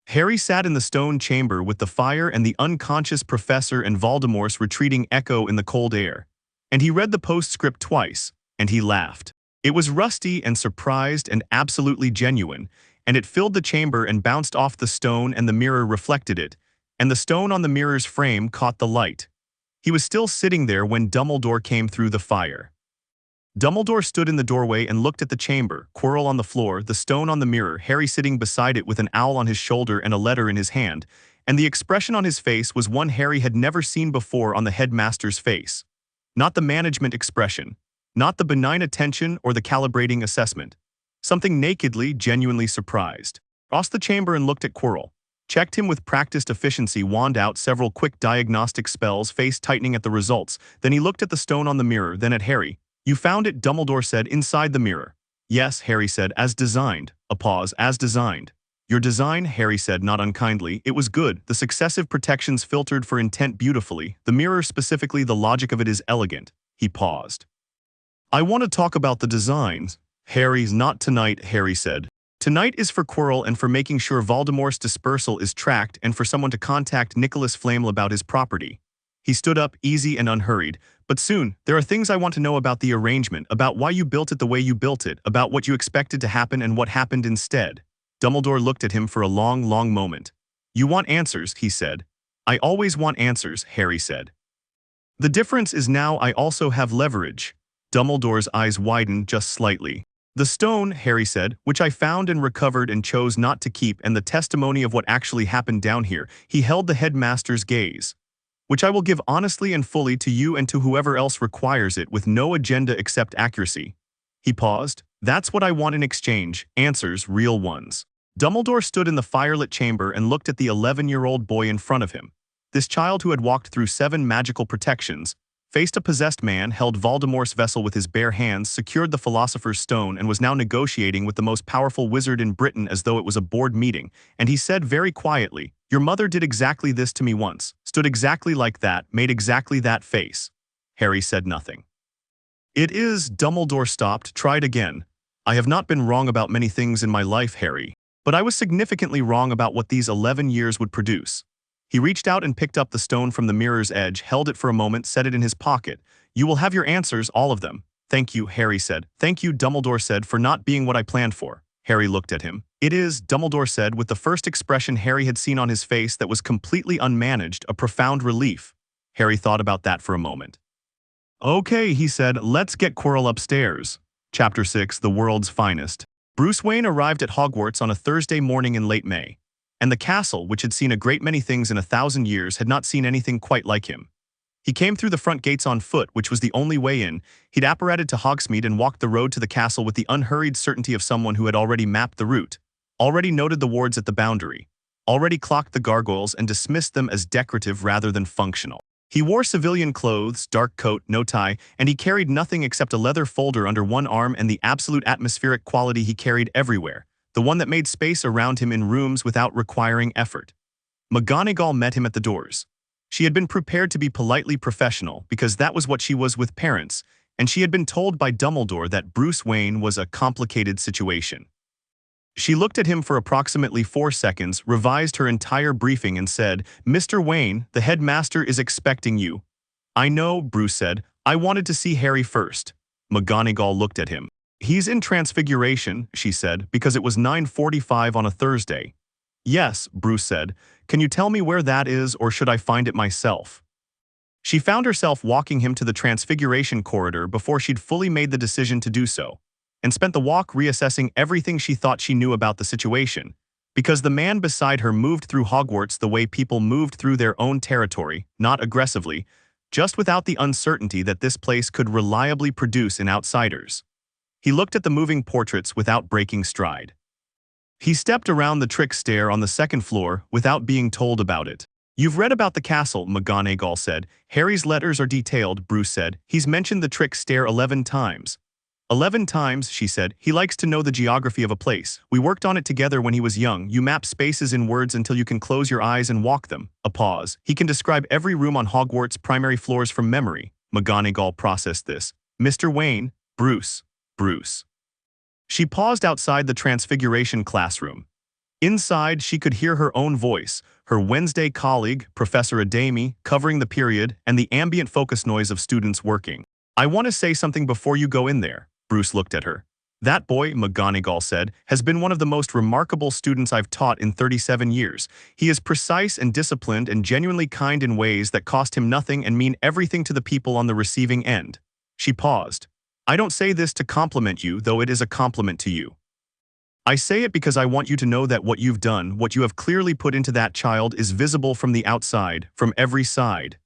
Harry sat in the stone chamber with the fire and the unconscious professor and Voldemort's retreating echo in the cold air. And he read the postscript twice, and he laughed. It was rusty and surprised and absolutely genuine, and it filled the chamber and bounced off the stone, and the mirror reflected it, and the stone on the mirror's frame caught the light. He was still sitting there when Dumbledore came through the fire. Dumbledore stood in the doorway and looked at the chamber, Quirrell on the floor, the stone on the mirror, Harry sitting beside it with an owl on his shoulder and a letter in his hand, and the expression on his face was one Harry had never seen before on the headmaster's face. Not the management expression, not the benign attention or the calibrating assessment. Something nakedly, genuinely surprised. Crossed the chamber and looked at Quirrell. Checked him with practiced efficiency, wand out several quick diagnostic spells, face tightening at the results. Then he looked at the stone on the mirror, then at Harry. You found it, Dumbledore said, inside the mirror. Yes, Harry said, as designed. A pause, as designed. Your design, Harry said, not unkindly. It was good. The successive protections filtered for intent beautifully. The mirror specifically, the logic of it is elegant. He paused. I want to talk about the designs. Harry's not tonight, Harry said. Tonight is for Quirrell and for making sure Voldemort's dispersal is tracked and for someone to contact Nicholas Flamel about his property. He stood up, easy and unhurried. But soon, there are things I want to know about the arrangement, about why you built it the way you built it, about what you expected to happen and what happened instead. Dumbledore looked at him for a long, long moment. You want answers, he said. I always want answers, Harry said. The difference is now I also have leverage. Dumbledore's eyes widened just slightly. The stone, Harry said, which I found and recovered and chose not to keep, and the testimony of what actually happened down here, he held the headmaster's gaze. Which I will give honestly and fully to you and to whoever else requires it, with no agenda except accuracy. He paused. That's what I want in exchange, answers, real ones. Dumbledore stood in the firelit chamber and looked at the 11-year-old boy in front of him. This child who had walked through 7 magical protections, faced a possessed man, held Voldemort's vessel with his bare hands, secured the Philosopher's Stone, and was now negotiating with the most powerful wizard in Britain as though it was a board meeting, and he said very quietly, your mother did exactly this to me once, stood exactly like that, made exactly that face. Harry said nothing. It is, Dumbledore stopped, tried again. I have not been wrong about many things in my life, Harry, but I was significantly wrong about what these 11 years would produce. He reached out and picked up the stone from the mirror's edge, held it for a moment, set it in his pocket. You will have your answers, all of them. Thank you, Harry said. Thank you, Dumbledore said, for not being what I planned for. Harry looked at him. It is, Dumbledore said, with the first expression Harry had seen on his face that was completely unmanaged, a profound relief. Harry thought about that for a moment. Okay, he said, let's get Quirrell upstairs. Chapter 6, The World's Finest. Bruce Wayne arrived at Hogwarts on a Thursday morning in late May. And the castle, which had seen a great many things in 1,000 years, had not seen anything quite like him. He came through the front gates on foot, which was the only way in. He'd apparated to Hogsmeade and walked the road to the castle with the unhurried certainty of someone who had already mapped the route, already noted the wards at the boundary, already clocked the gargoyles and dismissed them as decorative rather than functional. He wore civilian clothes, dark coat, no tie, and he carried nothing except a leather folder under one arm and the absolute atmospheric quality he carried everywhere, the one that made space around him in rooms without requiring effort. McGonagall met him at the doors. She had been prepared to be politely professional because that was what she was with parents, and she had been told by Dumbledore that Bruce Wayne was a complicated situation. She looked at him for approximately 4 seconds, revised her entire briefing and said, Mr. Wayne, the headmaster is expecting you. I know, Bruce said. I wanted to see Harry first. McGonagall looked at him. He's in Transfiguration, she said, because it was 9:45 on a Thursday. Yes, Bruce said. Can you tell me where that is, or should I find it myself? She found herself walking him to the Transfiguration corridor before she'd fully made the decision to do so. and spent the walk reassessing everything she thought she knew about the situation. Because the man beside her moved through Hogwarts the way people moved through their own territory, not aggressively, just without the uncertainty that this place could reliably produce in outsiders. He looked at the moving portraits without breaking stride. He stepped around the trick stair on the second floor without being told about it. "You've read about the castle," McGonagall said. "Harry's letters are detailed," Bruce said. "He's mentioned the trick stair 11 times. 11 times, she said. "He likes to know the geography of a place. We worked on it together when he was young. You map spaces in words until you can close your eyes and walk them." A pause. "He can describe every room on Hogwarts' primary floors from memory." McGonagall processed this. "Mr. Wayne, Bruce. She paused outside the Transfiguration classroom. Inside, she could hear her own voice, her Wednesday colleague, Professor Adami, covering the period, and the ambient focus noise of students working. "I want to say something before you go in there." Bruce looked at her. "That boy," McGonagall said, "has been one of the most remarkable students I've taught in 37 years. He is precise and disciplined and genuinely kind in ways that cost him nothing and mean everything to the people on the receiving end." She paused. "I don't say this to compliment you, though it is a compliment to you. I say it because I want you to know that what you've done, what you have clearly put into that child, is visible from the outside, from every side."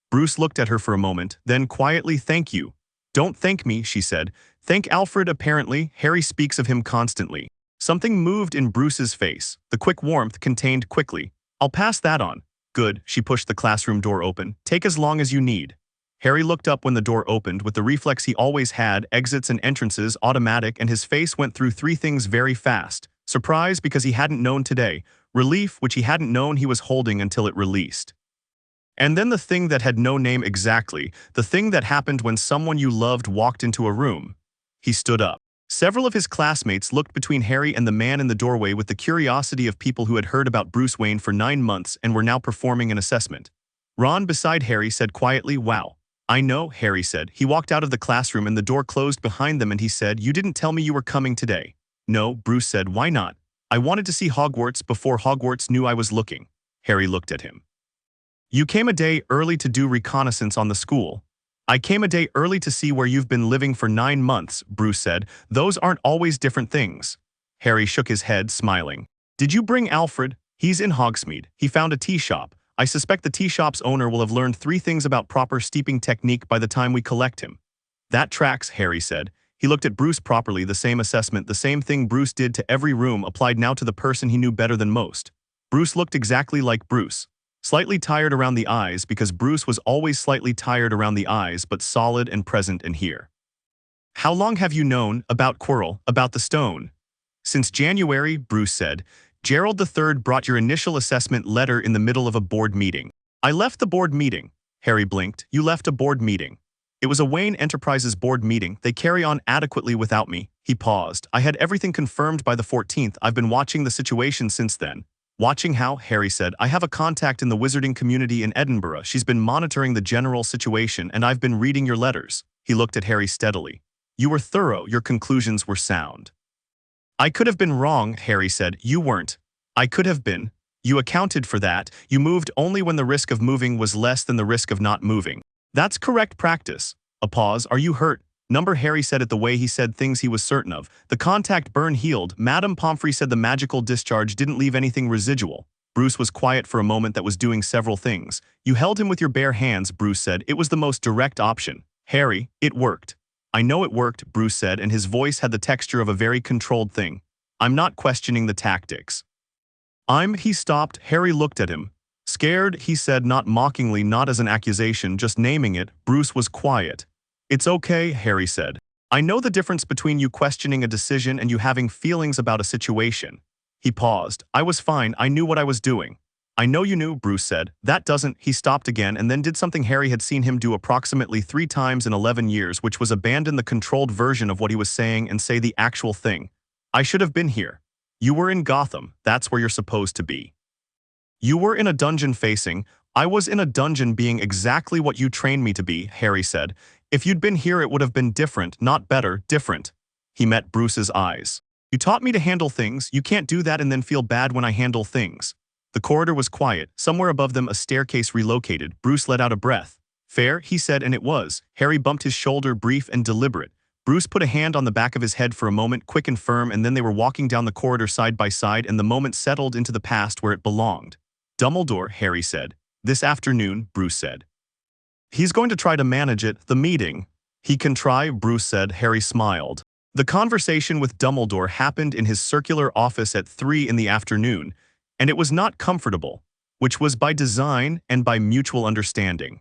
Bruce looked at her for a moment, then quietly, "Thank you." "Don't thank me," she said. "Thank Alfred, apparently. Harry speaks of him constantly." Something moved in Bruce's face, the quick warmth contained quickly. "I'll pass that on." "Good." She pushed the classroom door open. "Take as long as you need." Harry looked up when the door opened with the reflex he always had, exits and entrances automatic, and his face went through three things very fast. Surprise because he hadn't known today, relief which he hadn't known he was holding until it released. And then the thing that had no name exactly, the thing that happened when someone you loved walked into a room. He stood up. Several of his classmates looked between Harry and the man in the doorway with the curiosity of people who had heard about Bruce Wayne for 9 months and were now performing an assessment. Ron beside Harry said quietly, "Wow." "I know," Harry said. He walked out of the classroom and the door closed behind them and he said, "You didn't tell me you were coming today." "No," Bruce said. "Why not?" "I wanted to see Hogwarts before Hogwarts knew I was looking." Harry looked at him. "You came a day early to do reconnaissance on the school." "I came a day early to see where you've been living for 9 months, Bruce said. "Those aren't always different things." Harry shook his head, smiling. "Did you bring Alfred?" "He's in Hogsmeade. He found a tea shop. I suspect the tea shop's owner will have learned 3 things about proper steeping technique by the time we collect him." "That tracks," Harry said. He looked at Bruce properly, the same assessment, the same thing Bruce did to every room applied now to the person he knew better than most. Bruce looked exactly like Bruce. Slightly tired around the eyes because Bruce was always slightly tired around the eyes but solid and present and here. "How long have you known about Quirrell, about the stone?" "Since January," Bruce said. "Gerald III brought your initial assessment letter in the middle of a board meeting." "I left the board meeting." Harry blinked. "You left a board meeting." "It was a Wayne Enterprises board meeting. They carry on adequately without me." He paused. "I had everything confirmed by the 14th. I've been watching the situation since then." "Watching how?" Harry said. "I have a contact in the wizarding community in Edinburgh. She's been monitoring the general situation and I've been reading your letters." He looked at Harry steadily. "You were thorough. Your conclusions were sound." "I could have been wrong," Harry said. "You weren't." "I could have been. You accounted for that. You moved only when the risk of moving was less than the risk of not moving. That's correct practice." A pause. "Are you hurt?" "Number," Harry said it the way he said things he was certain of. "The contact burn healed. Madame Pomfrey said the magical discharge didn't leave anything residual." Bruce was quiet for a moment that was doing several things. "You held him with your bare hands," Bruce said. "It was the most direct option." "Harry, it worked." "I know it worked," Bruce said, and his voice had the texture of a very controlled thing. "I'm not questioning the tactics." He stopped. Harry looked at him. "Scared," he said, not mockingly, not as an accusation, just naming it. Bruce was quiet. "It's okay," Harry said. "I know the difference between you questioning a decision and you having feelings about a situation." He paused. "I was fine. I knew what I was doing." "I know you knew," Bruce said. "That doesn't." He stopped again and then did something Harry had seen him do approximately 3 times in 11 years, which was abandon the controlled version of what he was saying and say the actual thing. "I should have been here. You were in Gotham. That's where you're supposed to be. You were in a dungeon facing. I was in a dungeon being exactly what you trained me to be," Harry said. "If you'd been here it would have been different, not better, different." He met Bruce's eyes. "You taught me to handle things. You can't do that and then feel bad when I handle things." The corridor was quiet. Somewhere above them a staircase relocated. Bruce let out a breath. "Fair," he said, and it was. Harry bumped his shoulder, brief and deliberate. Bruce put a hand on the back of his head for a moment, quick and firm, and then they were walking down the corridor side by side and the moment settled into the past where it belonged. Dumbledore, Harry said. This afternoon, Bruce said. He's going to try to manage it, the meeting. He can try, Bruce said. Harry smiled. The conversation with Dumbledore happened in his circular office at 3 in the afternoon, and it was not comfortable, which was by design and by mutual understanding.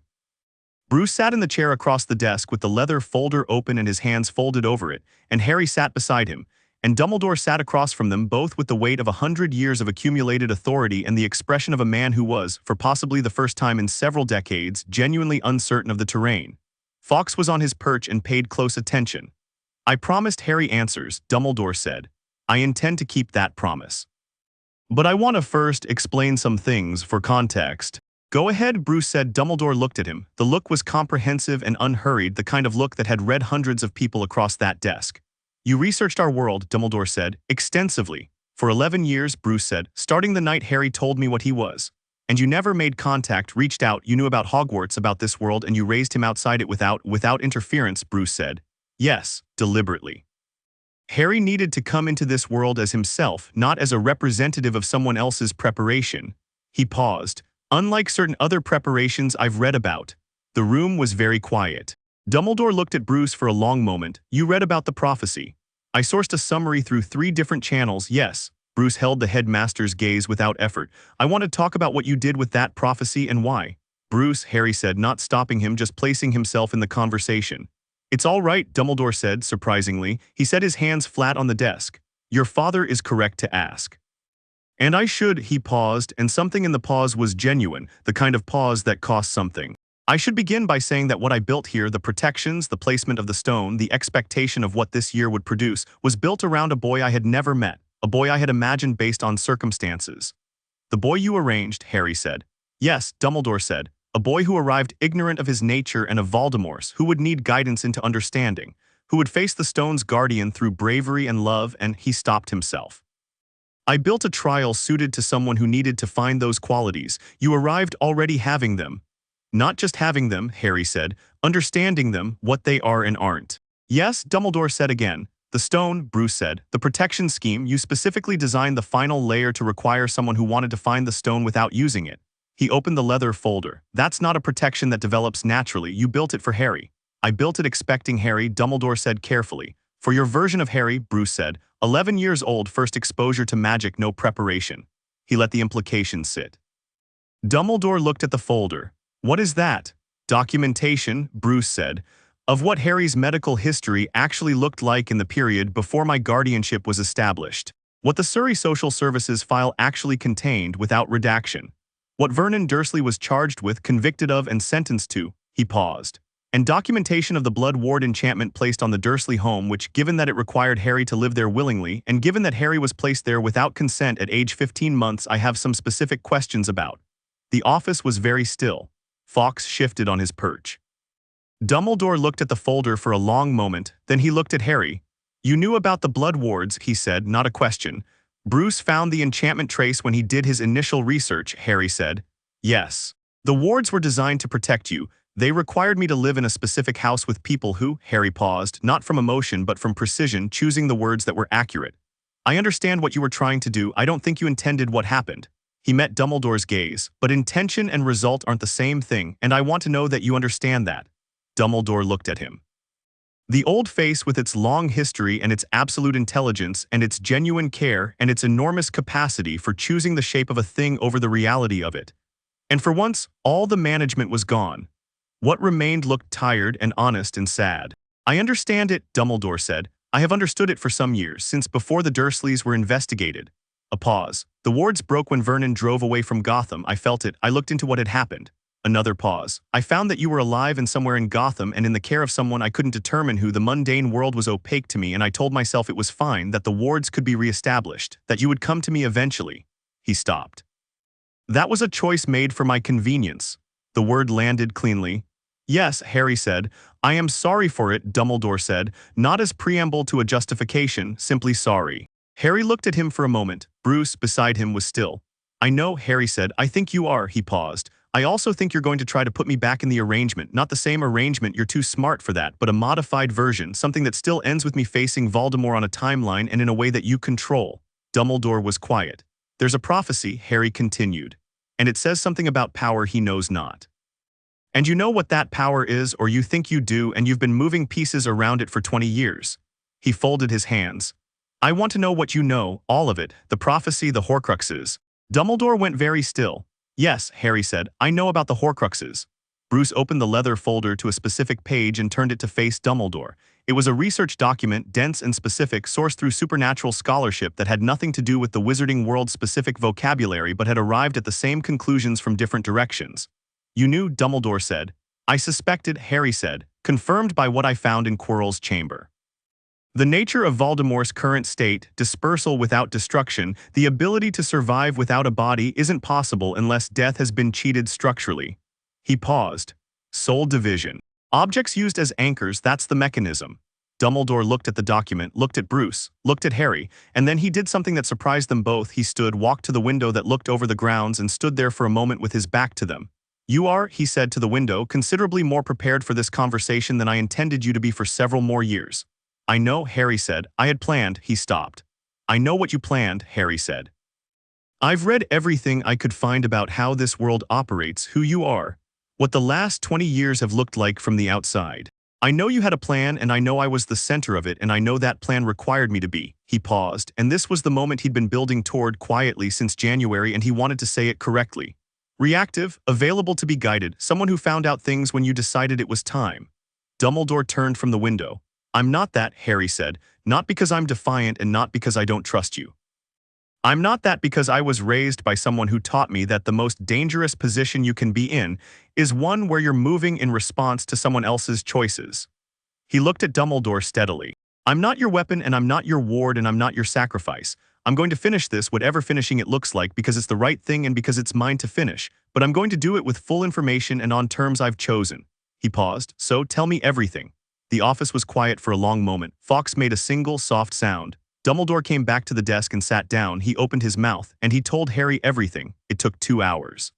Bruce sat in the chair across the desk with the leather folder open and his hands folded over it, and Harry sat beside him, and Dumbledore sat across from them both with the weight of 100 years of accumulated authority and the expression of a man who was, for possibly the first time in several decades, genuinely uncertain of the terrain. Fawkes was on his perch and paid close attention. I promised Harry answers, Dumbledore said. I intend to keep that promise. But I want to first explain some things for context. Go ahead, Bruce said. Dumbledore looked at him. The look was comprehensive and unhurried, the kind of look that had read hundreds of people across that desk. You researched our world, Dumbledore said, extensively. For 11 years, Bruce said, starting the night Harry told me what he was. And you never made contact, reached out, you knew about Hogwarts, about this world, and you raised him outside it without interference, Bruce said. Yes, deliberately. Harry needed to come into this world as himself, not as a representative of someone else's preparation. He paused. Unlike certain other preparations I've read about. The room was very quiet. Dumbledore looked at Bruce for a long moment. You read about the prophecy. I sourced a summary through 3 different channels, yes. Bruce held the headmaster's gaze without effort. I want to talk about what you did with that prophecy and why. Bruce, Harry said, not stopping him, just placing himself in the conversation. It's all right, Dumbledore said, surprisingly. He set his hands flat on the desk. Your father is correct to ask. And I should, he paused, and something in the pause was genuine, the kind of pause that costs something. I should begin by saying that what I built here, the protections, the placement of the stone, the expectation of what this year would produce, was built around a boy I had never met, a boy I had imagined based on circumstances. The boy you arranged, Harry said. Yes, Dumbledore said, a boy who arrived ignorant of his nature and of Voldemort's, who would need guidance into understanding, who would face the stone's guardian through bravery and love, and he stopped himself. I built a trial suited to someone who needed to find those qualities. You arrived already having them. Not just having them, Harry said, understanding them, what they are and aren't. Yes, Dumbledore said again. The stone, Bruce said, the protection scheme, you specifically designed the final layer to require someone who wanted to find the stone without using it. He opened the leather folder. That's not a protection that develops naturally, you built it for Harry. I built it expecting Harry, Dumbledore said carefully. For your version of Harry, Bruce said, 11 years old, first exposure to magic, no preparation. He let the implication sit. Dumbledore looked at the folder. What is that? Documentation, Bruce said, of what Harry's medical history actually looked like in the period before my guardianship was established. What the Surrey Social Services file actually contained without redaction. What Vernon Dursley was charged with, convicted of, and sentenced to. He paused. And documentation of the blood ward enchantment placed on the Dursley home, which, given that it required Harry to live there willingly, and given that Harry was placed there without consent at age 15 months, I have some specific questions about. The office was very still. Fawkes shifted on his perch. Dumbledore looked at the folder for a long moment, then he looked at Harry. You knew about the blood wards, he said, not a question. Bruce found the enchantment trace when he did his initial research, Harry said. Yes. The wards were designed to protect you. They required me to live in a specific house with people who, Harry paused, not from emotion but from precision, choosing the words that were accurate. I understand what you were trying to do. I don't think you intended what happened. He met Dumbledore's gaze, but intention and result aren't the same thing, and I want to know that you understand that. Dumbledore looked at him. The old face with its long history and its absolute intelligence and its genuine care and its enormous capacity for choosing the shape of a thing over the reality of it. And for once, all the management was gone. What remained looked tired and honest and sad. I understand it, Dumbledore said. I have understood it for some years, since before the Dursleys were investigated. A pause. The wards broke when Vernon drove away from Gotham. I felt it. I looked into what had happened. Another pause. I found that you were alive and somewhere in Gotham and in the care of someone I couldn't determine who. The mundane world was opaque to me, and I told myself it was fine, that the wards could be reestablished, that you would come to me eventually. He stopped. That was a choice made for my convenience. The word landed cleanly. Yes, Harry said. I am sorry for it, Dumbledore said, not as preamble to a justification, simply sorry. Harry looked at him for a moment. Bruce, beside him, was still. I know, Harry said. I think you are, he paused. I also think you're going to try to put me back in the arrangement, not the same arrangement, you're too smart for that, but a modified version, something that still ends with me facing Voldemort on a timeline and in a way that you control." Dumbledore was quiet. "There's a prophecy," Harry continued, "and it says something about power he knows not. And you know what that power is, or you think you do, and you've been moving pieces around it for 20 years. He folded his hands. "I want to know what you know, all of it, the prophecy, the Horcruxes." Dumbledore went very still. "Yes," Harry said, "I know about the Horcruxes." Bruce opened the leather folder to a specific page and turned it to face Dumbledore. It was a research document, dense and specific, sourced through supernatural scholarship that had nothing to do with the wizarding world's specific vocabulary but had arrived at the same conclusions from different directions. "You knew," Dumbledore said. "I suspected," Harry said, "confirmed by what I found in Quirrell's chamber. The nature of Voldemort's current state, dispersal without destruction, the ability to survive without a body, isn't possible unless death has been cheated structurally." He paused. "Soul division. Objects used as anchors, that's the mechanism." Dumbledore looked at the document, looked at Bruce, looked at Harry, and then he did something that surprised them both. He stood, walked to the window that looked over the grounds and stood there for a moment with his back to them. "You are," he said to the window, "considerably more prepared for this conversation than I intended you to be for several more years." "I know," Harry said. "I had planned," he stopped. "I know what you planned," Harry said. "I've read everything I could find about how this world operates, who you are, what the last 20 years have looked like from the outside. I know you had a plan, and I know I was the center of it, and I know that plan required me to be." He paused, and this was the moment he'd been building toward quietly since January, and he wanted to say it correctly. "Reactive, available to be guided, someone who found out things when you decided it was time." Dumbledore turned from the window. "I'm not that," Harry said, "not because I'm defiant and not because I don't trust you. I'm not that because I was raised by someone who taught me that the most dangerous position you can be in is one where you're moving in response to someone else's choices." He looked at Dumbledore steadily. "I'm not your weapon, and I'm not your ward, and I'm not your sacrifice. I'm going to finish this, whatever finishing it looks like, because it's the right thing and because it's mine to finish, but I'm going to do it with full information and on terms I've chosen." He paused. "So, tell me everything." The office was quiet for a long moment. Fawkes made a single, soft sound. Dumbledore came back to the desk and sat down. He opened his mouth, and he told Harry everything. It took 2 hours.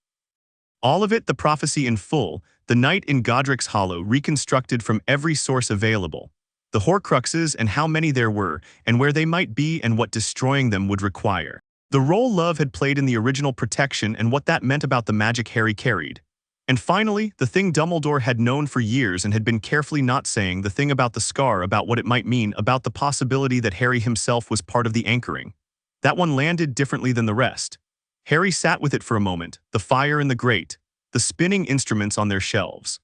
All of it, the prophecy in full, the night in Godric's Hollow, reconstructed from every source available. The Horcruxes and how many there were, and where they might be and what destroying them would require. The role love had played in the original protection and what that meant about the magic Harry carried. And finally, the thing Dumbledore had known for years and had been carefully not saying, the thing about the scar, about what it might mean, about the possibility that Harry himself was part of the anchoring. That one landed differently than the rest. Harry sat with it for a moment, the fire in the grate, the spinning instruments on their shelves.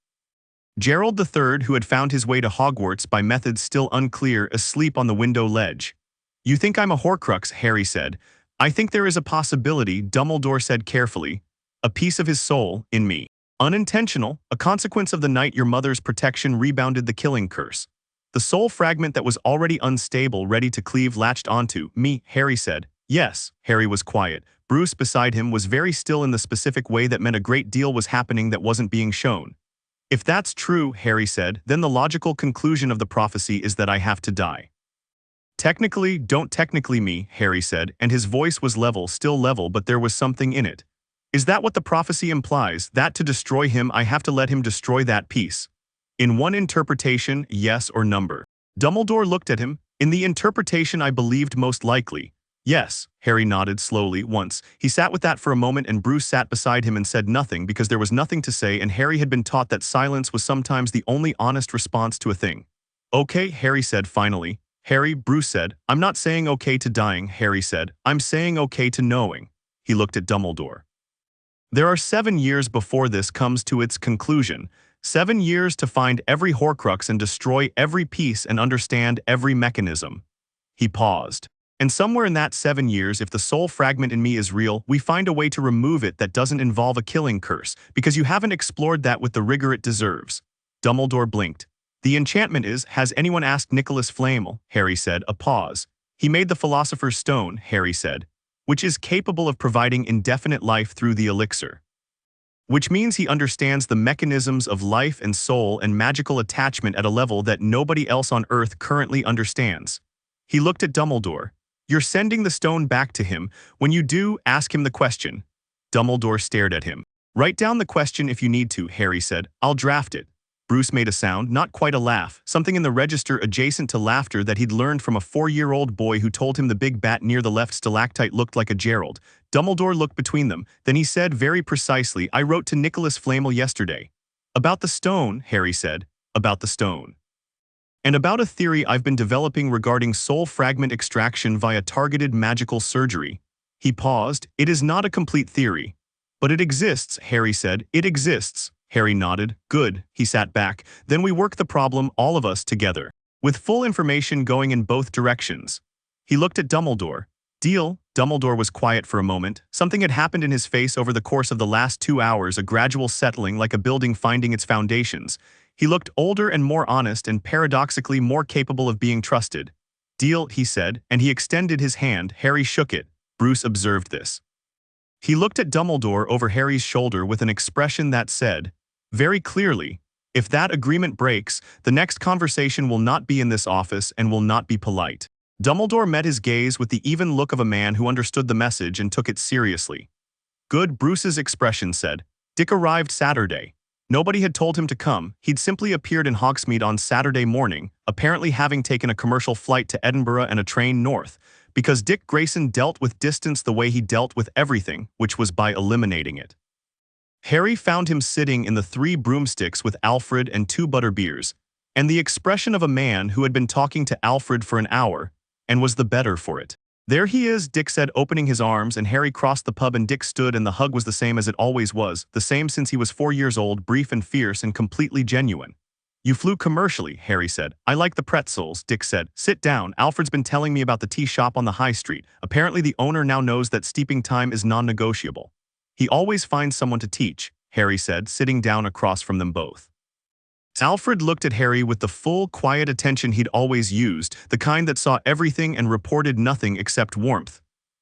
Gerald III, who had found his way to Hogwarts by methods still unclear, asleep on the window ledge. "You think I'm a Horcrux," Harry said. "I think there is a possibility," Dumbledore said carefully, "a piece of his soul, in me. Unintentional, a consequence of the night your mother's protection rebounded the killing curse. The soul fragment that was already unstable, ready to cleave, latched onto me," Harry said. "Yes." Harry was quiet. Bruce beside him was very still in the specific way that meant a great deal was happening that wasn't being shown. "If that's true," Harry said, "then the logical conclusion of the prophecy is that I have to die." "Technically, don't technically me," Harry said, and his voice was level, still level, but there was something in it. "Is that what the prophecy implies, that to destroy him I have to let him destroy that piece?" "In one interpretation, yes, or number." Dumbledore looked at him. "In the interpretation I believed most likely, yes." Harry nodded slowly once. He sat with that for a moment, and Bruce sat beside him and said nothing because there was nothing to say, and Harry had been taught that silence was sometimes the only honest response to a thing. "Okay," Harry said finally. "Harry," Bruce said. "I'm not saying okay to dying," Harry said. "I'm saying okay to knowing." He looked at Dumbledore. "There are 7 years before this comes to its conclusion. 7 years to find every Horcrux and destroy every piece and understand every mechanism." He paused. "And somewhere in that 7 years, if the soul fragment in me is real, we find a way to remove it that doesn't involve a killing curse, because you haven't explored that with the rigor it deserves." Dumbledore blinked. "The enchantment is, has anyone asked Nicholas Flamel?" Harry said. A pause. "He made the Philosopher's Stone," Harry said, "which is capable of providing indefinite life through the elixir. Which means he understands the mechanisms of life and soul and magical attachment at a level that nobody else on Earth currently understands." He looked at Dumbledore. "You're sending the stone back to him. When you do, ask him the question." Dumbledore stared at him. Write down the question if you need to, Harry said. I'll draft it. Bruce made a sound, not quite a laugh, something in the register adjacent to laughter that he'd learned from a 4-year-old boy who told him the big bat near the left stalactite looked like a Gerald. Dumbledore looked between them, then he said very precisely, I wrote to Nicholas Flamel yesterday. About the stone, Harry said. About the stone. And about a theory I've been developing regarding soul fragment extraction via targeted magical surgery. He paused. It is not a complete theory. But it exists, Harry said. It exists. Harry nodded. Good. He sat back. Then we work the problem, all of us, together. With full information going in both directions. He looked at Dumbledore. Deal. Dumbledore was quiet for a moment. Something had happened in his face over the course of the last 2 hours, a gradual settling like a building finding its foundations. He looked older and more honest and paradoxically more capable of being trusted. Deal, he said, and he extended his hand. Harry shook it. Bruce observed this. He looked at Dumbledore over Harry's shoulder with an expression that said, very clearly, if that agreement breaks, the next conversation will not be in this office and will not be polite. Dumbledore met his gaze with the even look of a man who understood the message and took it seriously. Good, Bruce's expression said. Dick arrived Saturday. Nobody had told him to come, he'd simply appeared in Hogsmeade on Saturday morning, apparently having taken a commercial flight to Edinburgh and a train north, because Dick Grayson dealt with distance the way he dealt with everything, which was by eliminating it. Harry found him sitting in the 3 broomsticks with Alfred and 2 butterbeers, and the expression of a man who had been talking to Alfred for an hour, and was the better for it. There he is, Dick said, opening his arms, and Harry crossed the pub and Dick stood, and the hug was the same as it always was, the same since he was 4 years old, brief and fierce and completely genuine. You flew commercially, Harry said. I like the pretzels, Dick said. Sit down, Alfred's been telling me about the tea shop on the high street. Apparently the owner now knows that steeping time is non-negotiable. He always finds someone to teach, Harry said, sitting down across from them both. Alfred looked at Harry with the full, quiet attention he'd always used, the kind that saw everything and reported nothing except warmth.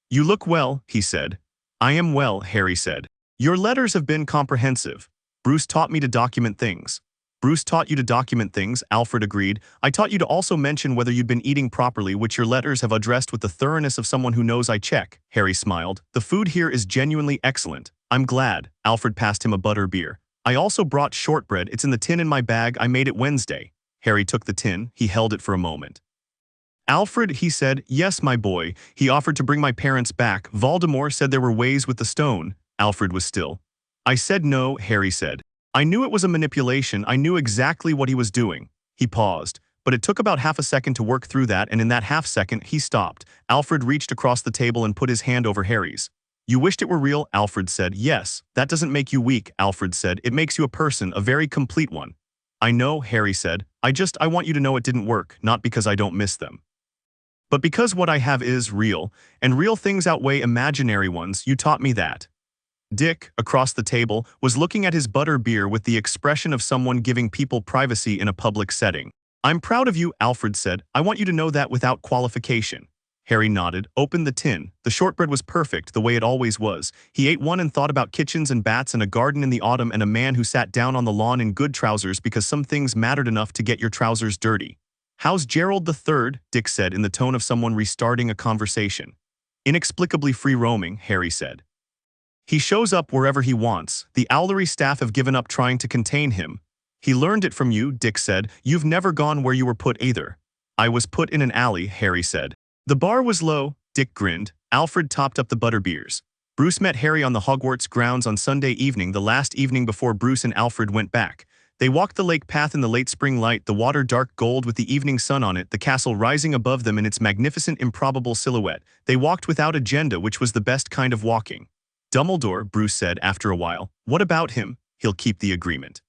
You look well, he said. I am well, Harry said. Your letters have been comprehensive. Bruce taught me to document things. Bruce taught you to document things, Alfred agreed. I taught you to also mention whether you'd been eating properly, which your letters have addressed with the thoroughness of someone who knows I check. Harry smiled. The food here is genuinely excellent. I'm glad. Alfred passed him a butter beer. I also brought shortbread. It's in the tin in my bag. I made it Wednesday. Harry took the tin. He held it for a moment. Alfred, he said, yes, my boy. He offered to bring my parents back. Voldemort said there were ways with the stone. Alfred was still. I said no, Harry said. I knew it was a manipulation. I knew exactly what he was doing. He paused, but it took about half a second to work through that, and in that half second, he stopped. Alfred reached across the table and put his hand over Harry's. You wished it were real, Alfred said. Yes, that doesn't make you weak, Alfred said. It makes you a person, a very complete one. I know, Harry said. I want you to know it didn't work, not because I don't miss them. But because what I have is real, and real things outweigh imaginary ones. You taught me that. Dick, across the table, was looking at his butter beer with the expression of someone giving people privacy in a public setting. I'm proud of you, Alfred said. I want you to know that without qualification. Harry nodded, opened the tin. The shortbread was perfect, the way it always was. He ate one and thought about kitchens and bats and a garden in the autumn and a man who sat down on the lawn in good trousers because some things mattered enough to get your trousers dirty. How's Gerald the Third? Dick said in the tone of someone restarting a conversation. Inexplicably free-roaming, Harry said. He shows up wherever he wants. The Owlery staff have given up trying to contain him. He learned it from you, Dick said. You've never gone where you were put either. I was put in an alley, Harry said. The bar was low, Dick grinned. Alfred topped up the butterbeers. Bruce met Harry on the Hogwarts grounds on Sunday evening, the last evening before Bruce and Alfred went back. They walked the lake path in the late spring light, the water dark gold with the evening sun on it, the castle rising above them in its magnificent improbable silhouette. They walked without agenda, which was the best kind of walking. Dumbledore, Bruce said after a while. What about him? He'll keep the agreement.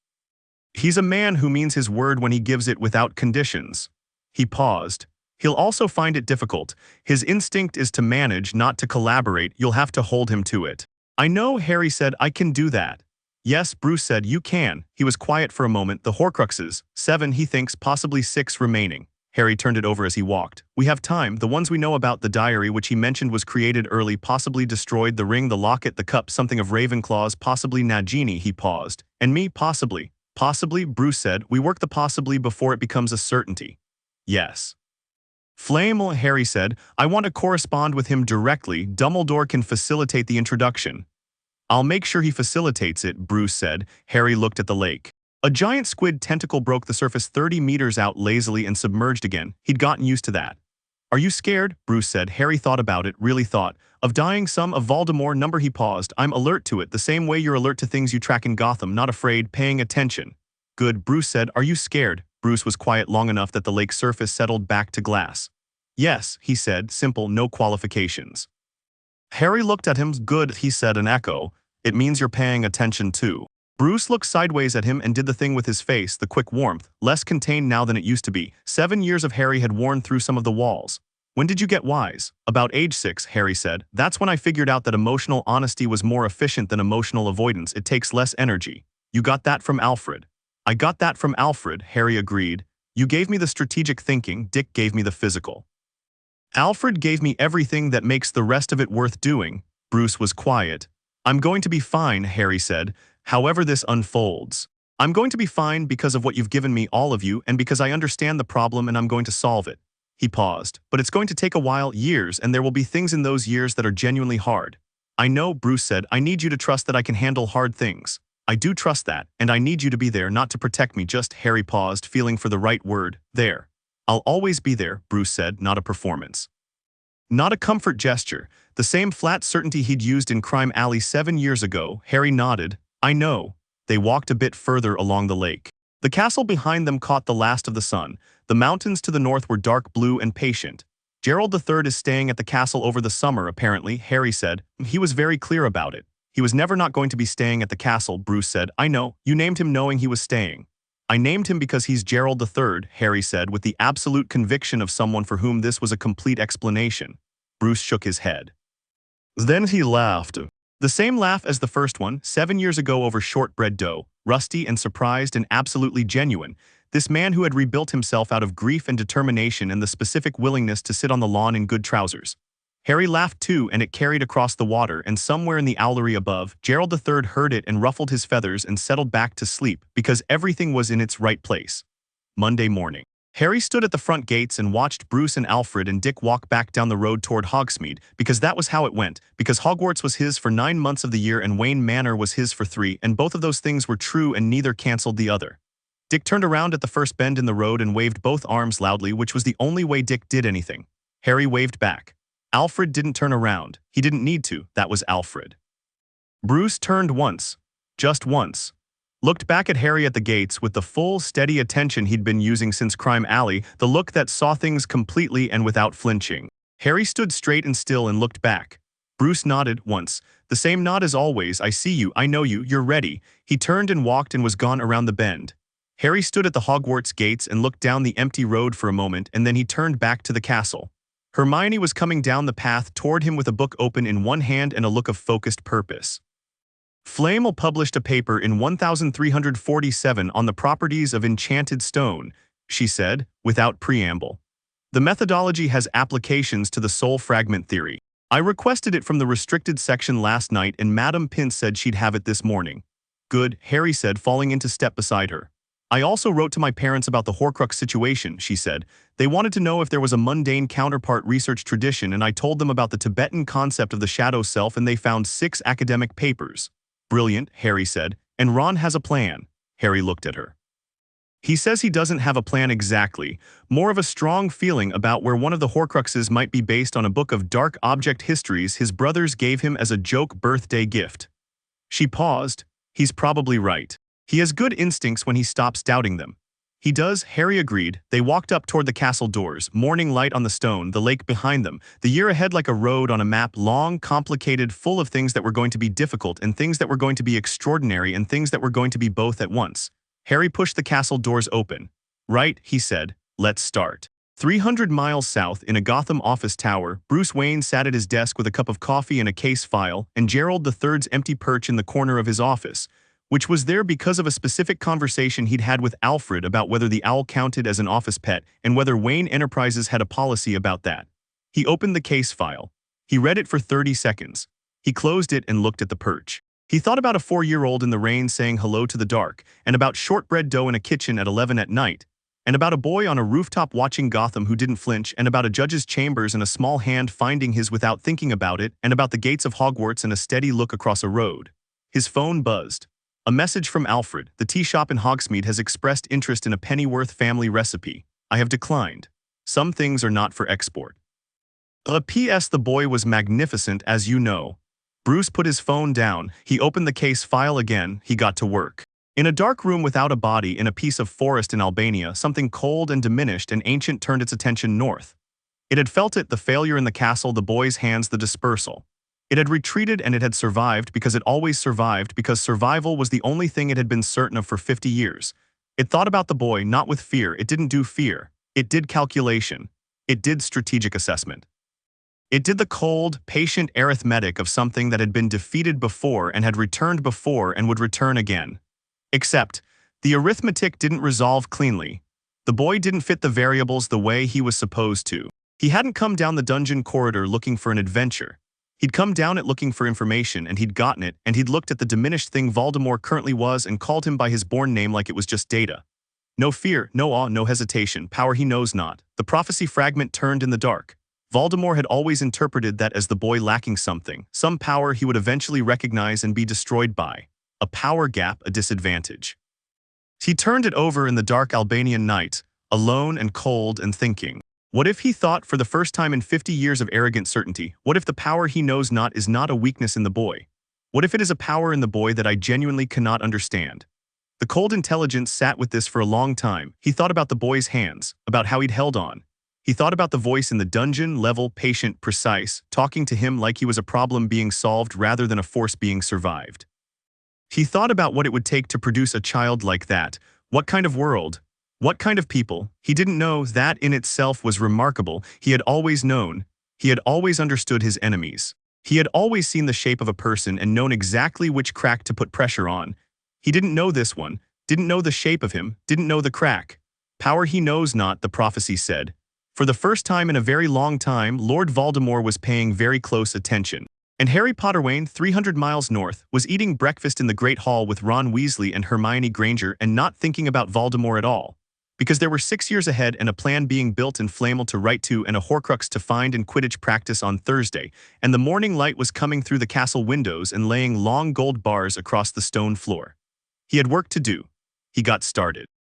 He's a man who means his word when he gives it without conditions. He paused. He'll also find it difficult. His instinct is to manage, not to collaborate. You'll have to hold him to it. I know, Harry said. I can do that. Yes, Bruce said. You can. He was quiet for a moment. The Horcruxes. 7, he thinks, possibly 6 remaining. Harry turned it over as he walked. We have time. The ones we know about, the diary which he mentioned was created early, possibly destroyed, the ring, the locket, the cup, something of Ravenclaw's, possibly Nagini, he paused. And me, possibly. Possibly, Bruce said. We work the possibly before it becomes a certainty. Yes. Flamel, Harry said. I want to correspond with him directly. Dumbledore can facilitate the introduction. I'll make sure he facilitates it, Bruce said. Harry looked at the lake. A giant squid tentacle broke the surface 30 meters out lazily and submerged again. He'd gotten used to that. Are you scared? Bruce said. Harry thought about it, really thought. Of dying some of Voldemort number he paused. I'm alert to it, the same way you're alert to things you track in Gotham, not afraid, paying attention. Good, Bruce said. Are you scared? Bruce was quiet long enough that the lake's surface settled back to glass. Yes, he said, simple, no qualifications. Harry looked at him. Good, he said, an echo. It means you're paying attention too. Bruce looked sideways at him and did the thing with his face, the quick warmth, less contained now than it used to be. 7 years of Harry had worn through some of the walls. When did you get wise? About age 6, Harry said. That's when I figured out that emotional honesty was more efficient than emotional avoidance. It takes less energy. You got that from Alfred. I got that from Alfred, Harry agreed. You gave me the strategic thinking, Dick gave me the physical. Alfred gave me everything that makes the rest of it worth doing. Bruce was quiet. I'm going to be fine, Harry said, however this unfolds. I'm going to be fine because of what you've given me, all of you, and because I understand the problem and I'm going to solve it. He paused. But it's going to take a while, years, and there will be things in those years that are genuinely hard. I know, Bruce said. I need you to trust that I can handle hard things. I do trust that, and I need you to be there, not to protect me, just. Harry paused, feeling for the right word. There. I'll always be there, Bruce said, not a performance. Not a comfort gesture, the same flat certainty he'd used in Crime Alley 7 years ago. Harry nodded. I know. They walked a bit further along the lake. The castle behind them caught the last of the sun. The mountains to the north were dark blue and patient. Gerald III is staying at the castle over the summer, apparently, Harry said. He was very clear about it. He was never not going to be staying at the castle, Bruce said. I know. You named him knowing he was staying. I named him because he's Gerald III, Harry said, with the absolute conviction of someone for whom this was a complete explanation. Bruce shook his head. Then he laughed. The same laugh as the first one, 7 years ago over shortbread dough, rusty and surprised and absolutely genuine. This man who had rebuilt himself out of grief and determination and the specific willingness to sit on the lawn in good trousers. Harry laughed too, and it carried across the water, and somewhere in the owlery above, Gerald III heard it and ruffled his feathers and settled back to sleep, because everything was in its right place. Monday morning. Harry stood at the front gates and watched Bruce and Alfred and Dick walk back down the road toward Hogsmeade, because that was how it went, because Hogwarts was his for 9 months of the year and Wayne Manor was his for 3, and both of those things were true and neither cancelled the other. Dick turned around at the first bend in the road and waved both arms loudly, which was the only way Dick did anything. Harry waved back. Alfred didn't turn around. He didn't need to. That was Alfred. Bruce turned once. Just once. Looked back at Harry at the gates with the full, steady attention he'd been using since Crime Alley, the look that saw things completely and without flinching. Harry stood straight and still and looked back. Bruce nodded once. The same nod as always. I see you, I know you, you're ready. He turned and walked and was gone around the bend. Harry stood at the Hogwarts gates and looked down the empty road for a moment, and then he turned back to the castle. Hermione was coming down the path toward him with a book open in one hand and a look of focused purpose. Flamel published a paper in 1347 on the properties of enchanted stone, she said, without preamble. The methodology has applications to the soul fragment theory. I requested it from the restricted section last night and Madame Pince said she'd have it this morning. Good, Harry said, falling into step beside her. I also wrote to my parents about the Horcrux situation, she said. They wanted to know if there was a mundane counterpart research tradition, and I told them about the Tibetan concept of the shadow self, and they found 6 academic papers. Brilliant, Harry said. And Ron has a plan. Harry looked at her. He says he doesn't have a plan exactly, more of a strong feeling about where one of the Horcruxes might be based on a book of dark object histories his brothers gave him as a joke birthday gift. She paused. He's probably right. He has good instincts when he stops doubting them. He does, Harry agreed. They walked up toward the castle doors, morning light on the stone, the lake behind them, the year ahead like a road on a map, long, complicated, full of things that were going to be difficult and things that were going to be extraordinary and things that were going to be both at once. Harry pushed the castle doors open. Right, he said. Let's start. 300 miles south, in a Gotham office tower, Bruce Wayne sat at his desk with a cup of coffee and a case file, and Gerald III's empty perch in the corner of his office, which was there because of a specific conversation he'd had with Alfred about whether the owl counted as an office pet and whether Wayne Enterprises had a policy about that. He opened the case file. He read it for 30 seconds. He closed it and looked at the perch. He thought about a 4-year-old in the rain saying hello to the dark, and about shortbread dough in a kitchen at 11 at night, and about a boy on a rooftop watching Gotham who didn't flinch, and about a judge's chambers and a small hand finding his without thinking about it, and about the gates of Hogwarts and a steady look across a road. His phone buzzed. A message from Alfred. The tea shop in Hogsmeade has expressed interest in a Pennyworth family recipe. I have declined. Some things are not for export. P.S. The boy was magnificent, as you know. Bruce put his phone down. He opened the case file again. He got to work. In a dark room without a body in a piece of forest in Albania, something cold and diminished and ancient turned its attention north. It had felt it, the failure in the castle, the boy's hands, the dispersal. It had retreated, and it had survived because it always survived, because survival was the only thing it had been certain of for 50 years. It thought about the boy, not with fear. It didn't do fear. It did calculation. It did strategic assessment. It did the cold, patient arithmetic of something that had been defeated before and had returned before and would return again. Except, the arithmetic didn't resolve cleanly. The boy didn't fit the variables the way he was supposed to. He hadn't come down the dungeon corridor looking for an adventure. He'd come down it looking for information, and he'd gotten it, and he'd looked at the diminished thing Voldemort currently was and called him by his born name like it was just data. No fear, no awe, no hesitation, power he knows not. The prophecy fragment turned in the dark. Voldemort had always interpreted that as the boy lacking something, some power he would eventually recognize and be destroyed by. A power gap, a disadvantage. He turned it over in the dark Albanian night, alone and cold and thinking. What if, he thought, for the first time in 50 years of arrogant certainty, what if the power he knows not is not a weakness in the boy? What if it is a power in the boy that I genuinely cannot understand? The cold intelligence sat with this for a long time. He thought about the boy's hands, about how he'd held on. He thought about the voice in the dungeon, level, patient, precise, talking to him like he was a problem being solved rather than a force being survived. He thought about what it would take to produce a child like that. What kind of world? What kind of people? He didn't know. That in itself was remarkable. He had always known. He had always understood his enemies. He had always seen the shape of a person and known exactly which crack to put pressure on. He didn't know this one, didn't know the shape of him, didn't know the crack. Power he knows not, the prophecy said. For the first time in a very long time, Lord Voldemort was paying very close attention. And Harry Potterwain, 300 miles north, was eating breakfast in the Great Hall with Ron Weasley and Hermione Granger and not thinking about Voldemort at all. Because there were 6 years ahead and a plan being built in Flamel to write to and a Horcrux to find in Quidditch practice on Thursday, and the morning light was coming through the castle windows and laying long gold bars across the stone floor. He had work to do. He got started.